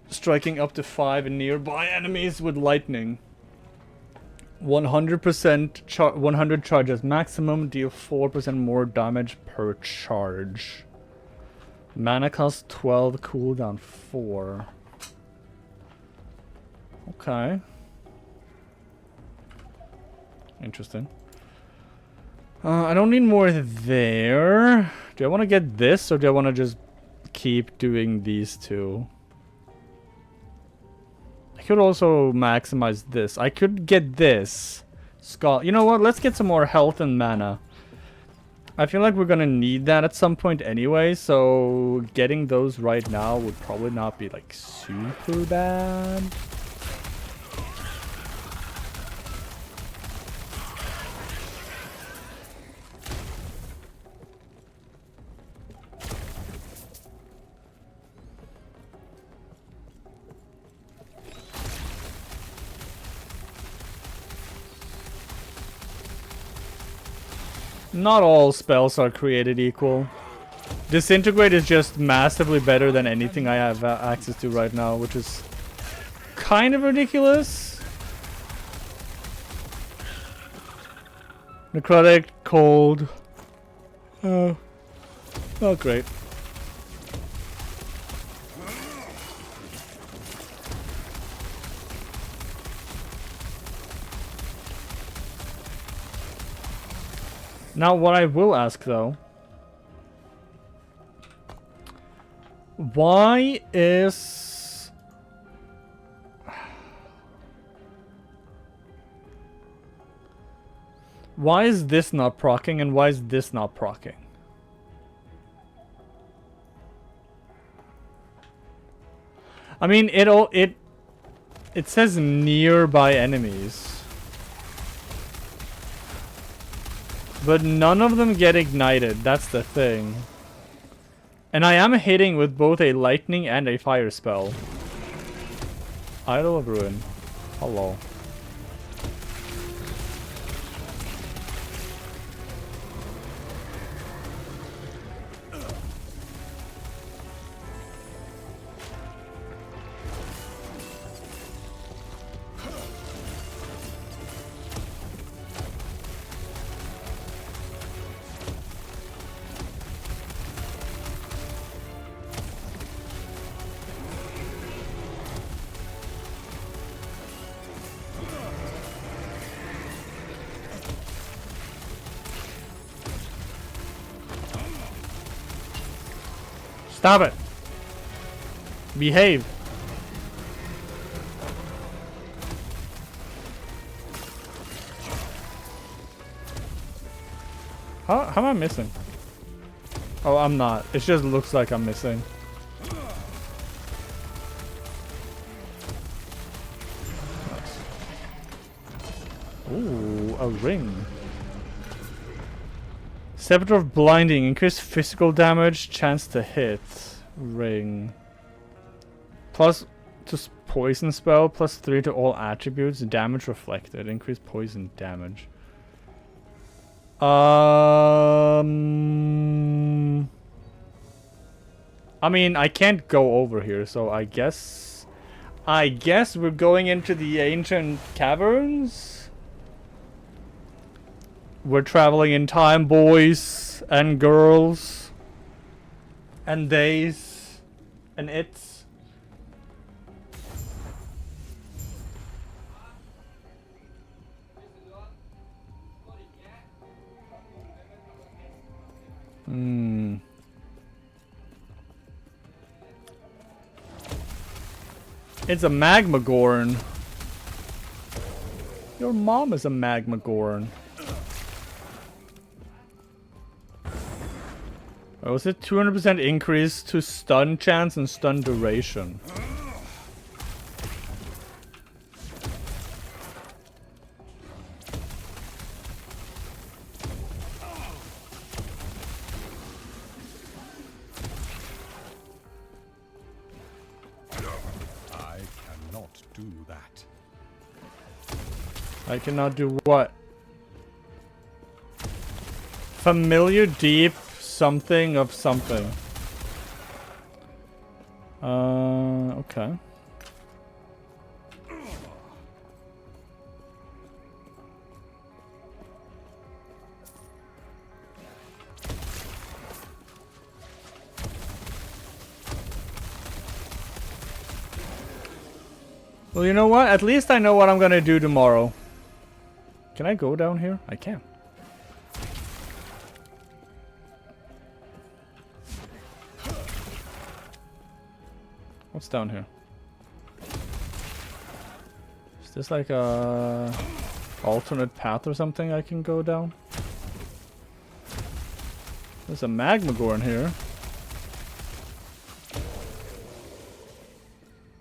Striking up to 5 nearby enemies with lightning. 100% 100 charges maximum, deal 4% more damage per charge. Mana cost 12, cooldown 4. Okay. Interesting. I don't need more there. Do I want to get this or do I want to just keep doing these two? I could also maximize this. I could get this. Skull. You know what? Let's get some more health and mana. I feel like we're gonna need that at some point anyway, so getting those right now would probably not be like super bad. Not all spells are created equal. Disintegrate is just massively better than anything I have access to right now, which is kind of ridiculous. Necrotic, cold. Oh, not great. Now, what I will ask, though, why is this not proccing and why is this not proccing? I mean, it says nearby enemies. But none of them get ignited, that's the thing. And I am hitting with both a lightning and a fire spell. Idol of Ruin. Hello. Stop it! Behave! How am I missing? Oh, I'm not. It just looks like I'm missing. Nice. Ooh, a ring. Scepter of Blinding. Increase physical damage, chance to hit. Ring. Plus to poison spell, plus 3 to all attributes. Damage reflected. Increase poison damage. I mean, I can't go over here, so I guess we're going into the ancient caverns. We're traveling in time, boys and girls. And theys. And it's. Hmm. It's a Magmagorn. Your mom is a Magmagorn. Oh, was it 200% increase to stun chance and stun duration? I cannot do what? Familiar deep something of something. Okay. Well, you know what? At least I know what I'm gonna do tomorrow. Can I go down here? I can. What's down here? Is this like a alternate path or something I can go down? There's a Magmagorn here.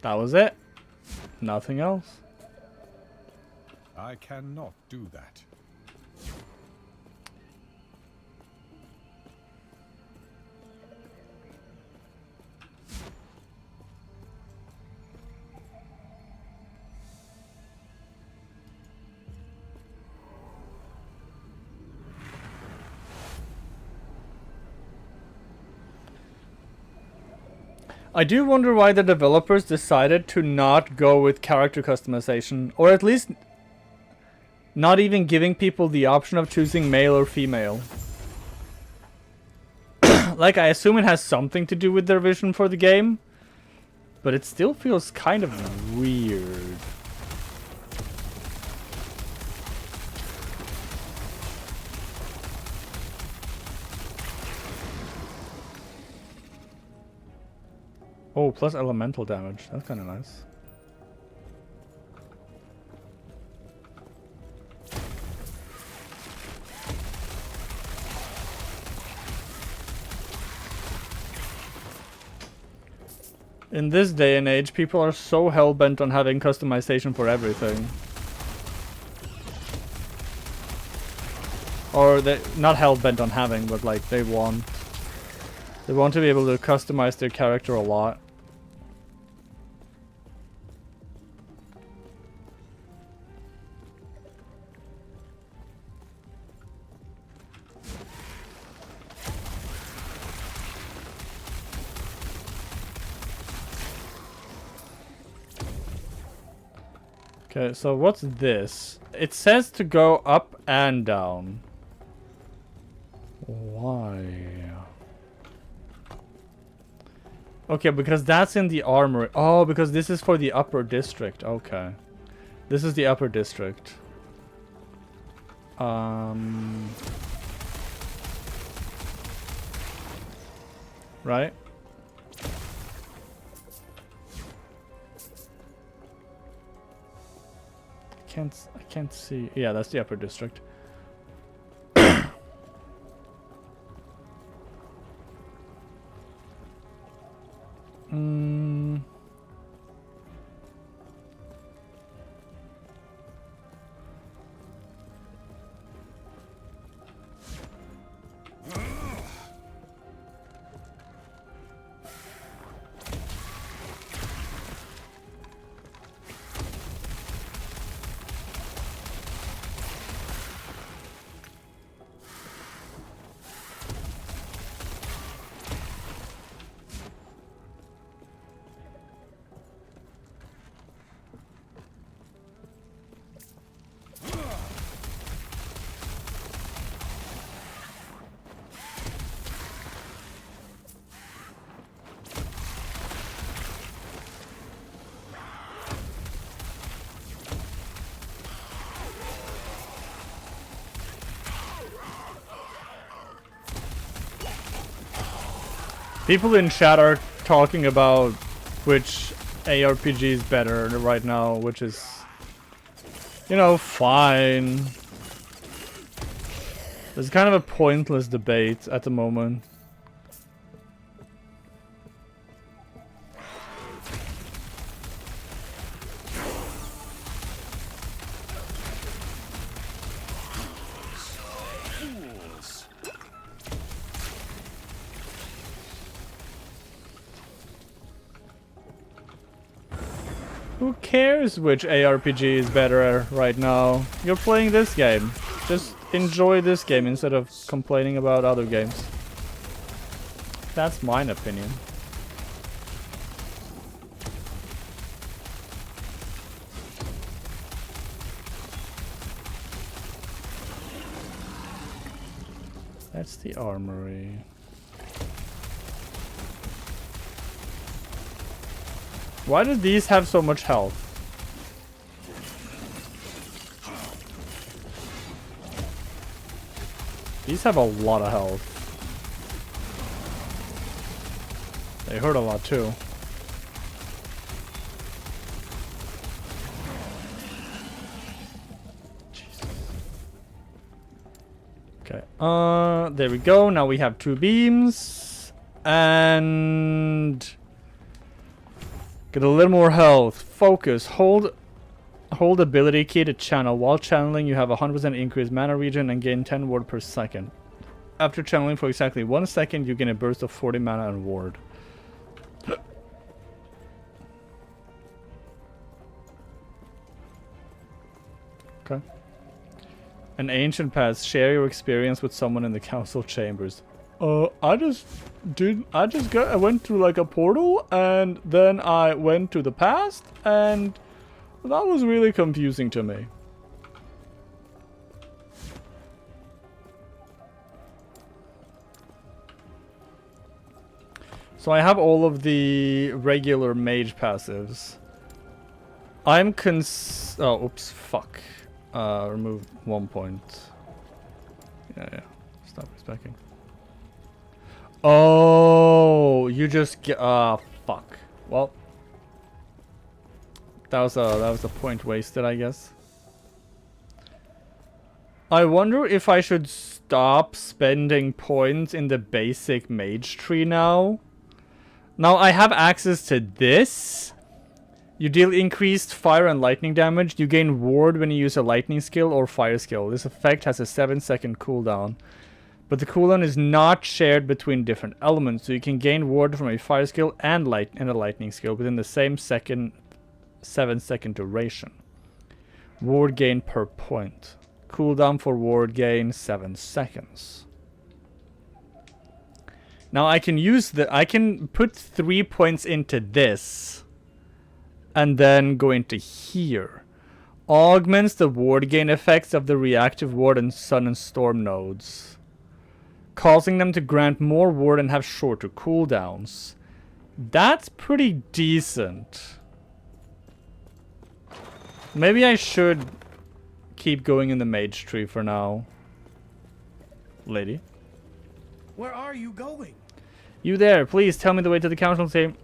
That was it. Nothing else. I cannot do that. I do wonder why the developers decided to not go with character customization, or at least not even giving people the option of choosing male or female. Like, I assume it has something to do with their vision for the game, but it still feels kind of weird. Oh, plus elemental damage. That's kind of nice. In this day and age, people are so hell-bent on having customization for everything. Or they not hell-bent on having, but like they want to be able to customize their character a lot. Okay, so what's this? It says to go up and down. Why? Okay, because that's in the armory. Oh, because this is for the upper district. Okay. This is the upper district. Right? I can't see. Yeah, that's the upper district. People in chat are talking about which ARPG is better right now, which is, you know, fine. It's kind of a pointless debate at the moment. Who cares which ARPG is better right now? You're playing this game. Just enjoy this game instead of complaining about other games. That's my opinion. That's the armory. Why do these have so much health? These have a lot of health. They hurt a lot too. Okay. There we go. Now we have 2 beams. And get a little more health. Focus. Hold ability key to channel. While channeling, you have a 100% increased mana regen and gain 10 ward per second. After channeling for exactly 1 second, you gain a burst of 40 mana and ward. Okay. An ancient past. Share your experience with someone in the council chambers. I went through like a portal and then I went to the past and that was really confusing to me. So I have all of the regular mage passives. I'm oh, oops, fuck. Remove 1 point. Yeah. Stop respecting. Oh, you just get, fuck. Well, that was a point wasted, I guess. I wonder if I should stop spending points in the basic mage tree now. Now I have access to this. You deal increased fire and lightning damage. You gain ward when you use a lightning skill or fire skill. This effect has a 7-second cooldown. But the cooldown is not shared between different elements. So you can gain ward from a fire skill and a lightning skill within the same 7-second duration. Ward gain per point. Cooldown for ward gain 7 seconds. Now I can put 3 points into this. And then go into here. Augments the ward gain effects of the reactive ward and sun and storm nodes, causing them to grant more ward and have shorter cooldowns. That's pretty decent. Maybe I should keep going in the mage tree for now. Lady? Where are you going? You there, please tell me the way to the council team.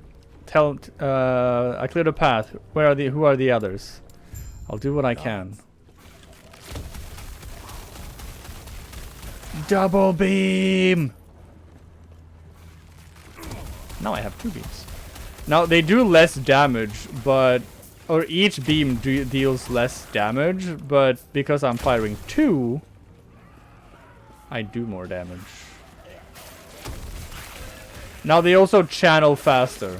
I cleared a path. Who are the others? I'll do what I can. Double beam! Now I have 2 beams. Now they do less damage, but each beam deals less damage, but because I'm firing 2, I do more damage. Now they also channel faster.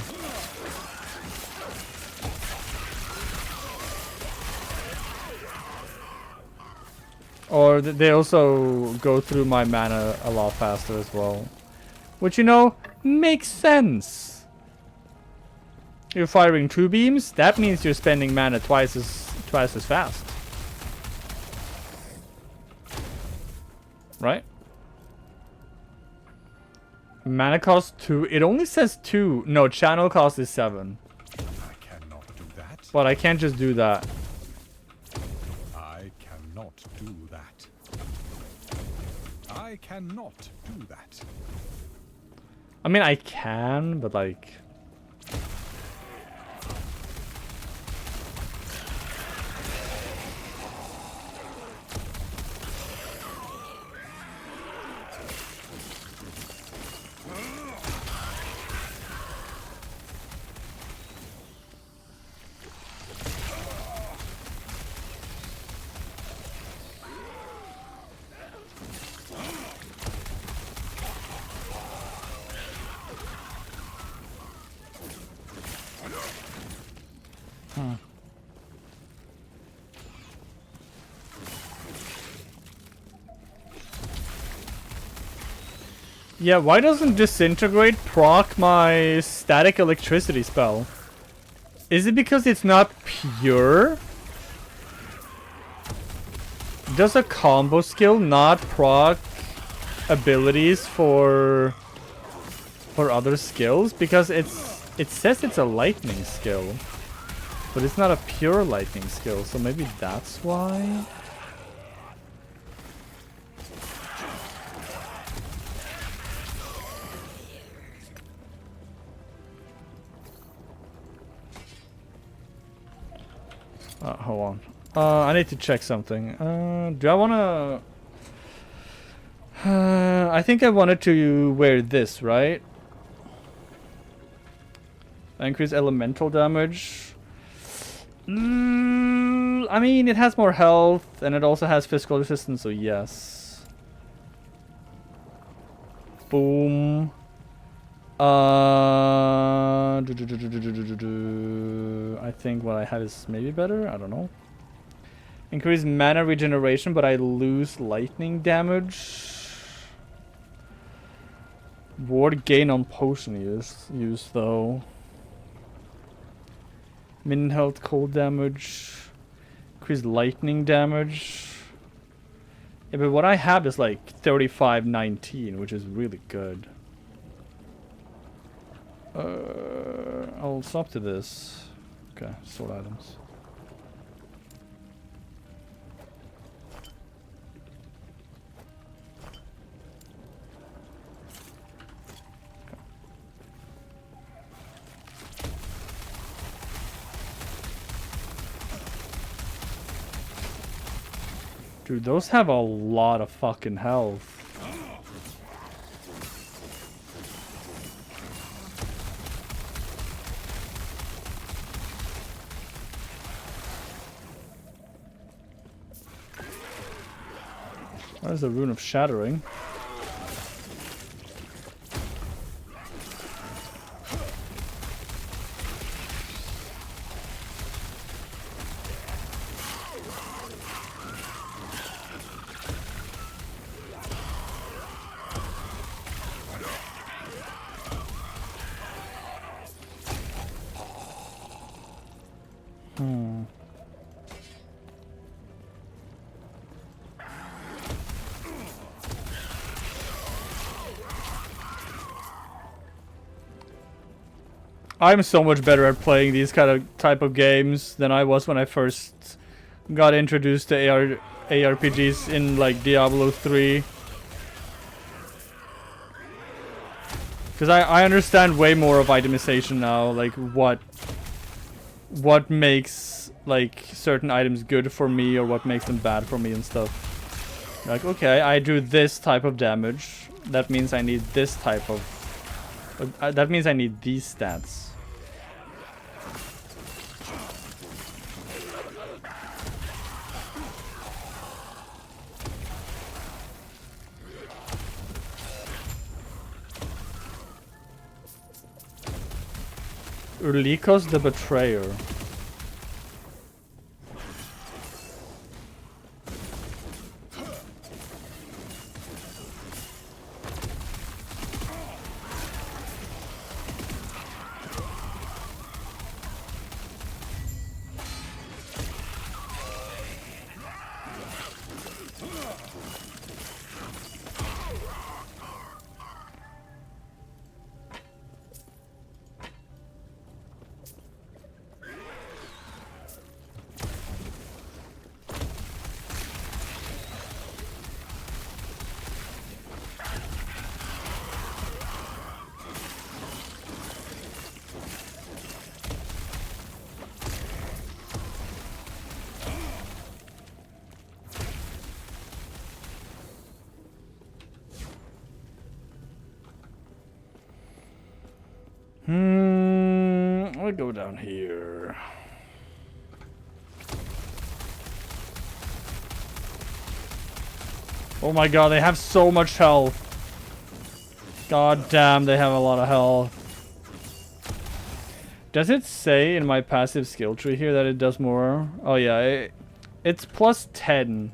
Or they also go through my mana a lot faster as well. Which, you know, makes sense. You're firing 2 beams, that means you're spending mana twice as fast. Right? Mana cost 2. It only says 2. No, channel cost is 7. I cannot do that. But I can't just do that. I cannot do that. I cannot do that. I mean, I can, but like... Yeah, why doesn't Disintegrate proc my static electricity spell? Is it because it's not pure? Does a combo skill not proc abilities for other skills? Because it says it's a lightning skill, but it's not a pure lightning skill, so maybe that's why? Hold on. I need to check something. Do I wanna... I think I wanted to wear this, right? Increase elemental damage. I mean, it has more health, and it also has physical resistance, so yes. Boom. I think what I have is maybe better. I don't know. Increase mana regeneration, but I lose lightning damage. Ward gain on potion use though. Min health, cold damage. Increase lightning damage. Yeah, but what I have is like 35-19, which is really good. I'll swap to this. Okay, sword items. Dude, those have a lot of fucking health. There's a rune of shattering. I'm so much better at playing these type of games than I was when I first got introduced to ARPGs in like Diablo 3. Because I understand way more of itemization now, like what makes like certain items good for me or what makes them bad for me and stuff. Like, okay, I do this type of damage. That means I need this type of... that means I need these stats. Urlikos the Betrayer. I'll go down here. Oh my god, they have so much health. God damn, they have a lot of health. Does it say in my passive skill tree here that it does more? Oh yeah, it's plus 10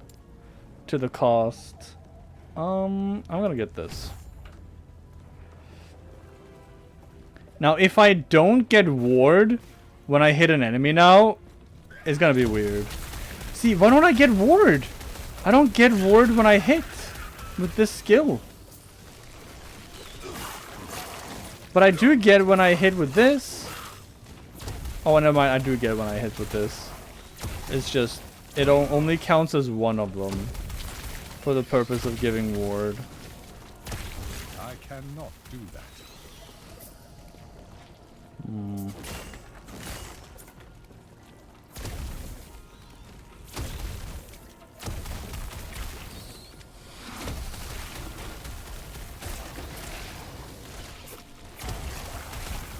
to the cost. I'm gonna get this. Now, if I don't get ward when I hit an enemy now, it's gonna be weird. See, why don't I get ward? I don't get ward when I hit with this skill. But I do get when I hit with this. Oh, never mind. I do get when I hit with this. It's just, it only counts as one of them for the purpose of giving ward. I cannot do that.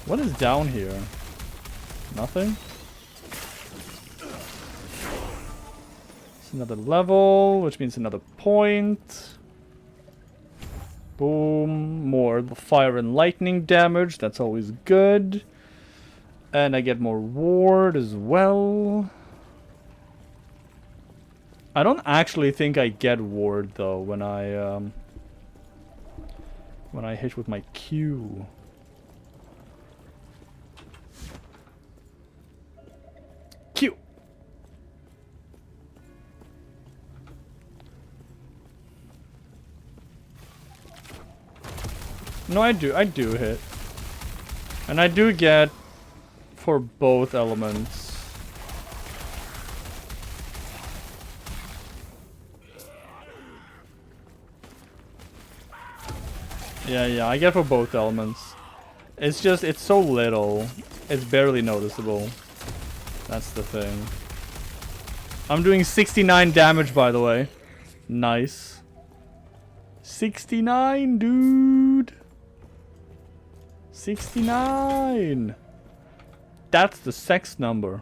What is down here? Nothing? It's another level, which means another point. Boom. More fire and lightning damage. That's always good. And I get more ward as well. I don't actually think I get ward though when I hit with my Q. Q. No, I do hit. And I do get for both elements. Yeah, I get for both elements. It's just, it's so little. It's barely noticeable. That's the thing. I'm doing 69 damage, by the way. Nice. 69, dude. 69. That's the sex number.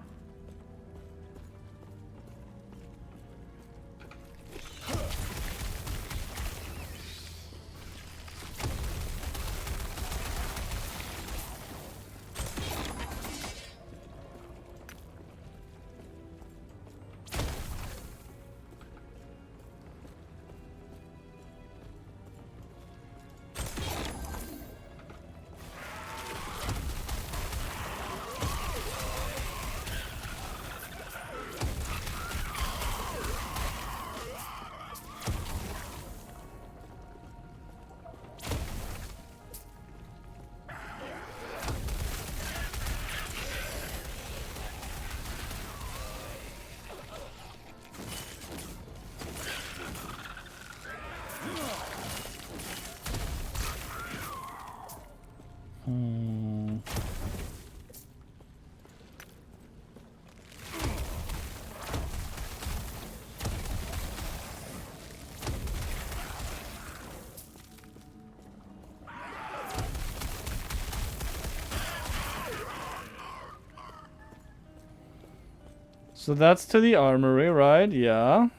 So that's to the armory, right? Yeah.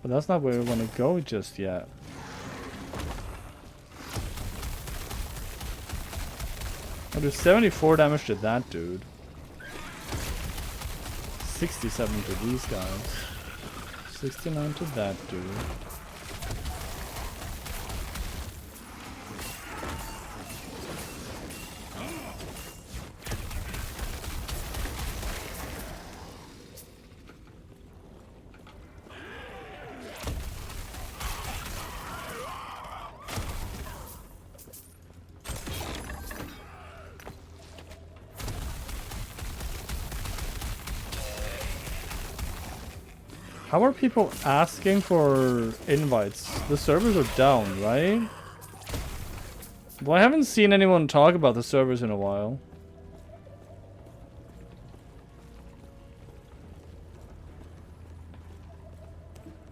But that's not where we want to go just yet. I'll do 74 damage to that dude. 67 to these guys. 69 to that dude. How are people asking for invites? The servers are down, right? Well, I haven't seen anyone talk about the servers in a while.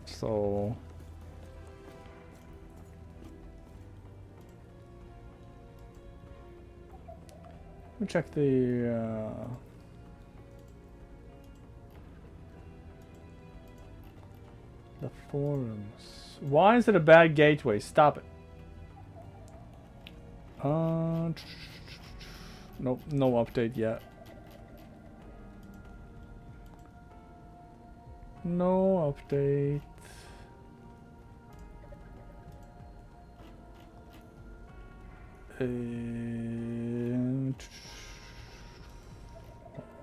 So... Let me check the forums. Why is it a bad gateway? Stop it. Nope, no update yet. No update.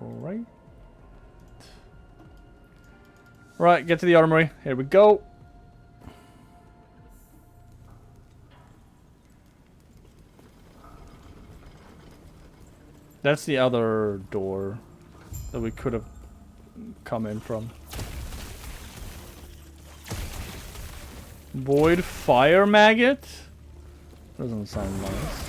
Alright. Right, get to the armory. Here we go. That's the other door that we could have come in from. Void fire maggot? Doesn't sound nice.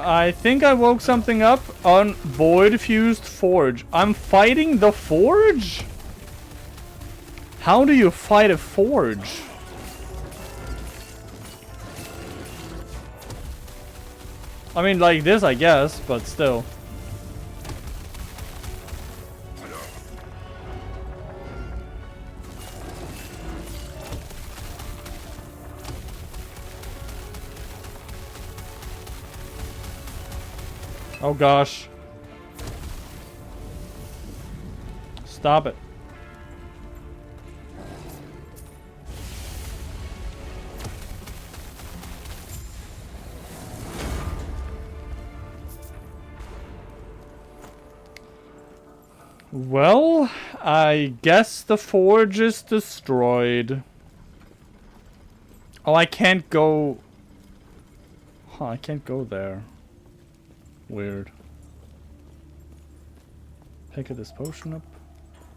I think I woke something up on Void Fused Forge. I'm fighting the Forge? How do you fight a Forge? I mean, like this, I guess, but still. Oh gosh. Stop it. Well, I guess the forge is destroyed. Oh, I can't go... Huh, I can't go there. Weird. Pick this potion up.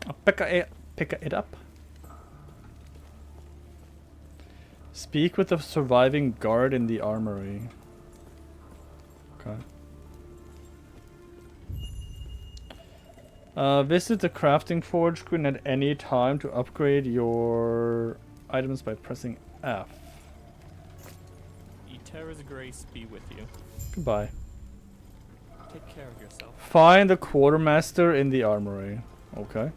I'll pick it up. Speak with the surviving guard in the armory. Okay. Visit the crafting forge screen at any time to upgrade your items by pressing F. Eterra's grace be with you. Goodbye. Take care of yourself. Find the quartermaster in the armory. Okay.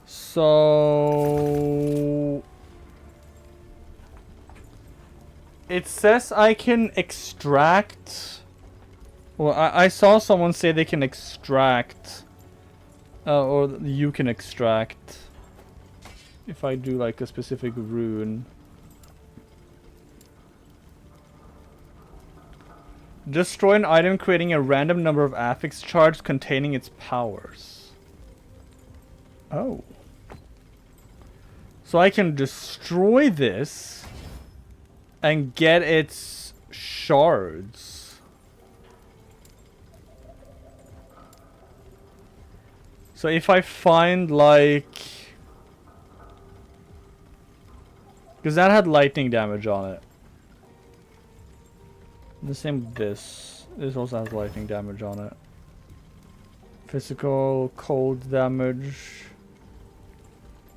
So... It says I can extract... Well, I saw someone say they can extract... or you can extract... If I do like a specific rune. Destroy an item creating a random number of affix shards containing its powers. Oh. So I can destroy this and get its shards. So if I find like... Because that had lightning damage on it. The same with this. This also has lightning damage on it. Physical, cold damage,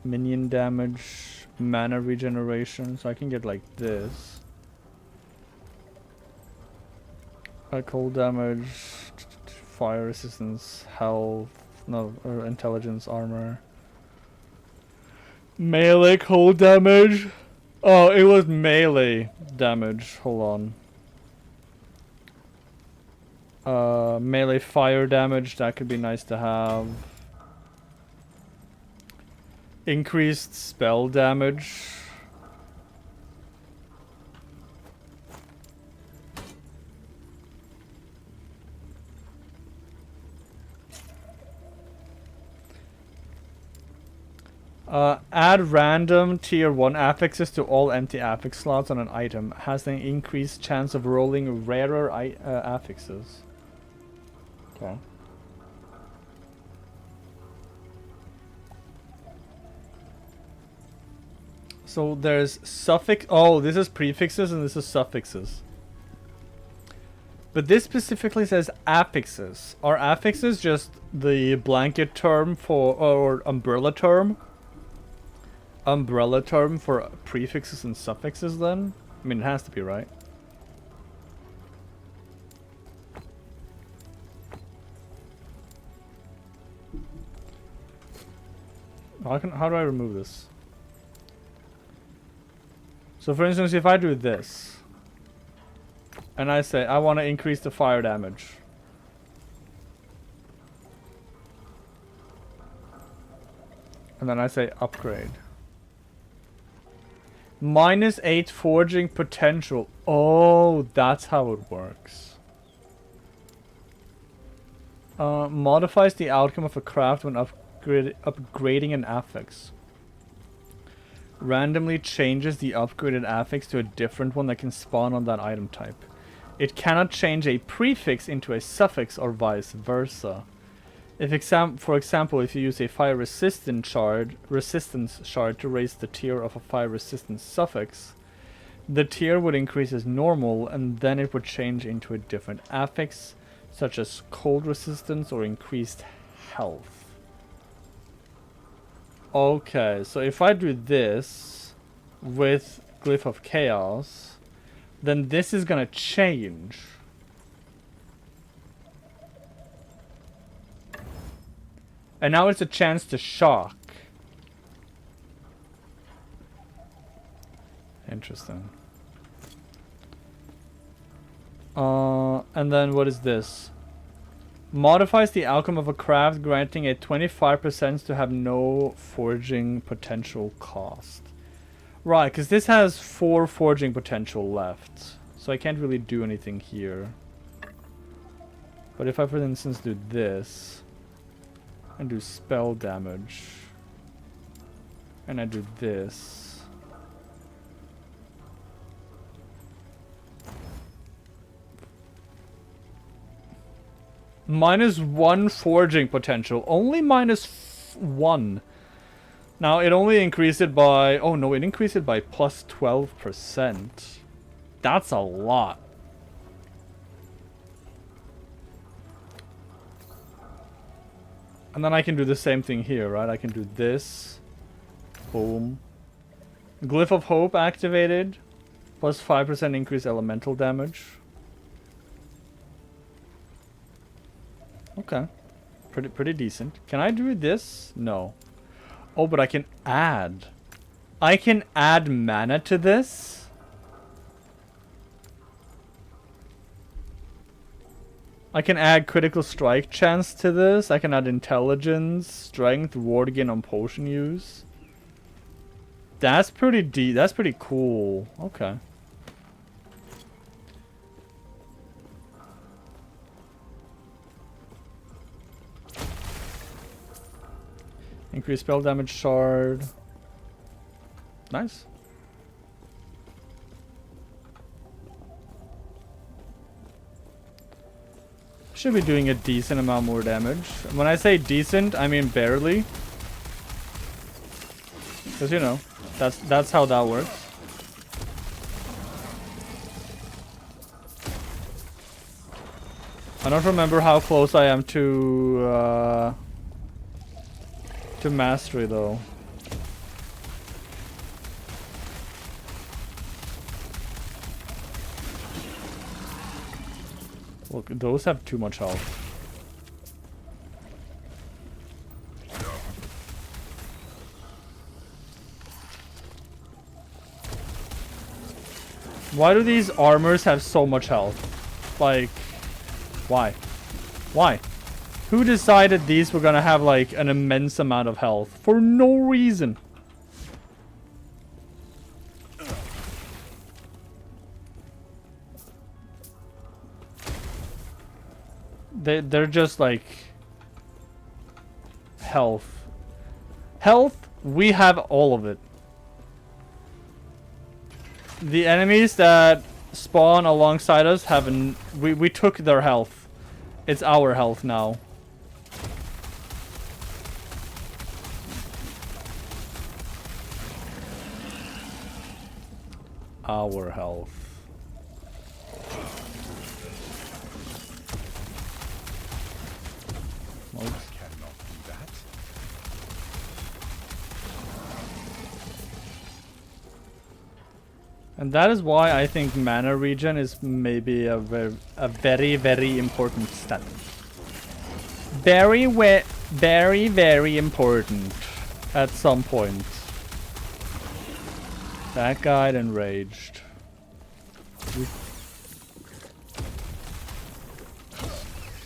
minion damage, mana regeneration. So I can get like this. Cold damage, fire resistance, health, no, or intelligence, armor. Melee cold damage. Oh, it was melee damage. Hold on. Melee fire damage, that could be nice to have. Increased spell damage. Add random tier 1 affixes to all empty affix slots on an item. Has an increased chance of rolling rarer affixes. Okay. So there's suffix. Oh, this is prefixes and this is suffixes. But this specifically says affixes. Are affixes just the blanket term for, or umbrella term? Umbrella term for prefixes and suffixes then? I mean, it has to be, right? How do I remove this? So for instance, if I do this, and I say I want to increase the fire damage, and then I say upgrade. -8 forging potential. Oh, that's how it works. Modifies the outcome of a craft when upgrading an affix. Randomly changes the upgraded affix to a different one that can spawn on that item type. It cannot change a prefix into a suffix or vice versa. For example, if you use a fire resistance shard to raise the tier of a fire resistance suffix, the tier would increase as normal and then it would change into a different affix, such as cold resistance or increased health. Okay, so if I do this with Glyph of Chaos, then this is gonna change. And now it's a chance to shock. Interesting. And then what is this? Modifies the outcome of a craft, granting a 25% to have no forging potential cost. Right, because this has 4 forging potential left. So I can't really do anything here. But if I, for instance, do this, and do spell damage, and I do this, -1 forging potential. Only -1. Now it only increased it by... Oh no, it increased it by plus 12%. That's a lot. And then I can do the same thing here, right? I can do this. Boom. Glyph of Hope activated. Plus 5% increase elemental damage. Okay. Pretty decent. Can I do this? No. Oh, but I can add. I can add mana to this? I can add critical strike chance to this. I can add intelligence, strength, ward gain on potion use. That's pretty that's pretty cool. Okay. Increase spell damage shard. Nice. Should be doing a decent amount more damage. When I say decent, I mean barely. Because, you know, that's how that works. I don't remember how close I am to mastery though. Look, those have too much health. Why do these armors have so much health? Like, why? Why? Who decided these were gonna have like an immense amount of health? For no reason. They're just like health. Health We have all of it. The enemies that spawn alongside us haven't... We took their health. It's our health now. Our health. I cannot do that. And that is why I think mana regen is maybe a very, very important stat. Very, very important at some point. That guy enraged.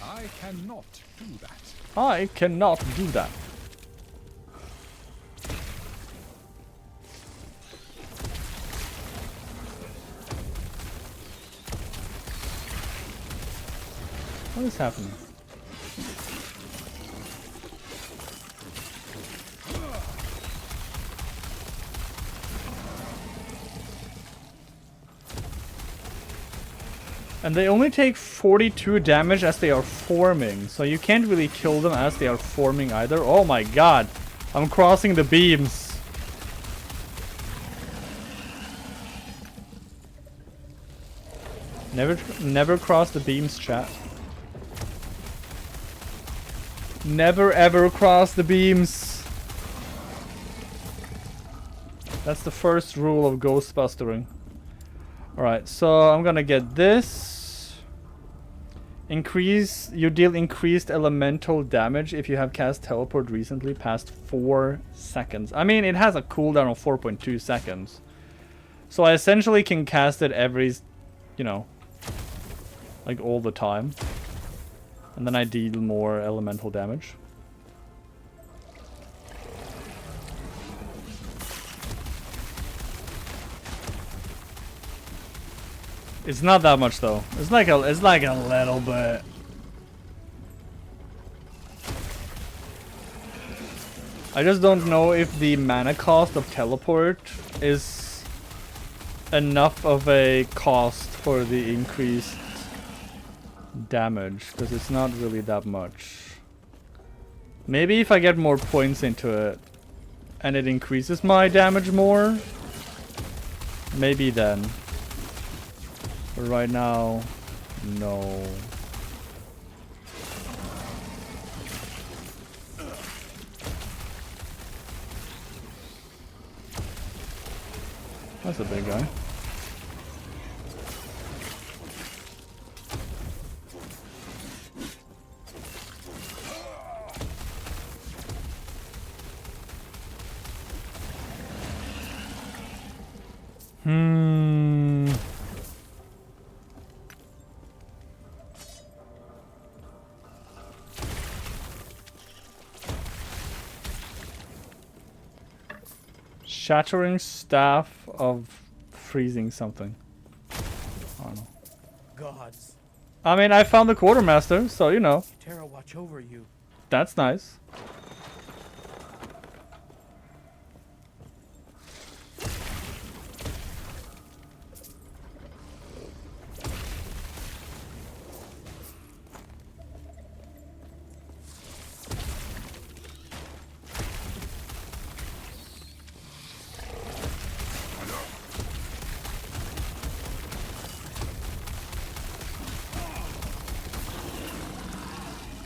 I cannot do that. I cannot do that. What is happening? And they only take 42 damage as they are forming, so you can't really kill them as they are forming either. Oh my god, I'm crossing the beams. Never cross the beams, chat. Never ever cross the beams. That's the first rule of ghostbustering. Alright, so I'm gonna get this. You deal increased elemental damage if you have cast teleport recently past 4 seconds. I mean, it has a cooldown of 4.2 seconds. So I essentially can cast it every, you know, like all the time. And then I deal more elemental damage. It's not that much though. It's like a little bit. I just don't know if the mana cost of teleport is enough of a cost for the increased damage, because it's not really that much. Maybe if I get more points into it and it increases my damage more, maybe then. But right now, no. That's a big guy. Shattering staff of freezing something. I don't know. Gods. I mean, I found the quartermaster, so you know. Terra watch over you. That's nice.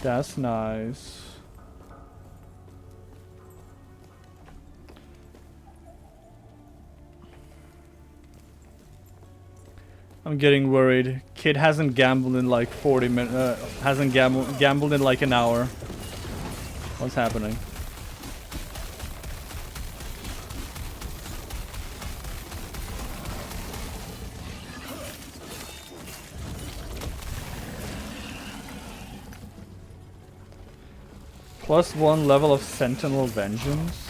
That's nice. I'm getting worried. Kid hasn't gambled in like 40 minutes. Hasn't gambled in like an hour. What's happening? +1 level of Sentinel Vengeance.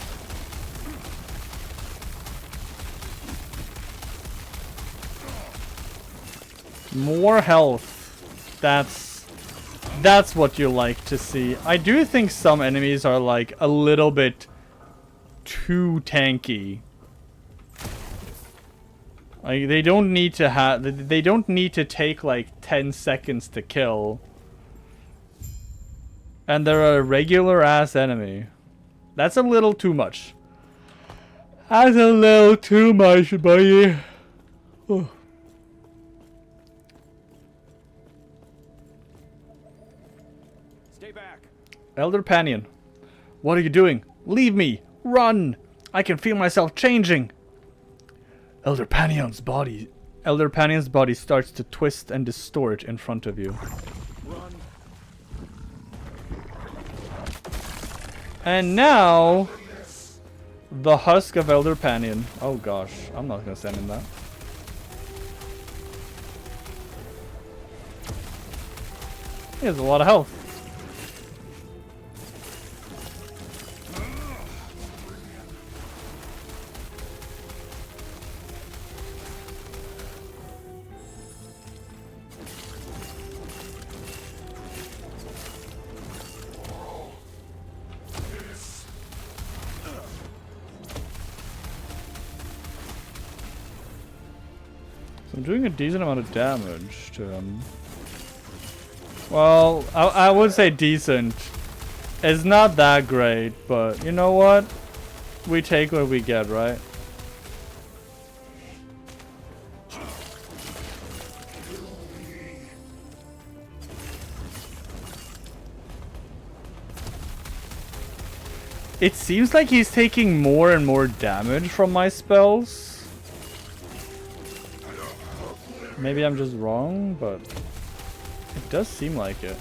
More health. That's what you like to see. I do think some enemies are like a little bit too tanky. Like they don't need to have. They don't need to take like 10 seconds to kill. And they're a regular ass enemy. That's a little too much. That's a little too much, buddy. Oh. Stay back. Elder Panion, what are you doing? Leave me! Run! I can feel myself changing. Elder Panion's body starts to twist and distort in front of you. Run. And now, the husk of Elder Panion. Oh gosh, I'm not gonna send him that. He has a lot of health. So I'm doing a decent amount of damage to him. Well, I would say decent. It's not that great, but you know what? We take what we get, right? It seems like he's taking more and more damage from my spells. Maybe I'm just wrong, but it does seem like it.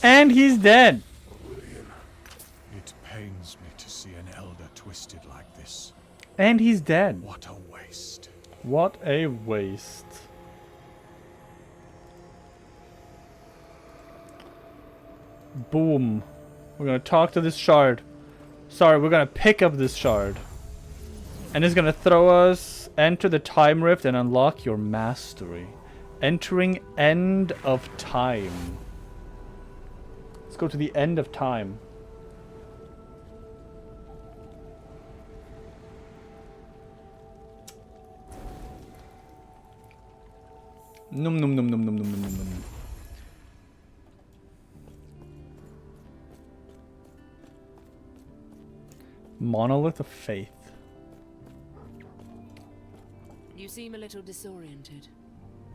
And he's dead. It pains me to see an elder twisted like this. And he's dead. What a waste. What a waste. Boom. We're gonna talk to this shard. Sorry, we're gonna pick up this shard. And it's gonna throw us. Enter the time rift and unlock your mastery. Entering end of time. Let's go to the end of time. Num num num num num num num num. Monolith of Faith. You seem a little disoriented.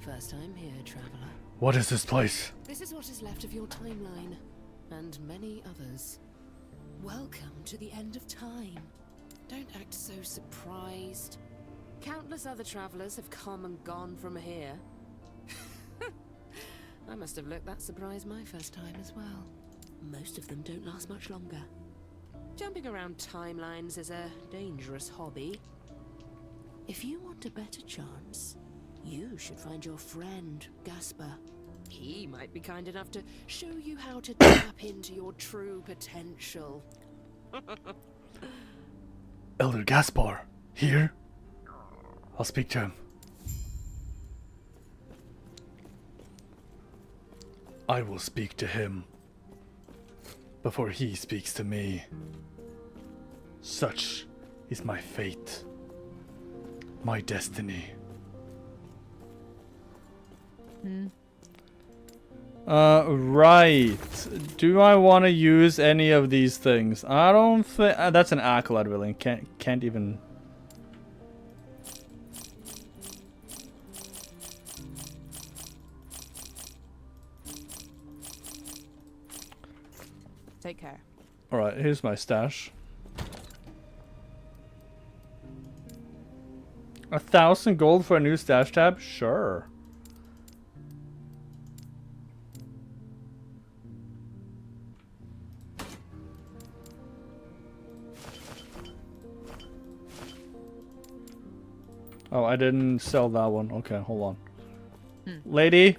First time here, traveler. What is this place? This is what is left of your timeline, and many others. Welcome to the end of time. Don't act so surprised. Countless other travelers have come and gone from here. I must have looked that surprised my first time as well. Most of them don't last much longer. Jumping around timelines is a dangerous hobby. If you want a better chance, you should find your friend, Gasper. He might be kind enough to show you how to tap into your true potential. Elder Gaspar, here? I'll speak to him. I will speak to him before he speaks to me. Such is my fate, my destiny. Right. Do I want to use any of these things? I don't think that's an acolyte really. Can't even. Take care. All right, here's my stash. 1,000 gold for a new stash tab? Sure. Oh, I didn't sell that one. Okay, hold on. Lady.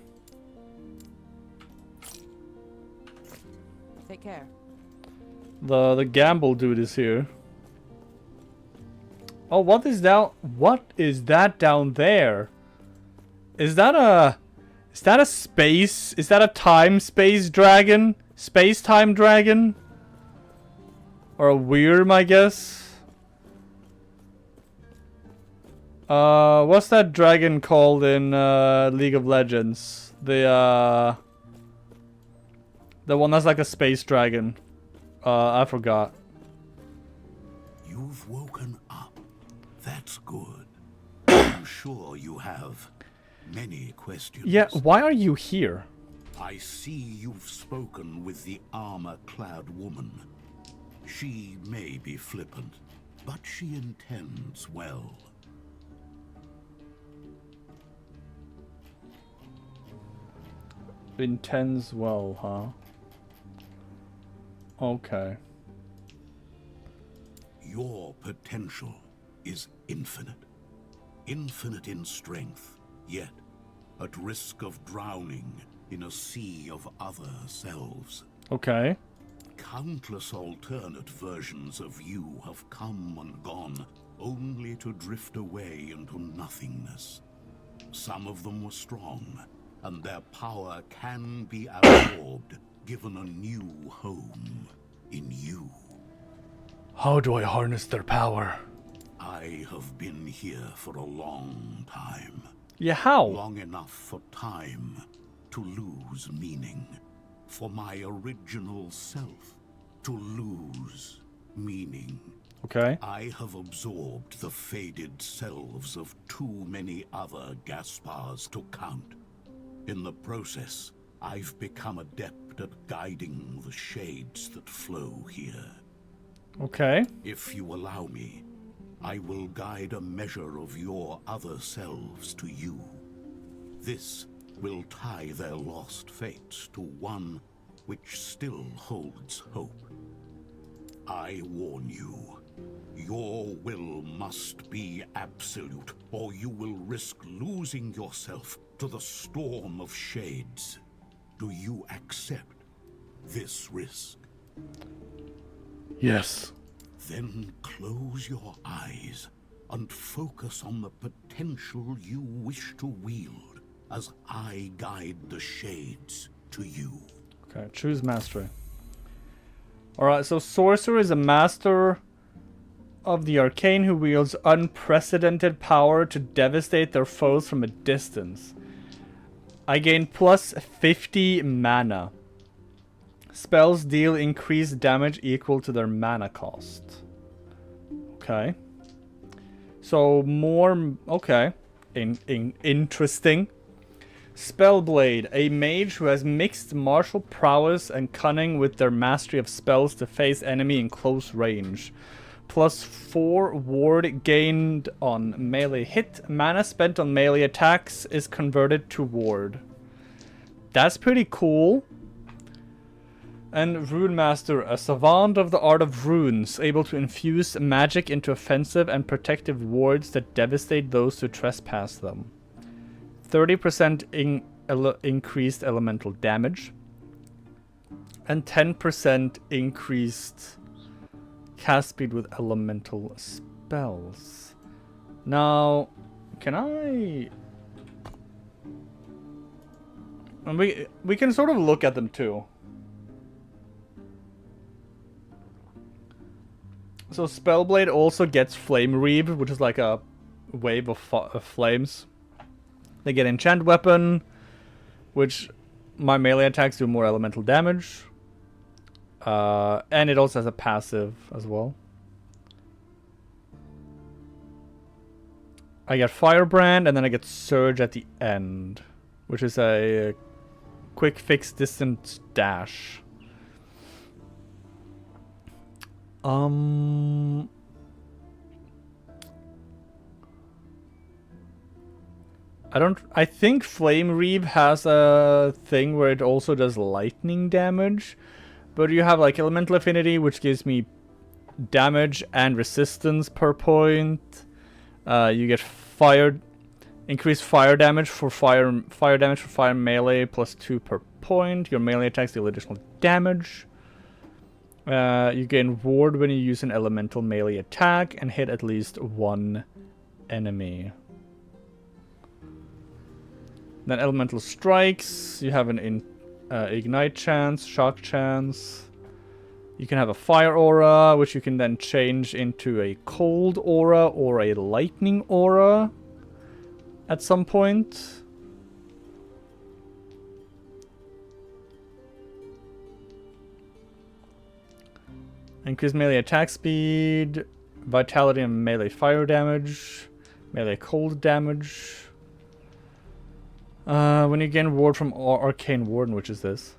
Take care. The gamble dude is here. Oh, what is that down there? Is that a space? Is that a time-space dragon? Space-time dragon? Or a worm, I guess? What's that dragon called in League of Legends? The one that's like a space dragon. I forgot. You've woken up. That's good. I'm sure you have many questions. Yeah, why are you here? I see you've spoken with the armor-clad woman. She may be flippant, but she intends well. Intends well, huh? Okay. Your potential is infinite. Infinite in strength, yet at risk of drowning in a sea of other selves. Okay. Countless alternate versions of you have come and gone, only to drift away into nothingness. Some of them were strong, and their power can be absorbed, given a new home in you. How do I harness their power? I have been here for a long time. Yeah, how? Long enough for time to lose meaning. For my original self to lose meaning. Okay. I have absorbed the faded selves of too many other Gaspars to count. In the process, I've become adept at guiding the shades that flow here. Okay. If you allow me, I will guide a measure of your other selves to you. This will tie their lost fates to one which still holds hope. I warn you, your will must be absolute, or you will risk losing yourself to the storm of shades. Do you accept this risk? Yes. Then close your eyes and focus on the potential you wish to wield as I guide the shades to you. Okay, choose mastery. Alright, so Sorcerer is a master of the arcane who wields unprecedented power to devastate their foes from a distance. I gain plus 50 mana. Spells deal increased damage equal to their mana cost. Okay. So more... Okay. Interesting. Spellblade. A mage who has mixed martial prowess and cunning with their mastery of spells to face enemy in close range. Plus 4 ward gained on melee hit. Mana spent on melee attacks is converted to ward. That's pretty cool. And Rune Master, a savant of the art of runes, able to infuse magic into offensive and protective wards that devastate those who trespass them. 30% increased elemental damage. And 10% increased cast speed with elemental spells. Now, can I... And we can sort of look at them too. So Spellblade also gets Flame Reave, which is like a wave of flames. They get Enchant Weapon, which my melee attacks do more elemental damage. And it also has a passive as well. I get Firebrand, and then I get Surge at the end, which is a quick fix distance dash. I think Flame Reave has a thing where it also does lightning damage, but you have like Elemental Affinity, which gives me damage and resistance per point. You get fire, increase fire damage for fire melee +2 per point. Your melee attacks deal additional damage. You gain ward when you use an elemental melee attack and hit at least one enemy. Then elemental strikes. You have an ignite chance, shock chance. You can have a fire aura, which you can then change into a cold aura or a lightning aura at some point. Increase melee attack speed, vitality and melee fire damage, melee cold damage. When you gain ward from Arcane Warden, which is this?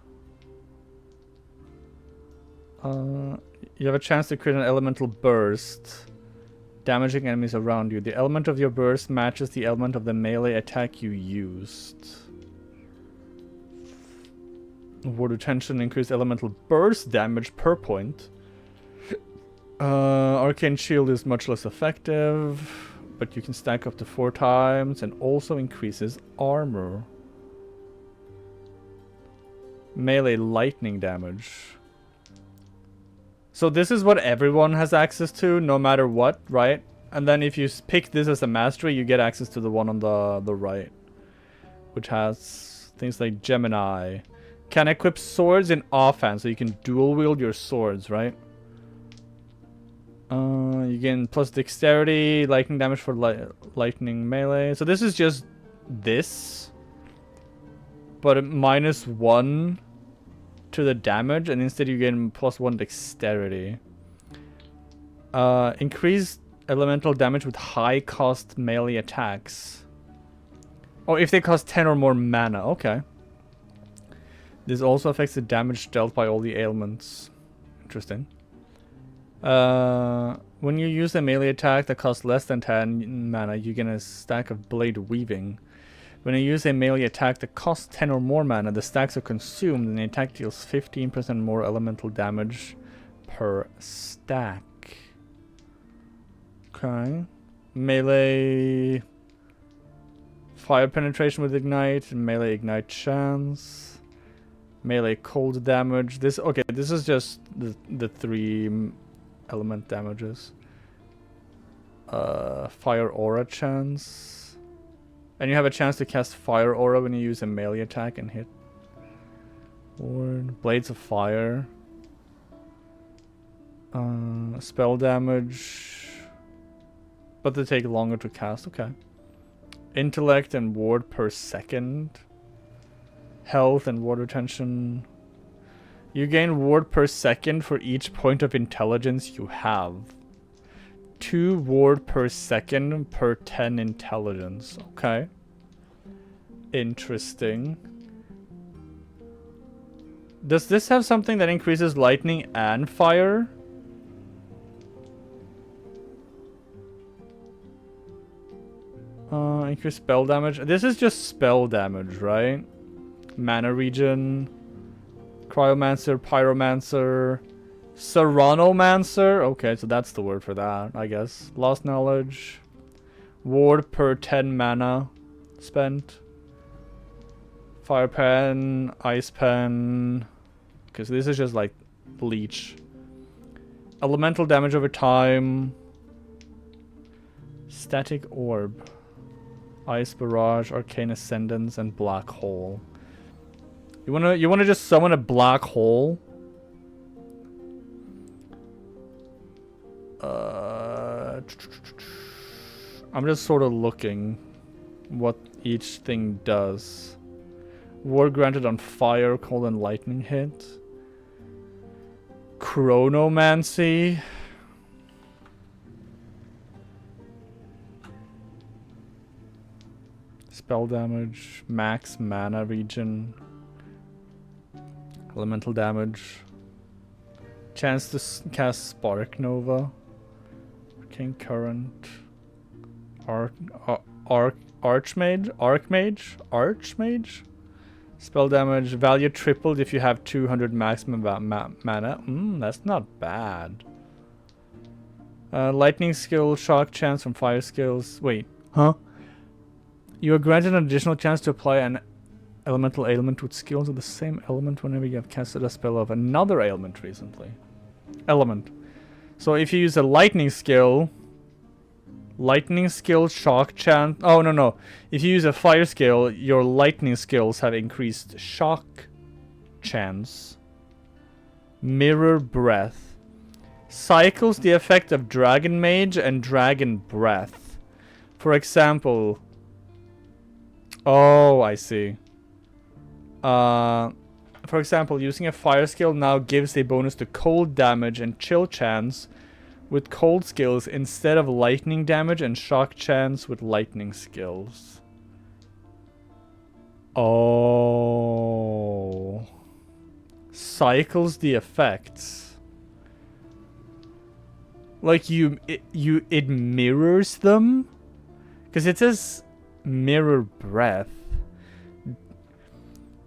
You have a chance to create an elemental burst, damaging enemies around you. The element of your burst matches the element of the melee attack you used. Ward retention, increased elemental burst damage per point. Arcane Shield is much less effective, but you can stack up to 4 times and also increases armor. Melee lightning damage. So this is what everyone has access to, no matter what, right? And then if you pick this as a mastery, you get access to the one on the right, which has things like Gemini. Can equip swords in offhand, so you can dual wield your swords, right? You gain plus dexterity, lightning damage for lightning melee. So this is just this, but -1 to the damage, and instead you gain +1 dexterity. Increased elemental damage with high cost melee attacks. Oh, if they cost 10 or more mana. Okay. This also affects the damage dealt by all the ailments. Interesting. When you use a melee attack that costs less than 10 mana, you gain a stack of Blade Weaving. When you use a melee attack that costs 10 or more mana, the stacks are consumed and the attack deals 15% more elemental damage per stack. Okay. Melee fire penetration with ignite, melee ignite chance, melee cold damage. This is just the 3 element damages. Fire aura chance. And you have a chance to cast Fire Aura when you use a melee attack and hit. Or Blades of Fire. Spell damage. But they take longer to cast. Okay. Intellect and ward per second. Health and ward retention. You gain ward per second for each point of intelligence you have. 2 ward per second per 10 intelligence. Okay. Interesting. Does this have something that increases lightning and fire? Increase spell damage. This is just spell damage, right? Mana regen. Cryomancer, Pyromancer. Serranomancer. Okay, so that's the word for that, I guess. Lost knowledge. Ward per 10 mana spent. Fire pen, ice pen. Okay, so this is just like leech. Elemental damage over time. Static orb. Ice barrage, arcane ascendance, and black hole. You wanna just summon a black hole? I'm just sort of looking what each thing does. Ward granted on fire, cold, and lightning hit. Chronomancy. Spell damage. Max mana regen. Elemental damage. Chance to cast Spark Nova. Arcane Current. Archmage? Spell damage. Value tripled if you have 200 maximum mana. That's not bad. Lightning skill. Shock chance from fire skills. Wait. Huh? You are granted an additional chance to apply an elemental ailment with skills of the same element whenever you have casted a spell of another ailment recently. Element. So if you use a lightning skill, shock chance. Oh, no. If you use a fire skill, your lightning skills have increased shock chance. Mirror breath. Cycles the effect of dragon mage and dragon breath. For example. Oh, I see. For example, using a fire skill now gives a bonus to cold damage and chill chance with cold skills instead of lightning damage and shock chance with lightning skills. Oh. Cycles the effects. Like it mirrors them? Because it says mirror breath.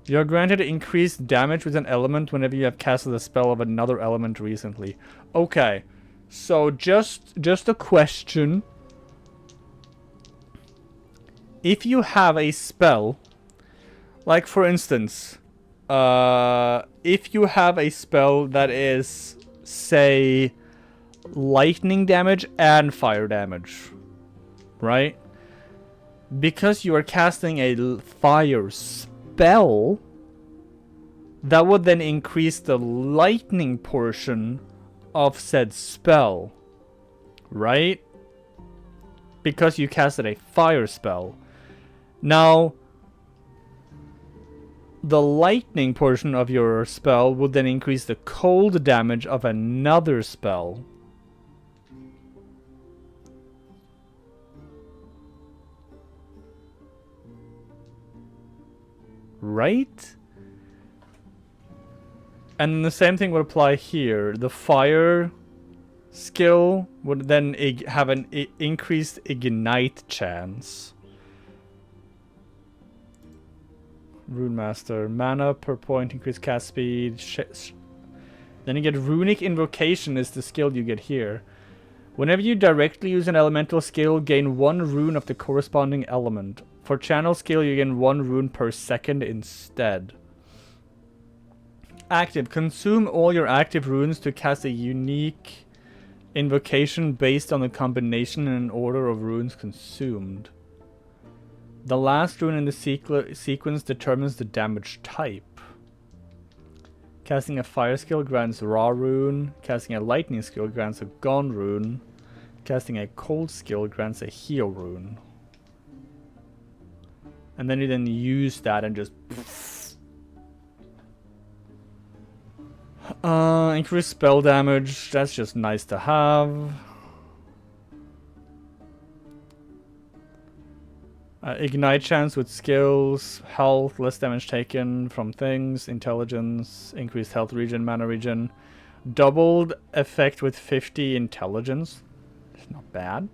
You are granted increased damage with an element whenever you have casted a spell of another element recently. Okay. So just a question. If you have a spell, like for instance, if you have a spell that is, say, lightning damage and fire damage, right? Because you are casting a fire spell, that would then increase the lightning portion of said spell, right? Because you casted a fire spell. Now, the lightning portion of your spell would then increase the cold damage of another spell. Right? And the same thing would apply here. The fire skill would then have an increased ignite chance. Rune Master. Mana per point, increased cast speed. Then you get Runic Invocation is the skill you get here. Whenever you directly use an elemental skill, gain 1 rune of the corresponding element. For channel skill, you gain 1 rune per second instead. Active. Consume all your active runes to cast a unique invocation based on the combination and order of runes consumed. The last rune in the sequence determines the damage type. Casting a fire skill grants raw rune. Casting a lightning skill grants a gone rune. Casting a cold skill grants a heal rune. And then you use that and just... increase spell damage. That's just nice to have. Ignite chance with skills, health, less damage taken from things, intelligence, increased health regen, mana regen. Doubled effect with 50 intelligence. It's not bad.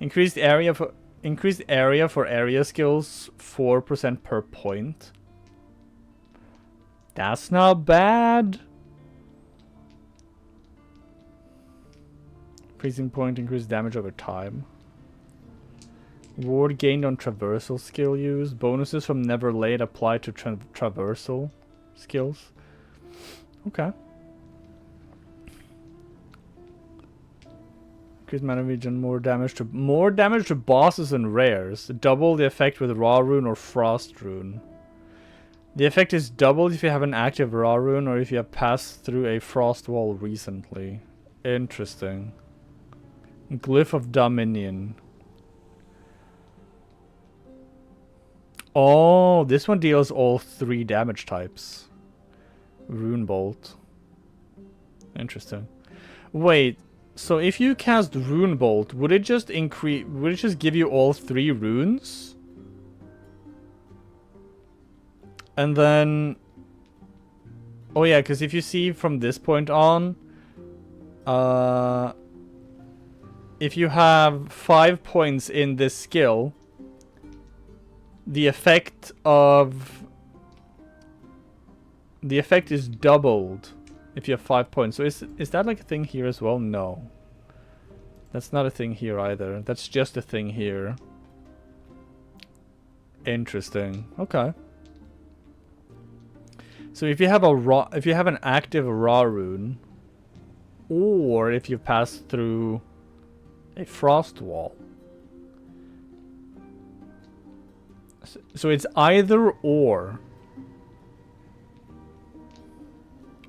Increased area for area skills, 4% per point. That's not bad. Freezing point, increased damage over time. Ward gained on traversal skill use. Bonuses from Never Laid apply to traversal skills. Okay. Increased mana regen, more damage to bosses and rares. Double the effect with raw rune or frost rune. The effect is doubled if you have an active raw rune or if you have passed through a frost wall recently. Interesting. Glyph of Dominion. Oh, this one deals all 3 damage types. Rune Bolt. Interesting. Wait, so if you cast Rune Bolt, would it just give you all 3 runes? And then... Oh yeah, because if you see from this point on... if you have 5 points in this skill... The effect is doubled if you have 5 points. So is that like a thing here as well? No. That's not a thing here either. That's just a thing here. Interesting. Okay. So if you have an active raw rune, or if you pass through a frost wall. So it's either or.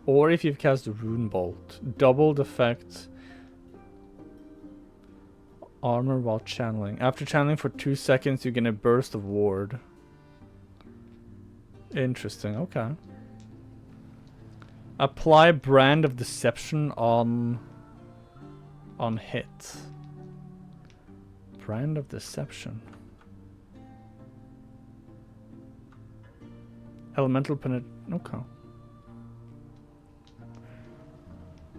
Or if you've cast a rune bolt. Doubled effect. Armor while channeling. After channeling for 2 seconds, you get a burst of ward. Interesting, okay. Apply Brand of Deception on hit. Brand of Deception. Elemental okay.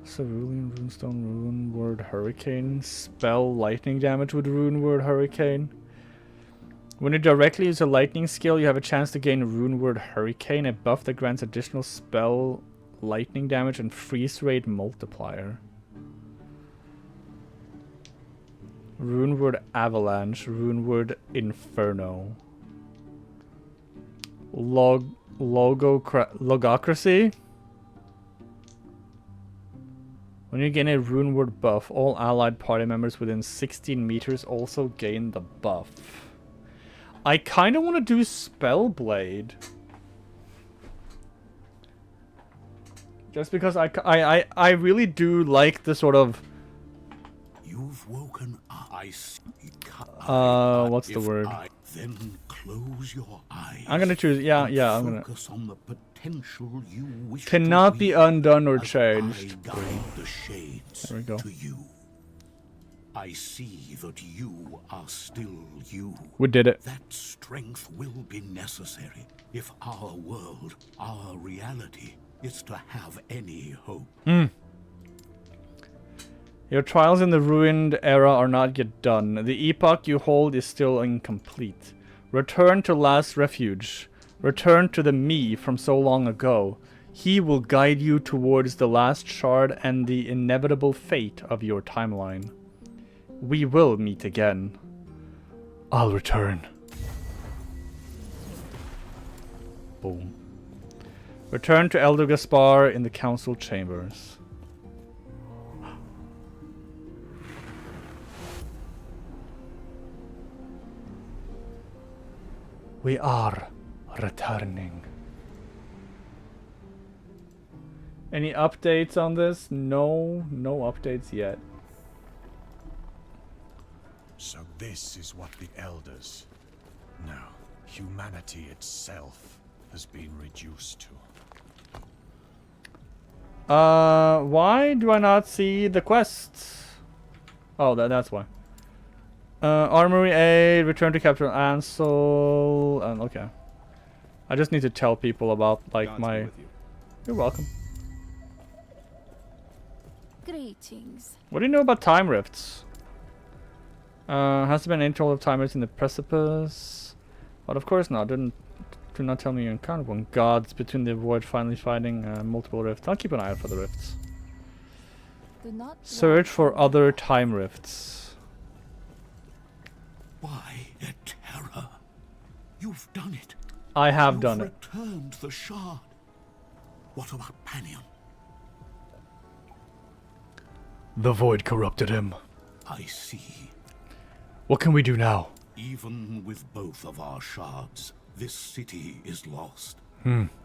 Cerulean, Runestone, Rune Word, Hurricane. Spell lightning damage with Rune Word, Hurricane. When you directly use a lightning skill, you have a chance to gain Rune Word, Hurricane, a buff that grants additional spell lightning damage and freeze rate multiplier. Rune Word, Avalanche. Rune Word, Inferno. Logocracy. When you gain a Rune Word buff, all allied party members within 16 meters also gain the buff. I kind of want to do Spellblade. Just because I really do like the sort of... You've woken up. what's the word? Then close your eyes. I'm gonna choose, yeah, I'm gonna... Focus on the potential you wish Cannot to be undone or changed. I guide the shades there we go. to you. I see that you are still you. We did it. That strength will be necessary if our world, our reality, is to have any hope. Your trials in the ruined era are not yet done. The epoch you hold is still incomplete. Return to last refuge. Return to the me from so long ago. He will guide you towards the last shard and the inevitable fate of your timeline. We will meet again. I'll return. Boom. Return to Elder Gaspar in the council chambers. We are returning. Any updates on this? No updates yet. So this is what the Elders... No, humanity itself has been reduced to. Why do I not see the quests? Oh, that's why. Armory aid, return to Captain Ansel, and okay. I just need to tell people about, like, my... You're welcome. Greetings. What do you know about time rifts? Has there been any total of time rifts in the precipice? But of course not. Do not tell me you encountered one. Gods between the void finally finding multiple rifts. I'll keep an eye out for the rifts. Do not Search for other time rifts. Why, Eterra? You've done it. I have done it. Returned the shard. What about Panion? The void corrupted him. I see. What can we do now? Even with both of our shards, this city is lost.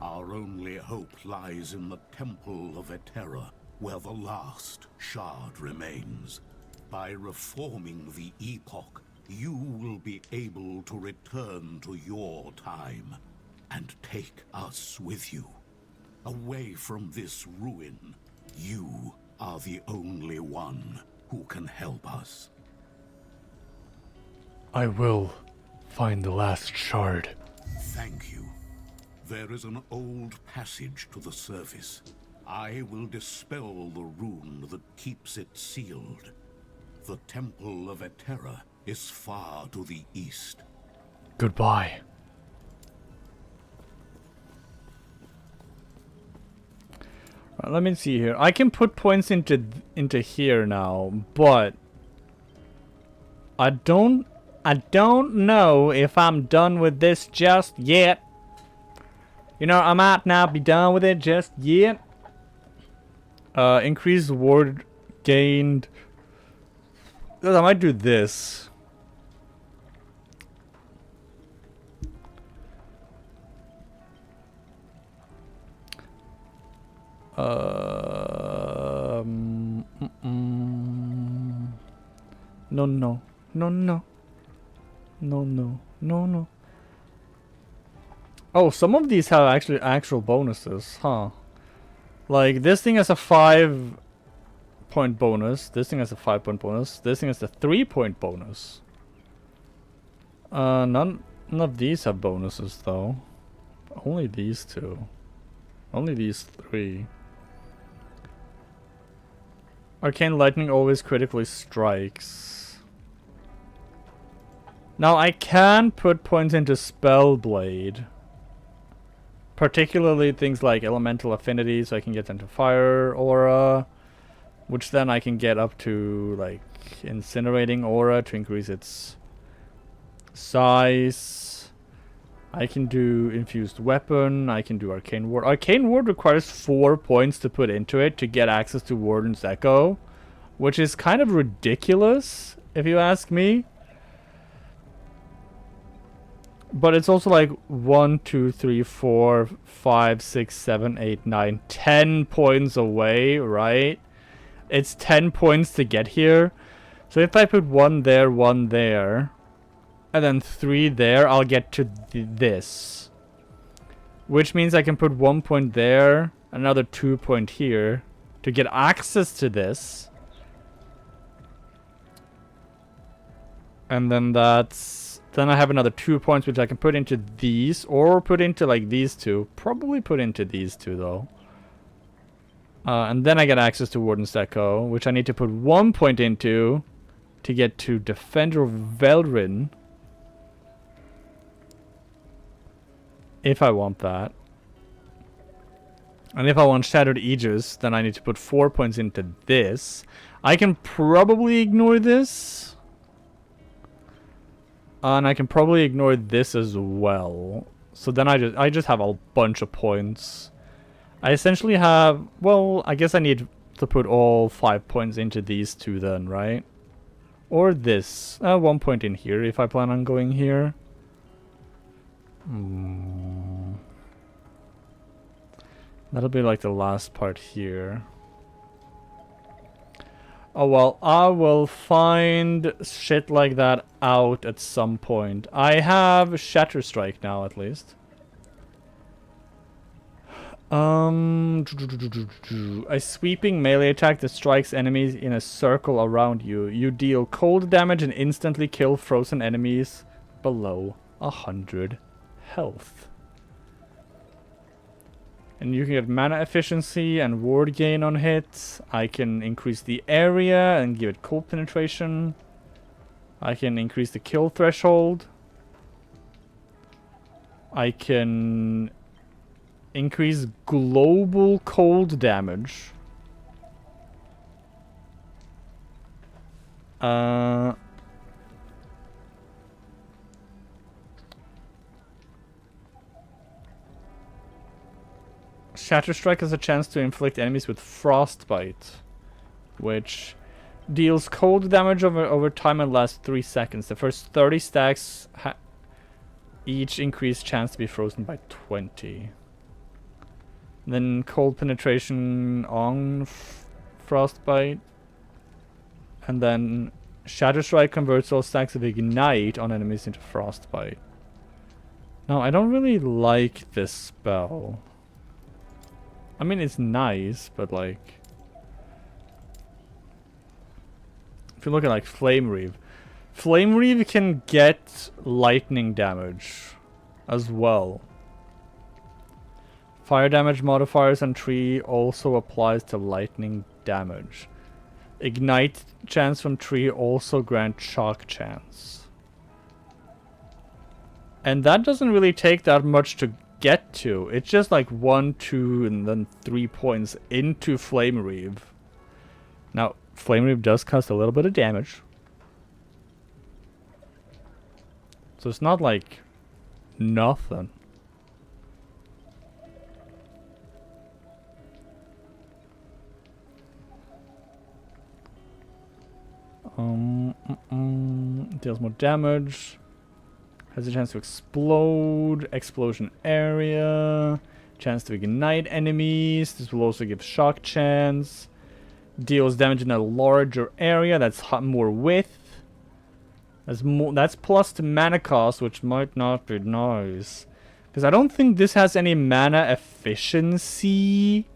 Our only hope lies in the Temple of Eterra, where the last shard remains. By reforming the Epoch, you will be able to return to your time and take us with you. Away from this ruin, you are the only one who can help us. I will find the last shard. Thank you. There is an old passage to the surface. I will dispel the rune that keeps it sealed. The Temple of Eterra is far to the east. Goodbye. Let me see here. I can put points into here now, but I don't I don't know if I'm done with this just yet. You know, I might not be done with it just yet. Increased ward gained. I might do this. No, no, no, no, no, no, no, no. Oh, some of these have actual bonuses, huh? Like this thing has a 5-point bonus. This thing has a 5-point bonus. This thing has a 3-point bonus. None of these have bonuses though. Only these two. Only these three. Arcane Lightning always critically strikes. Now I can put points into Spellblade. Particularly things like Elemental Affinity, so I can get into Fire Aura. Which then I can get up to like Incinerating Aura to increase its size. I can do Infused Weapon. I can do Arcane Ward. Arcane Ward requires 4 points to put into it to get access to Warden's Echo. Which is kind of ridiculous, if you ask me. But it's also like 1, 2, 3, 4, 5, 6, 7, 8, 9, 10 points away, right? It's 10 points to get here. So if I put 1 there, and then 3 there, I'll get to this. Which means I can put 1 point there, another 2 point here, to get access to this. And then then I have another 2 points which I can put into these, or put into like these two. Probably put into these two though. And then I get access to Warden's Echo, which I need to put 1 point into to get to Defender of Velrin. If I want that. And if I want Shattered Aegis, then I need to put 4 points into this. I can probably ignore this. And I can probably ignore this as well. So then I just have a bunch of points. I essentially have, well, I guess I need to put all 5 points into these two then, right? Or this. 1 point in here if I plan on going here. That'll be like the last part here. Oh well, I will find shit like that out at some point. I have Shatter Strike now, at least. A sweeping melee attack that strikes enemies in a circle around you. You deal cold damage and instantly kill frozen enemies below 100 health. And you can get mana efficiency and ward gain on hits. I can increase the area and give it cold penetration. I can increase the kill threshold. I can increase global cold damage. Shatter Strike has a chance to inflict enemies with Frostbite, which deals cold damage over time and lasts 3 seconds. The first 30 stacks each increase chance to be frozen by 20. Then cold penetration on Frostbite. And then Shatter Strike converts all stacks of Ignite on enemies into Frostbite. Now, I don't really like this spell. I mean, it's nice, but like... If you look at like Flame Reave. Flame Reave can get lightning damage as well. Fire damage modifiers on tree also applies to lightning damage. Ignite chance from tree also grant shock chance. And that doesn't really take that much to get to. It's just like 1, 2, and then 3 points into Flame Reave. Now, Flame Reave does cost a little bit of damage. So it's not like nothing. Deals more damage. Has a chance to explode. Explosion area. Chance to ignite enemies. This will also give shock chance. Deals damage in a larger area. That's more width. That's plus to mana cost, which might not be nice. Because I don't think this has any mana efficiency.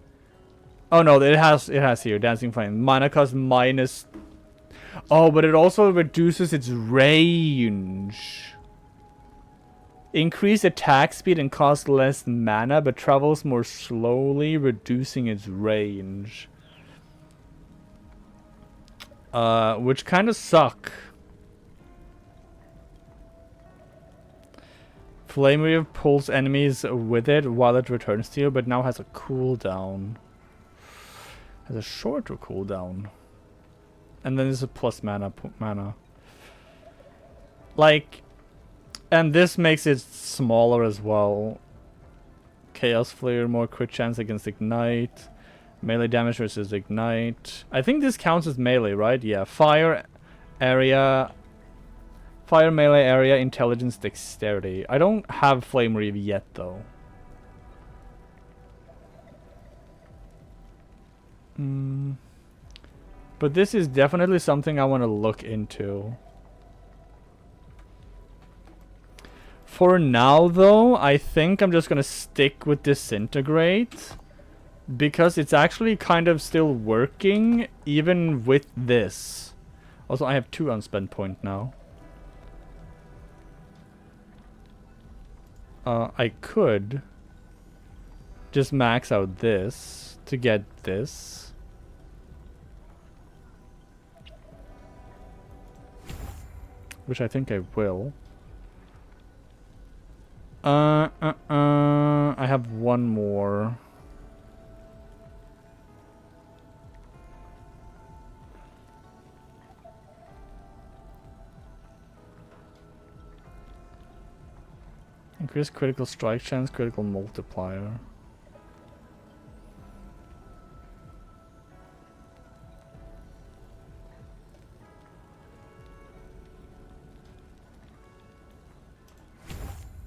Oh no, it has here. Dancing Flame. Mana cost minus... Oh, but it also reduces its range. Increase attack speed and costs less mana, but travels more slowly, reducing its range. Which kind of suck. Flame Wave pulls enemies with it while it returns to you, but now has a cooldown. Has a shorter cooldown. And then there's a plus mana. Like, and this makes it smaller as well. Chaos Flare, more crit chance against Ignite. Melee damage versus Ignite. I think this counts as melee, right? Yeah. Fire area. Fire melee area, intelligence, dexterity. I don't have Flame Reave yet, though. But this is definitely something I want to look into. For now, though, I think I'm just going to stick with Disintegrate. Because it's actually kind of still working, even with this. Also, I have 2 unspent point now. I could just max out this to get this. Which I think I will. I have one more. Increase critical strike chance, critical multiplier.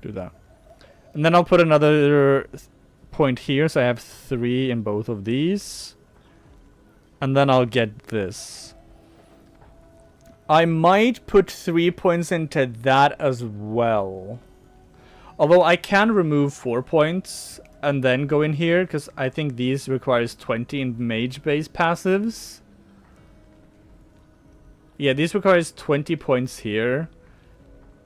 Do that. And then I'll put another point here, so I have 3 in both of these. And then I'll get this. I might put 3 points into that as well. Although I can remove 4 points and then go in here, because I think these requires 20 in mage-based passives. Yeah, these requires 20 points here.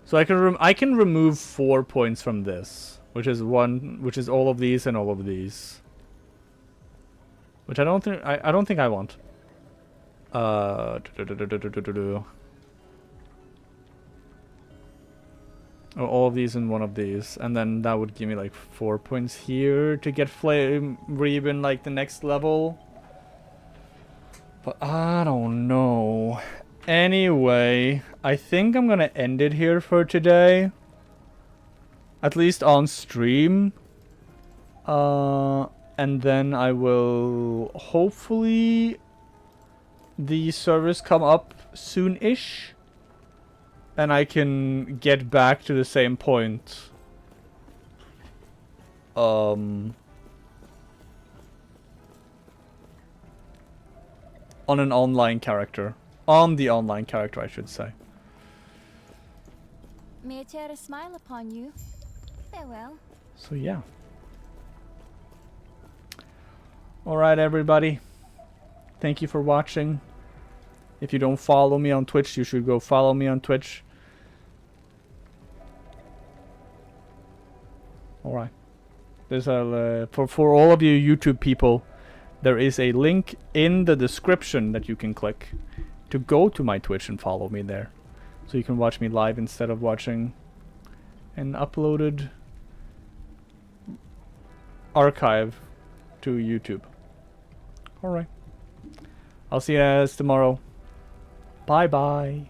So I can remove 4 points from this, which is all of these and all of these. Which I don't think I want. Oh, all of these and one of these, and then that would give me like 4 points here to get Flame Reave in like the next level. But I don't know. Anyway, I think I'm gonna end it here for today. At least on stream. And then I will hopefully the servers come up soon-ish. And I can get back to the same point. On an online character. On the online character, I should say. May it tear a smile upon you. Farewell. So yeah. Alright, everybody. Thank you for watching. If you don't follow me on Twitch, you should go follow me on Twitch. Alright. There's a for all of you YouTube people, there is a link in the description that you can click to go to my Twitch and follow me there. So you can watch me live instead of watching an uploaded archive to YouTube. Alright. I'll see you guys tomorrow. Bye bye.